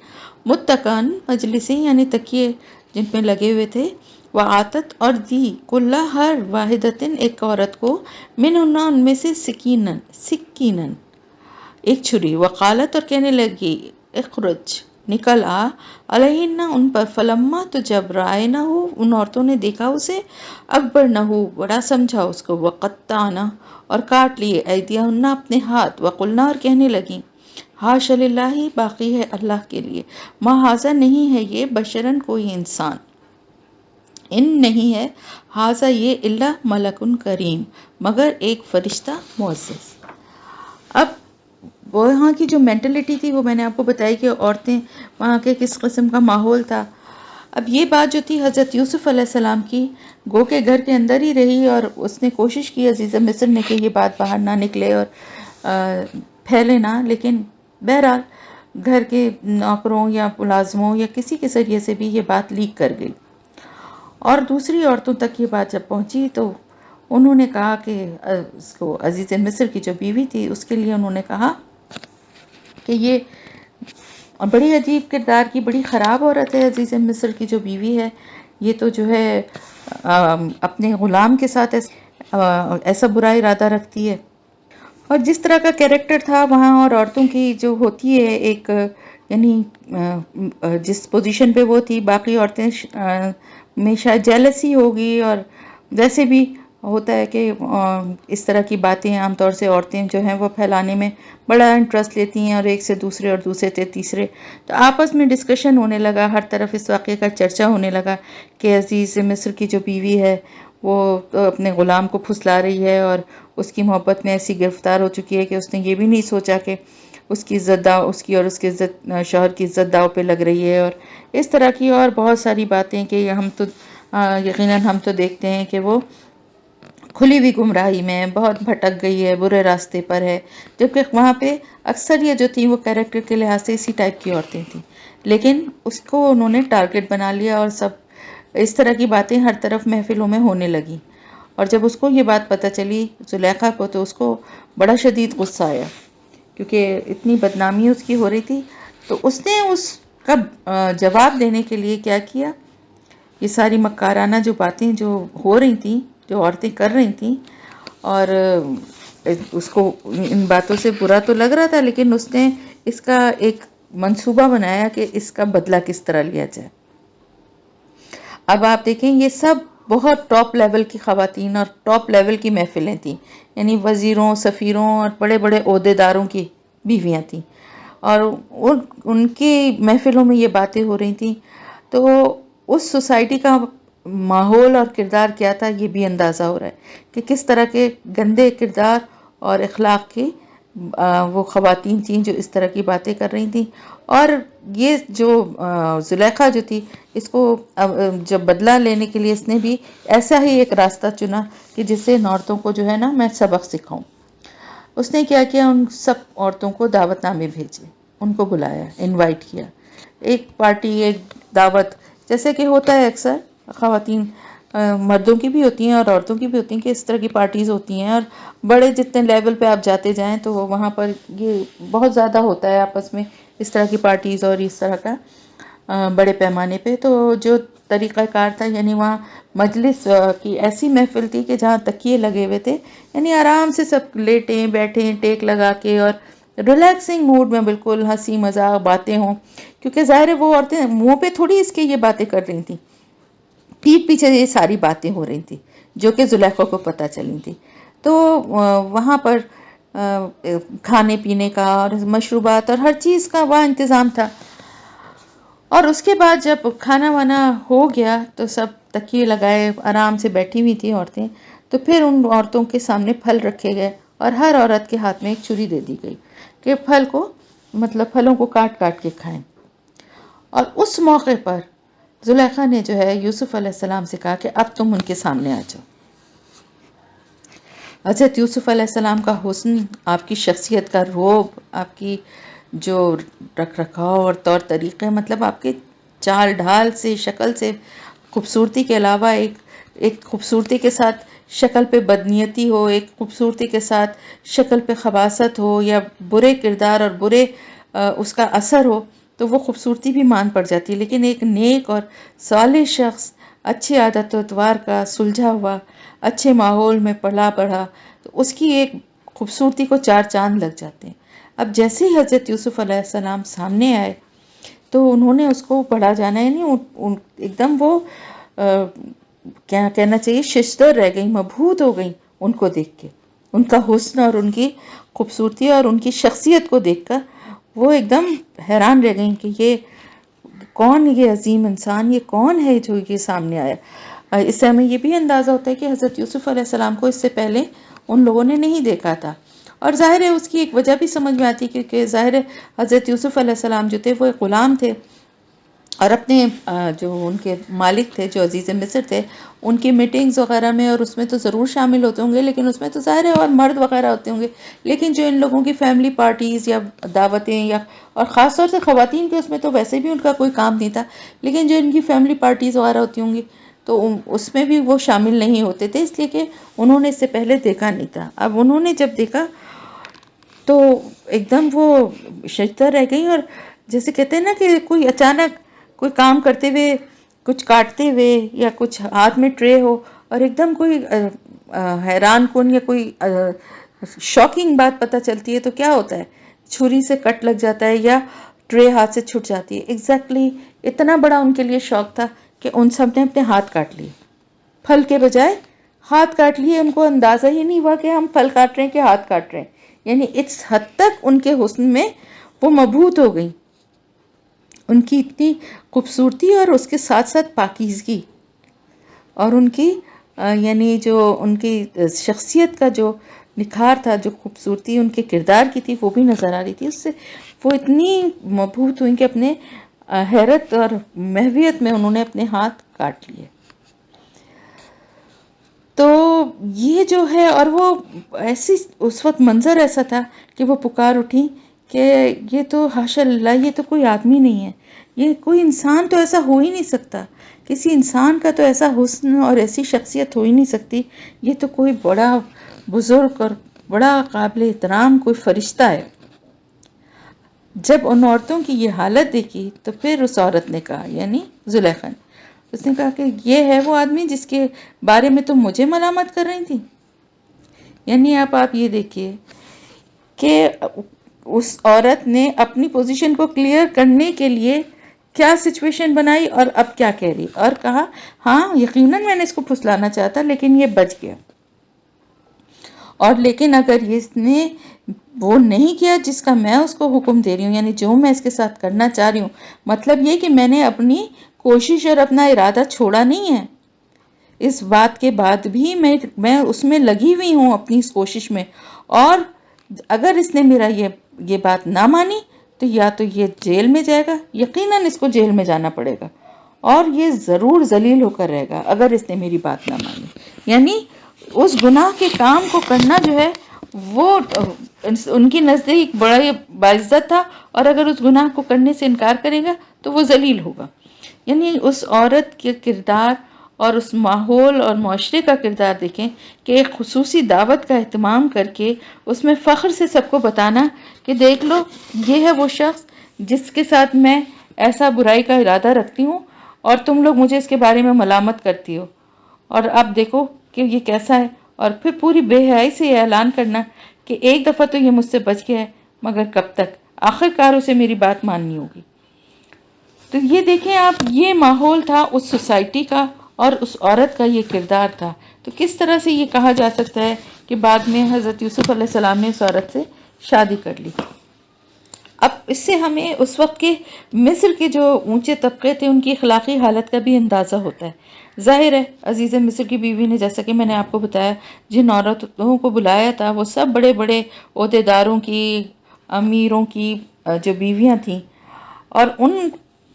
متکئن مجلسیں یعنی تکیے جن میں لگے ہوئے تھے، و آتت اور دی، کل ہر واحدتن ایک عورت کو، منہن ان میں سے، سکینن ایک چھری، وقالت اور کہنے لگی، اخرج نکل آ، علیہن ان پر، فلما تو جب، رائنہ ان عورتوں نے دیکھا اسے، اکبرنہ بڑا سمجھا اس کو، وقطعن اور کاٹ لیے، ایدیہن اپنے ہاتھ، وقلنا اور کہنے لگیں، حاش للہ باقی ہے اللہ کے لیے، ما ھذا نہیں ہے یہ، بشرن کوئی انسان، ان نہیں ہے، ھذا یہ، الا ملکن کریم مگر ایک فرشتہ معزز۔ اب وہاں کی جو مینٹلٹی تھی وہ میں نے آپ کو بتائی کہ عورتیں وہاں کے کس قسم کا ماحول تھا۔ اب یہ بات جو تھی حضرت یوسف علیہ السلام کی، گو کے گھر کے اندر ہی رہی، اور اس نے کوشش کی عزیز مصر نے کہ یہ بات باہر نہ نکلے اور پھیلے نہ، لیکن بہرحال گھر کے نوکروں یا ملازموں یا کسی کے ذریعے سے بھی یہ بات لیک کر گئی، اور دوسری عورتوں تک یہ بات جب پہنچی تو انہوں نے کہا کہ اس کو، عزیز مصر کی جو بیوی تھی اس کے لیے انہوں نے کہا کہ یہ بڑی عجیب کردار کی، بڑی خراب عورت ہے عزیز مصر کی جو بیوی ہے، یہ تو جو ہے اپنے غلام کے ساتھ ایسا برا ارادہ رکھتی ہے۔ اور جس طرح کا کیریکٹر تھا وہاں، اور عورتوں کی جو ہوتی ہے ایک، یعنی جس پوزیشن پہ وہ تھی، باقی عورتیں میں شاید جیلسی ہوگی، اور ویسے بھی ہوتا ہے کہ اس طرح کی باتیں عام طور سے عورتیں جو ہیں وہ پھیلانے میں بڑا انٹرسٹ لیتی ہیں، اور ایک سے دوسرے اور دوسرے سے تیسرے، تو آپس میں ڈسکشن ہونے لگا، ہر طرف اس واقعے کا چرچا ہونے لگا کہ عزیز مصر کی جو بیوی ہے وہ اپنے غلام کو پھسلا رہی ہے، اور اس کی محبت میں ایسی گرفتار ہو چکی ہے کہ اس نے یہ بھی نہیں سوچا کہ اس کی عزت داؤ، اس کی اور اس کے شوہر کی عزت داؤ پہ لگ رہی ہے، اور اس طرح کی اور بہت ساری باتیں کہ ہم تو یقیناً ہم تو دیکھتے ہیں کہ وہ کھلی ہوئی گمراہی میں بہت بھٹک گئی ہے، برے راستے پر ہے، جبکہ وہاں پہ اکثر یہ جو تھیں وہ کیریکٹر کے لحاظ سے اسی ٹائپ کی عورتیں تھیں، لیکن اس کو انہوں نے ٹارگٹ بنا لیا، اور سب اس طرح کی باتیں ہر طرف محفلوں میں ہونے لگیں، اور جب اس کو یہ بات پتہ چلی زلیخا کو، تو اس کو بڑا شدید غصہ آیا، کیونکہ اتنی بدنامی اس کی ہو رہی تھی، تو اس نے اس کا جواب دینے کے لیے کیا کیا، یہ ساری مکارانہ جو باتیں جو ہو رہی تھیں، جو عورتیں کر رہی تھیں، اور اس کو ان باتوں سے برا تو لگ رہا تھا، لیکن اس نے اس کا ایک منصوبہ بنایا کہ اس کا بدلہ کس طرح لیا جائے۔ اب آپ دیکھیں یہ سب بہت ٹاپ لیول کی خواتین اور ٹاپ لیول کی محفلیں تھیں، یعنی وزیروں، سفیروں اور بڑے بڑے عہدے داروں کی بیویاں تھیں، اور ان کی محفلوں میں یہ باتیں ہو رہی تھیں۔ تو اس سوسائٹی کا ماحول اور کردار کیا تھا یہ بھی اندازہ ہو رہا ہے کہ کس طرح کے گندے کردار اور اخلاق کی وہ خواتین تھیں جو اس طرح کی باتیں کر رہی تھیں۔ اور یہ جو زلیخا جو تھی، اس کو جب بدلہ لینے کے لیے اس نے بھی ایسا ہی ایک راستہ چنا کہ جس سے ان عورتوں کو جو ہے نا میں سبق سکھاؤں۔ اس نے کیا کیا، ان سب عورتوں کو دعوت نامے بھیجے، ان کو بلایا، انوائٹ کیا، ایک پارٹی، ایک دعوت، جیسے کہ ہوتا ہے اکثر خواتین، مردوں کی بھی ہوتی ہیں اور عورتوں کی بھی ہوتی ہیں کہ اس طرح کی پارٹیز ہوتی ہیں، اور بڑے جتنے لیول پہ آپ جاتے جائیں تو وہاں پر یہ بہت زیادہ ہوتا ہے آپس میں اس طرح کی پارٹیز اور اس طرح کا بڑے پیمانے پہ۔ تو جو طریقہ کار تھا، یعنی وہاں مجلس کی ایسی محفل تھی کہ جہاں تکیے لگے ہوئے تھے، یعنی آرام سے سب لیٹیں بیٹھیں ٹیک لگا کے، اور ریلیکسنگ موڈ میں بالکل ہنسی مذاق باتیں ہوں، کیونکہ ظاہر ہے وہ عورتیں منہ پہ تھوڑی اس کے یہ باتیں کر رہی تھیں، پیٹھ پیچھے یہ ساری باتیں ہو رہی تھی جو کہ زلیخا کو پتہ چلی تھی۔ تو وہاں پر کھانے پینے کا اور مشروبات اور ہر چیز کا وہاں انتظام تھا۔ اور اس کے بعد جب کھانا وانا ہو گیا تو سب تکیے لگائے آرام سے بیٹھی ہوئی تھیں عورتیں، تو پھر ان عورتوں کے سامنے پھل رکھے گئے اور ہر عورت کے ہاتھ میں ایک چھری دے دی گئی کہ پھل کو، مطلب پھلوں کو کاٹ کاٹ کے کھائیں۔ اور اس موقع پر زلیخا نے جو ہے یوسف علیہ السلام سے کہا کہ اب تم ان کے سامنے آ جاؤ۔ حضرت یوسف علیہ السلام کا حسن، آپ کی شخصیت کا رعب، آپ کی جو رکھ رکھاؤ اور طور طریقے، مطلب آپ کے چال ڈھال سے، شکل سے، خوبصورتی کے علاوہ ایک خوبصورتی کے ساتھ شکل پہ بدنیتی ہو، ایک خوبصورتی کے ساتھ شکل پہ خباثت ہو، یا برے کردار اور برے اس کا اثر ہو، تو وہ خوبصورتی بھی مان پڑ جاتی ہے۔ لیکن ایک نیک اور صالح شخص، اچھی عادت و اتوار کا، سلجھا ہوا، اچھے ماحول میں پلا بڑھا، تو اس کی ایک خوبصورتی کو چار چاند لگ جاتے ہیں۔ اب جیسے ہی حضرت یوسف علیہ السلام سامنے آئے تو انہوں نے اس کو پڑھا جانا، یعنی ایک دم وہ کیا کہنا چاہیے، ششدر رہ گئی، مبہوت ہو گئی ان کو دیکھ کے، ان کا حسن اور ان کی خوبصورتی اور ان کی شخصیت کو دیکھ کر وہ ایک دم حیران رہ گئیں کہ یہ کون، یہ عظیم انسان، یہ کون ہے جو یہ سامنے آیا۔ اس سے ہمیں یہ بھی اندازہ ہوتا ہے کہ حضرت یوسف علیہ السلام کو اس سے پہلے ان لوگوں نے نہیں دیکھا تھا، اور ظاہر ہے اس کی ایک وجہ بھی سمجھ میں آتی، کیونکہ ظاہر ہے حضرت یوسف علیہ السلام جو تھے وہ ایک غلام تھے، اور اپنے جو ان کے مالک تھے، جو عزیز مصر تھے، ان کی میٹنگز وغیرہ میں اور اس میں تو ضرور شامل ہوتے ہوں گے، لیکن اس میں تو ظاہر ہے اور مرد وغیرہ ہوتے ہوں گے، لیکن جو ان لوگوں کی فیملی پارٹیز یا دعوتیں، یا اور خاص طور سے خواتین کے اس میں تو ویسے بھی ان کا کوئی کام نہیں تھا، لیکن جو ان کی فیملی پارٹیز وغیرہ ہوتی ہوں گی تو اس میں بھی وہ شامل نہیں ہوتے تھے، اس لیے کہ انہوں نے اس سے پہلے دیکھا نہیں تھا۔ اب انہوں نے جب دیکھا تو ایک دم وہ ششدر رہ گئی، اور جیسے کہتے ہیں نا کہ کوئی اچانک کوئی کام کرتے ہوئے، کچھ کاٹتے ہوئے یا کچھ ہاتھ میں ٹرے ہو، اور ایک دم کوئی حیران کن یا کوئی شاکنگ بات پتہ چلتی ہے تو کیا ہوتا ہے، چھری سے کٹ لگ جاتا ہے یا ٹرے ہاتھ سے چھٹ جاتی ہے۔ ایگزیکٹلی اتنا بڑا ان کے لیے شوق تھا کہ ان سب نے اپنے ہاتھ کاٹ لیے، پھل کے بجائے ہاتھ کاٹ لیے۔ ان کو اندازہ ہی نہیں ہوا کہ ہم پھل کاٹ رہے ہیں کہ ہاتھ کاٹ رہے ہیں، یعنی اس حد تک ان کے حسن میں وہ مبہوت ہو گئی، ان کی اتنی خوبصورتی اور اس کے ساتھ ساتھ پاکیزگی، اور ان کی یعنی جو ان کی شخصیت کا جو نکھار تھا، جو خوبصورتی ان کے کردار کی تھی وہ بھی نظر آ رہی تھی۔ اس سے وہ اتنی مبہوت ہوئی کہ اپنے حیرت اور محویت میں انہوں نے اپنے ہاتھ کاٹ لیے۔ تو یہ جو ہے، اور وہ ایسی اس وقت منظر ایسا تھا کہ وہ پکار اٹھی کہ یہ تو حاشا اللہ، یہ تو کوئی آدمی نہیں ہے، یہ کوئی انسان تو ایسا ہو ہی نہیں سکتا، کسی انسان کا تو ایسا حسن اور ایسی شخصیت ہو ہی نہیں سکتی، یہ تو کوئی بڑا بزرگ اور بڑا قابل احترام کوئی فرشتہ ہے۔ جب ان عورتوں کی یہ حالت دیکھی تو پھر اس عورت نے کہا، یعنی زلیخا نے، اس نے کہا کہ یہ ہے وہ آدمی جس کے بارے میں تم مجھے ملامت کر رہی تھی۔ یعنی آپ یہ دیکھیے کہ اس عورت نے اپنی پوزیشن کو کلیئر کرنے کے لیے کیا سچویشن بنائی اور اب کیا کہہ رہی، اور کہا ہاں یقیناً میں نے اس کو پھسلانا چاہتا لیکن یہ بچ گیا، اور لیکن اگر اس نے وہ نہیں کیا جس کا میں اس کو حکم دے رہی ہوں، یعنی جو میں اس کے ساتھ کرنا چاہ رہی ہوں، مطلب یہ کہ میں نے اپنی کوشش اور اپنا ارادہ چھوڑا نہیں ہے، اس بات کے بعد بھی میں اس میں لگی ہوئی ہوں اپنی اس کوشش میں، اور اگر اس نے میرا یہ بات نہ مانی تو یا تو یہ جیل میں جائے گا، یقیناً اس کو جیل میں جانا پڑے گا، اور یہ ضرور ذلیل ہو کر رہے گا اگر اس نے میری بات نہ مانی۔ یعنی اس گناہ کے کام کو کرنا جو ہے وہ ان کی نزدیک بڑا باعزت تھا، اور اگر اس گناہ کو کرنے سے انکار کرے گا تو وہ ذلیل ہوگا۔ یعنی اس عورت کے کردار اور اس ماحول اور معاشرے کا کردار دیکھیں کہ ایک خصوصی دعوت کا اہتمام کر کے اس میں فخر سے سب کو بتانا کہ دیکھ لو یہ ہے وہ شخص جس کے ساتھ میں ایسا برائی کا ارادہ رکھتی ہوں اور تم لوگ مجھے اس کے بارے میں ملامت کرتی ہو، اور اب دیکھو کہ یہ کیسا ہے، اور پھر پوری بے حیائی سے یہ اعلان کرنا کہ ایک دفعہ تو یہ مجھ سے بچ گیا ہے مگر کب تک، آخر کار اسے میری بات ماننی ہوگی۔ تو یہ دیکھیں آپ، یہ ماحول تھا اس سوسائٹی کا اور اس عورت کا یہ کردار تھا، تو کس طرح سے یہ کہا جا سکتا ہے کہ بعد میں حضرت یوسف علیہ السلام نے اس عورت سے شادی کر لی۔ اب اس سے ہمیں اس وقت کے مصر کے جو اونچے طبقے تھے ان کی اخلاقی حالت کا بھی اندازہ ہوتا ہے۔ ظاہر ہے عزیز مصر کی بیوی نے، جیسا کہ میں نے آپ کو بتایا، جن عورتوں کو بلایا تھا وہ سب بڑے بڑے عہدیداروں کی، امیروں کی جو بیویاں تھیں، اور ان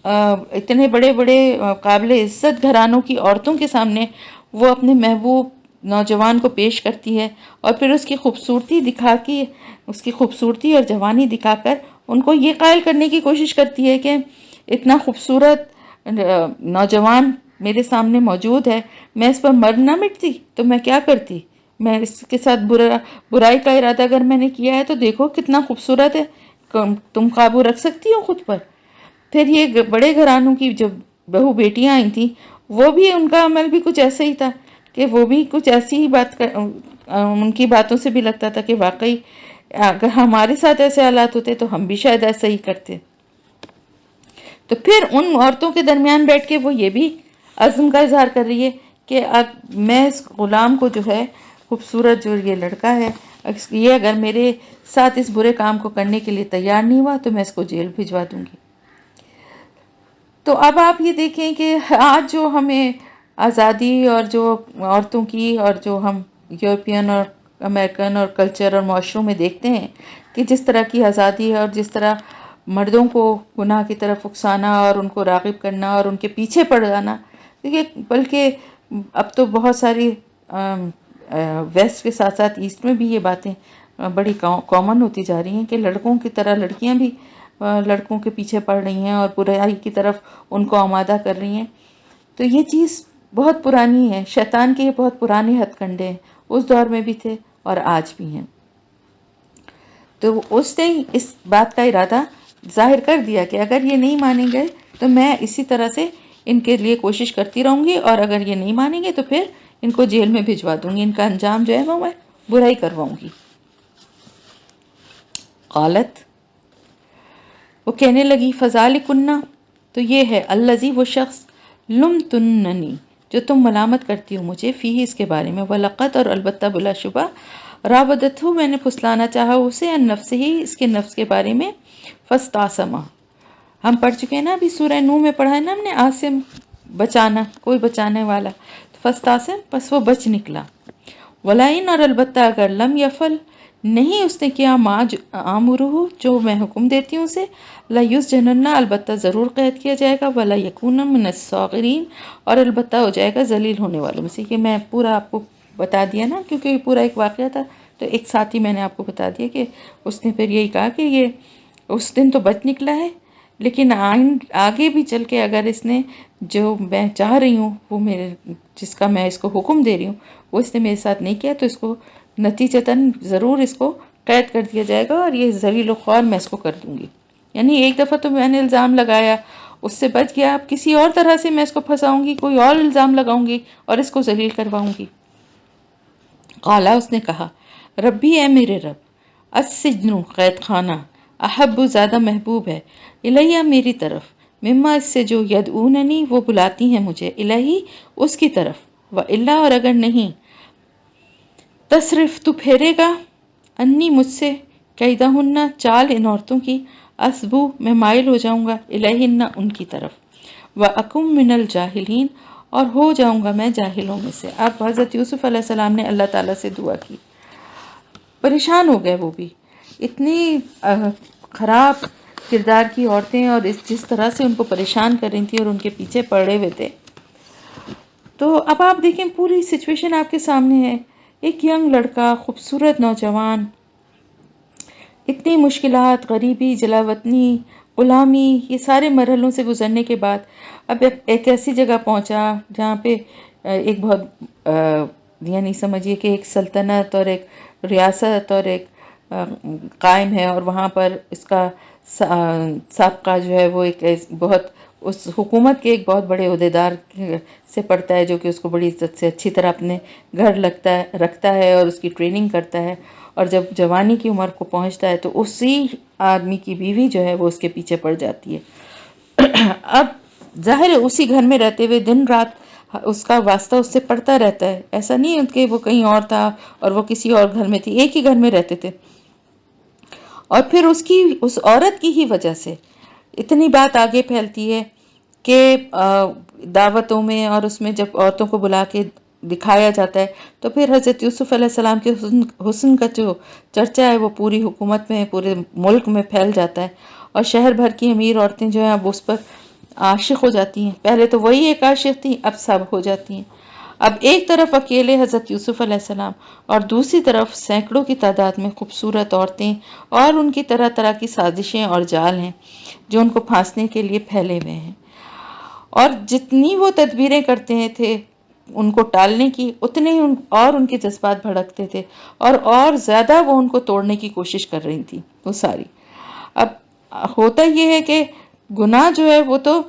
اتنے بڑے بڑے قابل عزت گھرانوں کی عورتوں کے سامنے وہ اپنے محبوب نوجوان کو پیش کرتی ہے، اور پھر اس کی خوبصورتی دکھا کے، اس کی خوبصورتی اور جوانی دکھا کر ان کو یہ قائل کرنے کی کوشش کرتی ہے کہ اتنا خوبصورت نوجوان میرے سامنے موجود ہے، میں اس پر مر نہ مٹتی تو میں کیا کرتی، میں اس کے ساتھ برائی کا ارادہ اگر میں نے کیا ہے تو دیکھو کتنا خوبصورت ہے، تم قابو رکھ سکتی ہو خود پر۔ پھر یہ بڑے گھرانوں کی جو بہو بیٹیاں آئی تھیں وہ بھی، ان کا عمل بھی کچھ ایسا ہی تھا کہ وہ بھی کچھ ایسی ہی بات ان کی باتوں سے بھی لگتا تھا کہ واقعی اگر ہمارے ساتھ ایسے حالات ہوتے تو ہم بھی شاید ایسا ہی کرتے۔ تو پھر ان عورتوں کے درمیان بیٹھ کے وہ یہ بھی عزم کا اظہار کر رہی ہے کہ میں اس غلام کو جو ہے، خوبصورت جو یہ لڑکا ہے، یہ اگر میرے ساتھ اس برے کام کو کرنے کے لیے تیار نہیں ہوا تو میں اس کو جیل بھجوا دوں گی۔ تو اب آپ یہ دیکھیں کہ آج جو ہمیں آزادی اور جو عورتوں کی، اور جو ہم یورپین اور امریکن اور کلچر اور معاشروں میں دیکھتے ہیں کہ جس طرح کی آزادی ہے اور جس طرح مردوں کو گناہ کی طرف اکسانا اور ان کو راغب کرنا اور ان کے پیچھے پڑ جانا، دیکھیے بلکہ اب تو بہت ساری ویسٹ کے ساتھ ساتھ ایسٹ میں بھی یہ باتیں بڑی کامن ہوتی جا رہی ہیں کہ لڑکوں کی طرح لڑکیاں بھی لڑکوں کے پیچھے پڑ رہی ہیں اور برائی کی طرف ان کو آمادہ کر رہی ہیں۔ تو یہ چیز بہت پرانی ہے، شیطان کے یہ بہت پرانے ہتھ کنڈے ہیں، اس دور میں بھی تھے اور آج بھی ہیں۔ تو اس نے اس بات کا ارادہ ظاہر کر دیا کہ اگر یہ نہیں مانیں گے تو میں اسی طرح سے ان کے لیے کوشش کرتی رہوں گی، اور اگر یہ نہیں مانیں گے تو پھر ان کو جیل میں بھجوا دوں گی، ان کا انجام جو ہے وہ میں برائی کرواؤں گی۔ قالت، وہ کہنے لگی، فذالکن، تو یہ ہے، الذی، وہ شخص، لمتننی، جو تم ملامت کرتی ہو مجھے، فیہ، اس کے بارے میں، ولقد، اور البتہ بلا شبہ، راودتہ، میں نے پھسلانا چاہا اسے، عن نفسہ، اس کے نفس کے بارے میں، فاستعصمہ، ہم پڑھ چکے ہیں نا ابھی سورہ نوح میں پڑھا ہے نا ہم نے، عاصم بچانا، کوئی بچانے والا، فاستعصم، پس وہ بچ نکلا، ولئن، اور البتہ اگر، لم یفعل، نہیں اس نے کیا، ما آمرہ، جو میں حکم دیتی ہوں اسے، لیسجنن، البتہ ضرور قید کیا جائے گا، ولیکون من الصاغرین، اور البتہ ہو جائے گا ذلیل ہونے والوں میں سے۔ کہ میں پورا آپ کو بتا دیا نا، کیونکہ یہ پورا ایک واقعہ تھا تو ایک ساتھ ہی میں نے آپ کو بتا دیا کہ اس نے پھر یہی کہا کہ یہ اس دن تو بچ نکلا ہے، لیکن آگے بھی چل کے اگر اس نے جو میں چاہ رہی ہوں وہ میرے، جس کا میں اس کو حکم دے رہی ہوں، وہ اس نے میرے ساتھ نہیں کیا تو اس کو نتیجتاً ضرور اس کو قید کر دیا جائے گا، اور یہ ذلیل و خوار میں اس کو کر دوں گی۔ یعنی ایک دفعہ تو میں نے الزام لگایا، اس سے بچ گیا، اب کسی اور طرح سے میں اس کو پھنساؤں گی، کوئی اور الزام لگاؤں گی اور اس کو ذلیل کرواؤں گی۔ قالا، اس نے کہا، ربی، اے میرے رب، السجن، قید خانہ، احب زیادہ محبوب ہے، الیہ میری طرف، مما اس سے جو یدعوننی وہ بلاتی ہیں مجھے، الہی اس کی طرف، و الا اور اگر نہیں، تصرف تو پھیرے گا، انی مجھ سے، کیدہن چال ان عورتوں کی، اسبو میں مائل ہو جاؤں گا، الیہن ان کی طرف، وَأَكُمْ مِنَ الْجَاهِلِينَ اور ہو جاؤں گا میں جاہلوں میں سے۔ اب حضرت یوسف علیہ السلام نے اللہ تعالیٰ سے دعا کی، پریشان ہو گئے وہ بھی، اتنی خراب کردار کی عورتیں اور جس طرح سے ان کو پریشان کر رہی تھیں اور ان کے پیچھے پڑے ہوئے تھے۔ تو اب آپ دیکھیں پوری سچویشن آپ کے سامنے ہے، ایک ینگ لڑکا، خوبصورت نوجوان، اتنی مشکلات، غریبی، جلا وطنی، غلامی، یہ سارے مرحلوں سے گزرنے کے بعد اب ایک ایسی جگہ پہنچا جہاں پہ ایک بہت یعنی سمجھیے کہ ایک سلطنت اور ایک ریاست اور ایک قائم ہے، اور وہاں پر اس کا سابقہ جو ہے وہ ایک بہت اس حکومت کے ایک بہت بڑے عہدیدار سے پڑھتا ہے، جو کہ اس کو بڑی عزت سے اچھی طرح اپنے گھر رکھتا ہے اور اس کی ٹریننگ کرتا ہے، اور جب جوانی کی عمر کو پہنچتا ہے تو اسی آدمی کی بیوی جو ہے وہ اس کے پیچھے پڑ جاتی ہے۔ اب ظاہر ہے اسی گھر میں رہتے ہوئے دن رات اس کا واسطہ اس سے پڑتا رہتا ہے، ایسا نہیں ہے کہ وہ کہیں اور تھا اور وہ کسی اور گھر میں تھی، ایک ہی گھر میں رہتے تھے، اور پھر اس عورت کی ہی وجہ سے اتنی بات آگے پھیلتی ہے کہ دعوتوں میں اور اس میں جب عورتوں کو بلا کے دکھایا جاتا ہے تو پھر حضرت یوسف علیہ السلام کے حسن کا جو چرچا ہے وہ پوری حکومت میں، پورے ملک میں پھیل جاتا ہے، اور شہر بھر کی امیر عورتیں جو ہیں اب اس پر عاشق ہو جاتی ہیں۔ پہلے تو وہی ایک عاشق تھی، اب سب ہو جاتی ہیں۔ اب ایک طرف اکیلے حضرت یوسف علیہ السلام اور دوسری طرف سینکڑوں کی تعداد میں خوبصورت عورتیں اور ان کی طرح طرح کی سازشیں اور جال ہیں جو ان کو پھانسنے کے لیے پھیلے ہوئے ہیں، اور جتنی وہ تدبیریں کرتے تھے ان کو ٹالنے کی، اتنے ہی اور ان کے جذبات بھڑکتے تھے، اور زیادہ وہ ان کو توڑنے کی کوشش کر رہی تھی وہ ساری۔ اب ہوتا یہ ہے کہ گناہ جو ہے وہ تو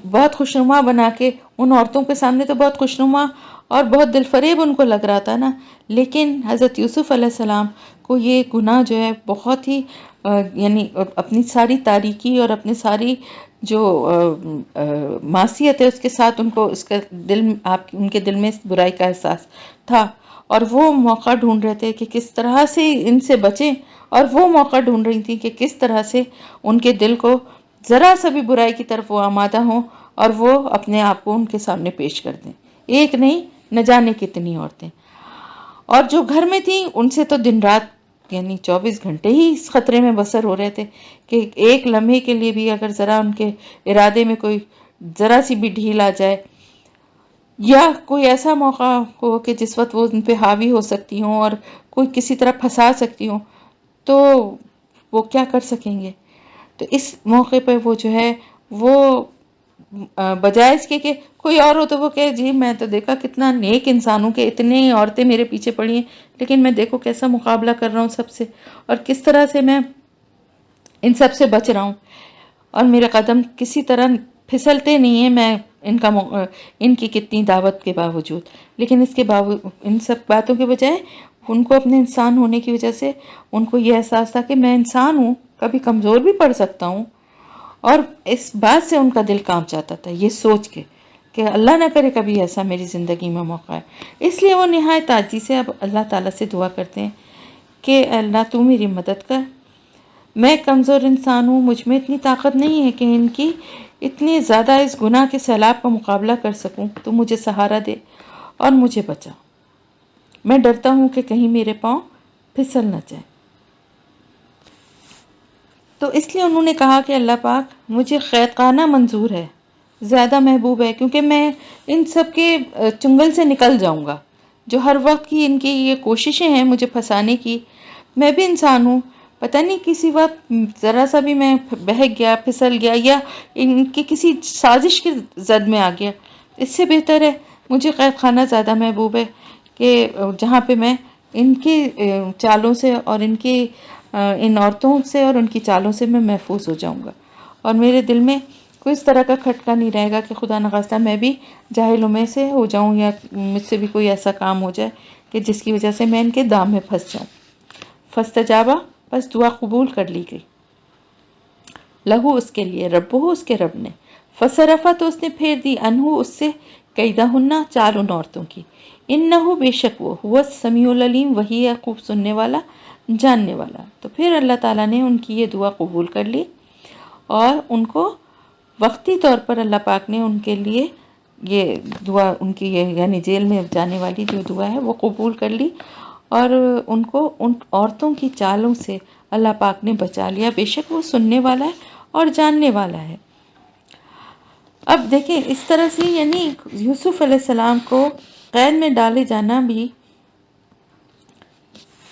بہت خوشنما بنا کے ان عورتوں کے سامنے تو بہت خوشنما اور بہت دل فریب ان کو لگ رہا تھا نا، لیکن حضرت یوسف علیہ السلام کو یہ گناہ جو ہے بہت ہی یعنی اپنی ساری تاریکی اور اپنی ساری جو معصیت ہے اس کے ساتھ ان کو اس کا ان کے دل میں برائی کا احساس تھا، اور وہ موقع ڈھونڈ رہے تھے کہ کس طرح سے ان سے بچیں، اور وہ موقع ڈھونڈ رہی تھی کہ کس طرح سے ان کے دل کو ذرا سا بھی برائی کی طرف وہ آمادہ ہوں اور وہ اپنے آپ کو ان کے سامنے پیش کر دیں۔ ایک نہیں، نہ جانے کتنی عورتیں، اور جو گھر میں تھیں ان سے تو دن رات یعنی 24 گھنٹے ہی اس خطرے میں بسر ہو رہے تھے کہ ایک لمحے کے لیے بھی اگر ذرا ان کے ارادے میں کوئی ذرا سی بھی ڈھیل آ جائے، یا کوئی ایسا موقع ہو کہ جس وقت وہ ان پہ حاوی ہو سکتی ہوں اور کوئی کسی طرح پھنسا سکتی ہوں، تو وہ کیا کر سکیں گے۔ تو اس موقع پہ وہ جو ہے وہ بجائے اس کے کہ کوئی اور ہو تو وہ کہے جی میں تو دیکھا کتنا نیک انسان ہوں کہ اتنے عورتیں میرے پیچھے پڑی ہیں، لیکن میں دیکھو کیسا مقابلہ کر رہا ہوں سب سے، اور کس طرح سے میں ان سب سے بچ رہا ہوں، اور میرے قدم کسی طرح پھسلتے نہیں ہیں، میں ان کی کتنی دعوت کے باوجود، لیکن اس کے باوجود ان سب باتوں کے بجائے ان کو اپنے انسان ہونے کی وجہ سے ان کو یہ احساس تھا کہ میں انسان ہوں، کبھی کمزور بھی پڑ سکتا ہوں، اور اس بات سے ان کا دل کانپ جاتا تھا یہ سوچ کے کہ اللہ نہ کرے کبھی ایسا میری زندگی میں موقع ہے۔ اس لیے وہ نہایت عاجزی سے اب اللہ تعالیٰ سے دعا کرتے ہیں کہ اللہ تو میری مدد کر، میں کمزور انسان ہوں، مجھ میں اتنی طاقت نہیں ہے کہ ان کی اتنی زیادہ اس گناہ کے سیلاب کا مقابلہ کر سکوں، تو مجھے سہارا دے اور مجھے بچا، میں ڈرتا ہوں کہ کہیں میرے پاؤں پھسل نہ جائے۔ تو اس لیے انہوں نے کہا کہ اللہ پاک مجھے قید خانہ منظور ہے، زیادہ محبوب ہے، کیونکہ میں ان سب کے چنگل سے نکل جاؤں گا، جو ہر وقت کی ان کی یہ کوششیں ہیں مجھے پھنسانے کی۔ میں بھی انسان ہوں، پتہ نہیں کسی وقت ذرا سا بھی میں بہک گیا، پھسل گیا، یا ان کی کسی سازش کی زد میں آ گیا، اس سے بہتر ہے مجھے قید خانہ زیادہ محبوب ہے کہ جہاں پہ میں ان کی چالوں سے اور ان عورتوں سے اور ان کی چالوں سے میں محفوظ ہو جاؤں گا، اور میرے دل میں کوئی اس طرح کا کھٹکا نہیں رہے گا کہ خدا نخواستہ میں بھی جاہلوں میں سے ہو جاؤں، یا مجھ سے بھی کوئی ایسا کام ہو جائے کہ جس کی وجہ سے میں ان کے دام میں پھنس جاؤں۔ فاستجابا، بس دعا قبول کر لی گئی، لہو اس کے لیے، ربہ اس کے رب نے، فصرفا تو اس نے پھیر دی، انہو اس سے، قیدہن چال ان عورتوں کی، انہو بے شک وہ، ہوا السمیع العلیم وہی ہے خوب سننے والا جاننے والا۔ تو پھر اللہ تعالیٰ نے ان کی یہ دعا قبول کر لی، اور ان کو وقتی طور پر اللہ پاک نے ان کے لیے یہ دعا، ان کی یہ یعنی جیل میں جانے والی جو دعا ہے وہ قبول کر لی، اور ان کو ان عورتوں کی چالوں سے اللہ پاک نے بچا لیا، بے شک وہ سننے والا ہے اور جاننے والا ہے۔ اب دیکھیں اس طرح سے یعنی یوسف علیہ السلام کو قید میں ڈالے جانا بھی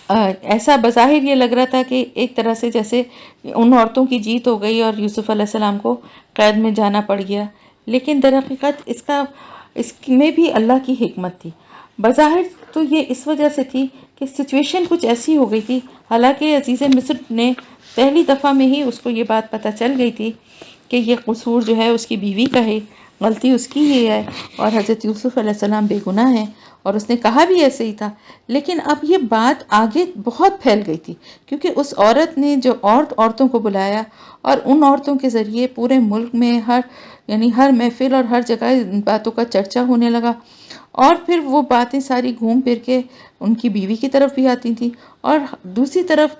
ایسا بظاہر یہ لگ رہا تھا کہ ایک طرح سے جیسے ان عورتوں کی جیت ہو گئی اور یوسف علیہ السلام کو قید میں جانا پڑ گیا، لیکن در حقیقت اس میں بھی اللہ کی حکمت تھی۔ بظاہر تو یہ اس وجہ سے تھی کہ سچویشن کچھ ایسی ہو گئی تھی، حالانکہ عزیز مصر نے پہلی دفعہ میں ہی اس کو یہ بات پتہ چل گئی تھی کہ یہ قصور جو ہے اس کی بیوی کا ہے، غلطی اس کی ہی ہے، اور حضرت یوسف علیہ السلام بے گناہ ہیں، اور اس نے کہا بھی ایسے ہی تھا۔ لیکن اب یہ بات آگے بہت پھیل گئی تھی، کیونکہ اس عورت نے جو عورتوں کو بلایا، اور ان عورتوں کے ذریعے پورے ملک میں ہر محفل اور ہر جگہ ان باتوں کا چرچا ہونے لگا، اور پھر وہ باتیں ساری گھوم پھر کے ان کی بیوی کی طرف بھی آتی تھیں، اور دوسری طرف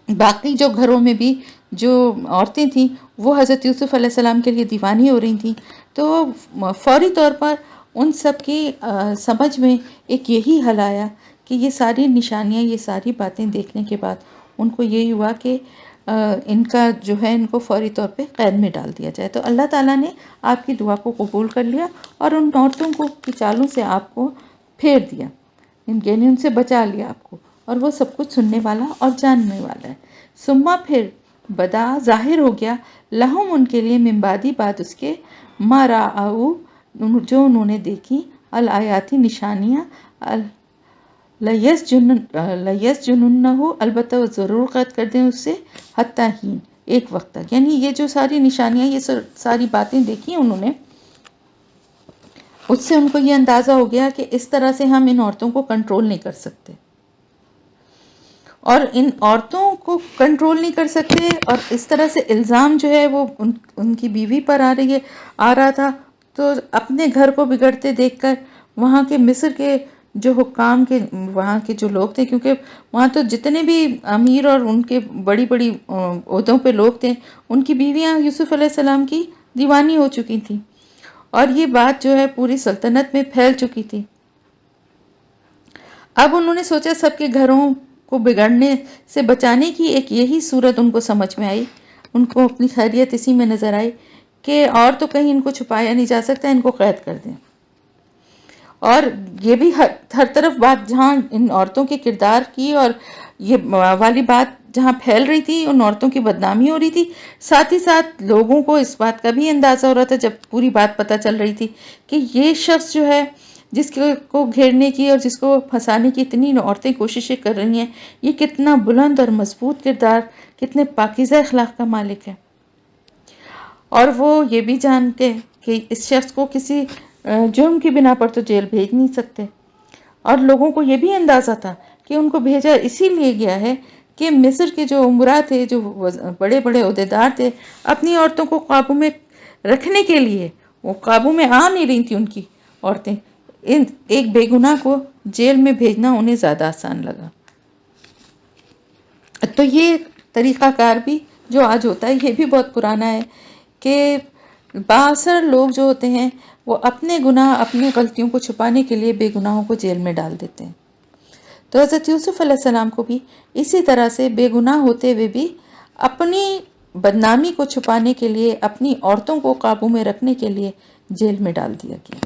باقی جو گھروں میں بھی جو عورتیں تھیں وہ حضرت یوسف علیہ السلام کے لیے دیوانی ہو رہی تھیں۔ تو فوری طور پر ان سب کی سمجھ میں ایک یہی حل آیا کہ یہ ساری نشانیاں، یہ ساری باتیں دیکھنے کے بعد ان کو یہی ہوا کہ ان کا جو ہے ان کو فوری طور پہ قید میں ڈال دیا جائے۔ تو اللہ تعالیٰ نے آپ کی دعا کو قبول کر لیا، اور ان عورتوں کی چالوں سے آپ کو پھیر دیا، یعنی ان سے بچا لیا آپ کو، اور وہ سب کچھ سننے والا اور جاننے والا ہے۔ ثم پھر بدا ظاہر ہو گیا، لہم ان کے لیے، من بعدی بعد اس کے، ما رأوا جو انہوں نے دیکھی، الآیاتی نشانیاں، لیسجننہ البتہ وہ ضرور قید کر دیں اس سے، حتیٰ حین ایک وقت تک، یعنی یہ جو ساری نشانیاں، یہ ساری باتیں دیکھی انہوں نے، اس سے ان کو یہ اندازہ ہو گیا کہ اس طرح سے ہم ان عورتوں کو کنٹرول نہیں کر سکتے، اور ان عورتوں کو کنٹرول نہیں کر سکتے، اور اس طرح سے الزام جو ہے وہ ان کی بیوی پر آ رہا تھا، تو اپنے گھر کو بگڑتے دیکھ کر وہاں کے مصر کے جو حکام کے وہاں کے جو لوگ تھے، کیونکہ وہاں تو جتنے بھی امیر اور ان کے بڑی بڑی عہدوں پہ لوگ تھے، ان کی بیویاں یوسف علیہ السلام کی دیوانی ہو چکی تھیں، اور یہ بات جو ہے پوری سلطنت میں پھیل چکی تھی۔ اب انہوں نے سوچا سب کے گھروں کو بگڑنے سے بچانے کی ایک یہی صورت ان کو سمجھ میں آئی، ان کو اپنی خیریت اسی میں نظر آئی کہ اور تو کہیں ان کو چھپایا نہیں جا سکتا، ان کو قید کر دیں۔ اور یہ بھی ہر طرف بات جہاں ان عورتوں کے کردار کی اور یہ والی بات جہاں پھیل رہی تھی، ان عورتوں کی بدنامی ہو رہی تھی، ساتھ ہی ساتھ لوگوں کو اس بات کا بھی اندازہ ہو رہا تھا جب پوری بات پتہ چل رہی تھی کہ یہ شخص جو ہے جس کو گھیرنے کی اور جس کو پھنسانے کی اتنی عورتیں کوششیں کر رہی ہیں، یہ کتنا بلند اور مضبوط کردار، کتنے پاکیزہ اخلاق کا مالک ہے، اور وہ یہ بھی جانتے کہ اس شخص کو کسی جرم کی بنا پر تو جیل بھیج نہیں سکتے، اور لوگوں کو یہ بھی اندازہ تھا کہ ان کو بھیجا اسی لیے گیا ہے کہ مصر کے جو امراء تھے، جو بڑے بڑے عہدیدار تھے، اپنی عورتوں کو قابو میں رکھنے کے لیے، وہ قابو میں آ نہیں رہی تھی ان کی عورتیں، ایک بے گناہ کو جیل میں بھیجنا انہیں زیادہ آسان لگا۔ تو یہ طریقہ کار بھی جو آج ہوتا ہے، یہ بھی بہت پرانا ہے کہ بااثر لوگ جو ہوتے ہیں وہ اپنے گناہ، اپنی غلطیوں کو چھپانے کے لیے بے گناہوں کو جیل میں ڈال دیتے ہیں۔ تو حضرت یوسف علیہ السلام کو بھی اسی طرح سے بے گناہ ہوتے ہوئے بھی اپنی بدنامی کو چھپانے کے لیے، اپنی عورتوں کو قابو میں رکھنے کے لیے جیل میں ڈال دیا گیا،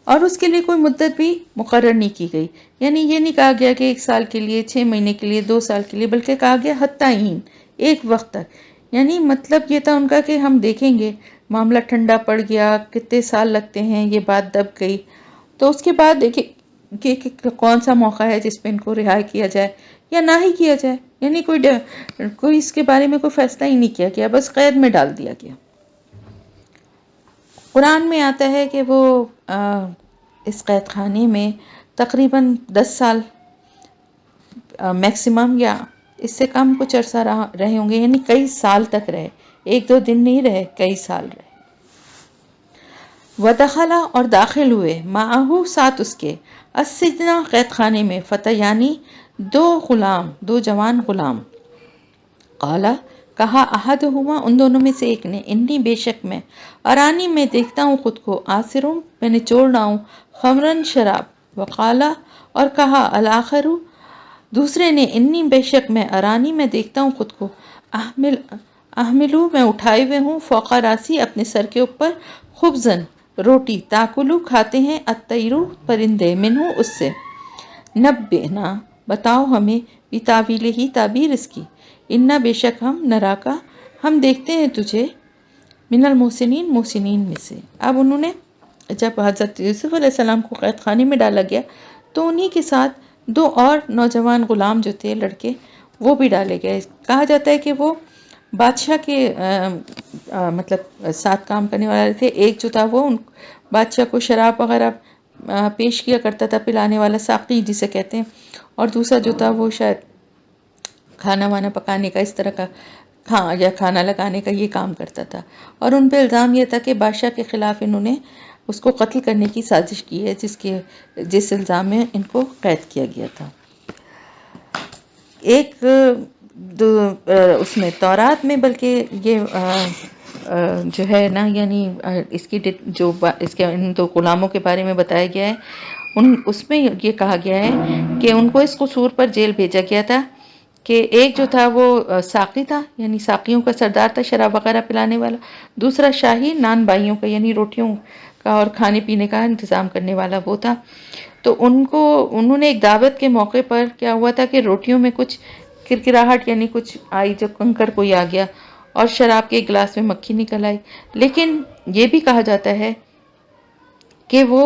اور اس کے لیے کوئی مدت بھی مقرر نہیں کی گئی، یعنی یہ نہیں کہا گیا کہ 1 سال کے لیے، 6 مہینے کے لیے، 2 سال کے لیے، بلکہ کہا گیا حتیٰ حین ایک وقت تک، یعنی مطلب یہ تھا ان کا کہ ہم دیکھیں گے، معاملہ ٹھنڈا پڑ گیا، کتنے سال لگتے ہیں، یہ بات دب گئی، تو اس کے بعد دیکھیں کہ کون سا موقع ہے جس پہ ان کو رہا کیا جائے یا نہ ہی کیا جائے، یعنی کوئی اس کے بارے میں کوئی فیصلہ ہی نہیں کیا گیا، بس قید میں ڈال دیا گیا۔ قرآن میں آتا ہے کہ وہ اس قید خانے میں تقریباً 10 سال میکسیمم یا اس سے کم کچھ عرصہ رہے ہوں گے، یعنی کئی سال تک رہے، 1-2 دن نہیں رہے، کئی سال رہے۔ ودخلا اور داخل ہوئے، معہو ساتھ اس کے، السجنہ قید خانے میں، فتیانی 2 جوان غلام، قالا کہا احدہما ان دونوں میں سے ایک نے، انی بے شک میں، ارانی میں دیکھتا ہوں خود کو، آسروں میں نچوڑ رہا ہوں، خمرن شراب، وقالا اور کہا الآخر دوسرے نے، انی بے شک میں، ارانی میں دیکھتا ہوں خود کو، احملو میں اٹھائے ہوئے ہوں، فوق راسی اپنے سر کے اوپر، خبزن روٹی، تاکلو کھاتے ہیں، الطیرو پرندے، منہو اس سے، نبئنا بتاؤ ہمیں، بتاویلہ ہی تعبیر اس کی، انا بے شک ہم، نراکا ہم دیکھتے ہیں تجھے، من المحسنین محسنین میں سے۔ اب انہوں نے جب حضرت یوسف علیہ السلام کو قید خانے میں ڈالا گیا تو انہی کے ساتھ 2 اور نوجوان غلام جو تھے لڑکے وہ بھی ڈالے گئے۔ کہا جاتا ہے کہ وہ بادشاہ کے مطلب ساتھ کام کرنے والے تھے۔ ایک جو تھا وہ بادشاہ کو شراب وغیرہ پیش کیا کرتا تھا، پلانے والا، ساقی جسے کہتے ہیں، اور دوسرا جو تھا وہ شاید کھانا وانا پکانے کا، اس طرح کا یا کھانا لگانے کا یہ کام کرتا تھا، اور ان پہ الزام یہ تھا کہ بادشاہ کے خلاف انہوں نے اس کو قتل کرنے کی سازش کی ہے، جس الزام میں ان کو قید کیا گیا تھا۔ ایک اس میں تورات میں، بلکہ یہ جو ہے نا، یعنی اس کی جو اس کے ان 2 غلاموں کے بارے میں بتایا گیا ہے، اس میں یہ کہا گیا ہے کہ ان کو اس قصور پر جیل بھیجا گیا تھا کہ ایک جو تھا وہ ساقی تھا، یعنی ساقیوں کا سردار تھا، شراب وغیرہ پلانے والا، دوسرا شاہی نان بائیوں کا، یعنی روٹیوں کا اور کھانے پینے کا انتظام کرنے والا وہ تھا۔ تو انہوں نے ایک دعوت کے موقع پر کیا ہوا تھا کہ روٹیوں میں کچھ کرکراہٹ، یعنی کچھ آئی، جب کنکر کوئی آ گیا، اور شراب کے گلاس میں مکھی نکل آئی، لیکن یہ بھی کہا جاتا ہے کہ وہ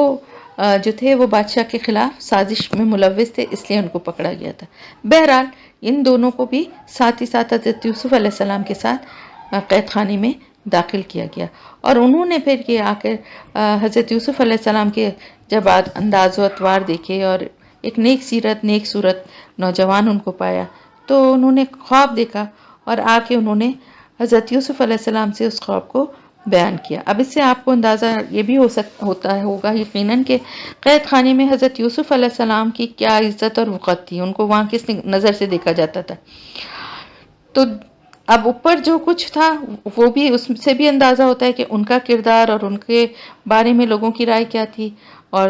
جو تھے وہ بادشاہ کے خلاف سازش میں ملوث تھے، اس لیے ان کو پکڑا گیا تھا۔ بہرحال ان دونوں کو بھی ساتھ ہی ساتھ حضرت یوسف علیہ السلام کے ساتھ قید خانے میں داخل کیا گیا، اور انہوں نے پھر یہ آ کر حضرت یوسف علیہ السلام کے جب انداز و اطوار دیکھے اور ایک نیک سیرت نیک صورت نوجوان ان کو پایا، تو انہوں نے خواب دیکھا، اور آ کے انہوں نے حضرت یوسف علیہ السلام سے اس خواب کو بیان کیا۔ اب اس سے آپ کو اندازہ یہ بھی ہوگا یقیناً کہ قید خانے میں حضرت یوسف علیہ السلام کی کیا عزت اور وقت تھی، ان کو وہاں کس نظر سے دیکھا جاتا تھا۔ تو اب اوپر جو کچھ تھا وہ بھی اس سے بھی اندازہ ہوتا ہے کہ ان کا کردار اور ان کے بارے میں لوگوں کی رائے کیا تھی، اور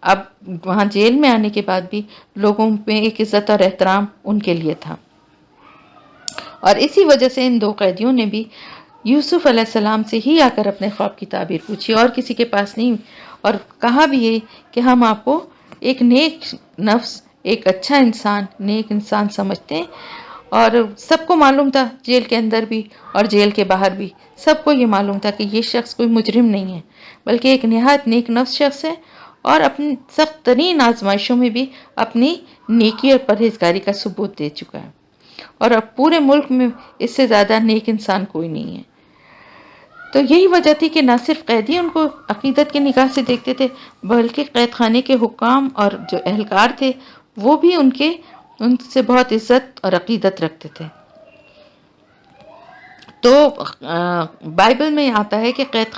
اب وہاں جیل میں آنے کے بعد بھی لوگوں میں ایک عزت اور احترام ان کے لیے تھا، اور اسی وجہ سے ان 2 قیدیوں نے بھی یوسف علیہ السلام سے ہی آ کر اپنے خواب کی تعبیر پوچھی، اور کسی کے پاس نہیں، اور کہا بھی یہ کہ ہم آپ کو ایک نیک نفس، ایک اچھا انسان، نیک انسان سمجھتے ہیں، اور سب کو معلوم تھا، جیل کے اندر بھی اور جیل کے باہر بھی سب کو یہ معلوم تھا کہ یہ شخص کوئی مجرم نہیں ہے، بلکہ ایک نہایت نیک نفس شخص ہے، اور اپنی سخت ترین آزمائشوں میں بھی اپنی نیکی اور پرہیزگاری کا ثبوت دے چکا ہے، اور اب پورے ملک میں اس سے زیادہ نیک انسان کوئی نہیں ہے۔ تو یہی وجہ تھی کہ نہ صرف قیدی ان کو عقیدت کی نگاہ سے دیکھتے تھے، بلکہ قید خانے کے حکام اور جو اہلکار تھے وہ بھی ان سے بہت عزت اور عقیدت رکھتے تھے۔ تو بائبل میں آتا ہے کہ قید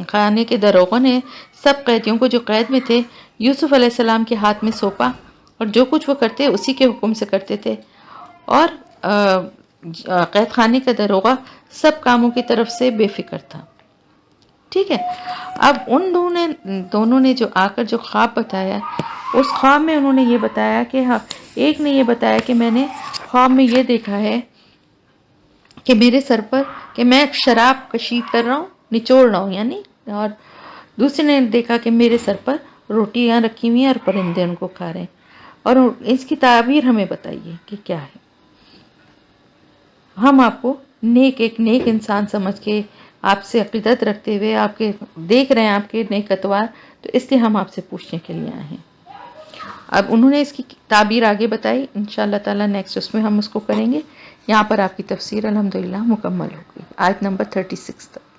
خانے کے داروغوں نے سب قیدیوں کو جو قید میں تھے یوسف علیہ السلام کے ہاتھ میں سونپا، اور جو کچھ وہ کرتے اسی کے حکم سے کرتے تھے، اور قید خانے کا داروغہ سب کاموں کی طرف سے بے فکر تھا۔ ٹھیک ہے، اب ان دونوں نے جو آ کر جو خواب بتایا، اس خواب میں انہوں نے یہ بتایا کہ ایک نے یہ بتایا کہ میں نے خواب میں یہ دیکھا ہے کہ میرے سر پر کہ میں شراب کشید کر رہا ہوں، نچوڑ رہا ہوں یعنی، اور دوسرے نے دیکھا کہ میرے سر پر روٹیاں رکھی ہوئی ہیں اور پرندے ان کو کھا رہے ہیں، اور اس کی تعبیر ہمیں بتائیے کہ کیا ہے۔ ہم آپ کو ایک نیک انسان سمجھ کے، آپ سے عقیدت رکھتے ہوئے، آپ کے دیکھ رہے ہیں آپ کے نیک اتوار، تو اس لیے ہم آپ سے پوچھنے کے لیے آئے ہیں۔ اب انہوں نے اس کی تعبیر آگے بتائی، انشاءاللہ تعالی نیکسٹ اس میں ہم اس کو کریں گے۔ یہاں پر آپ کی تفسیر الحمدللہ مکمل ہو گئی، آیت نمبر 36 تک۔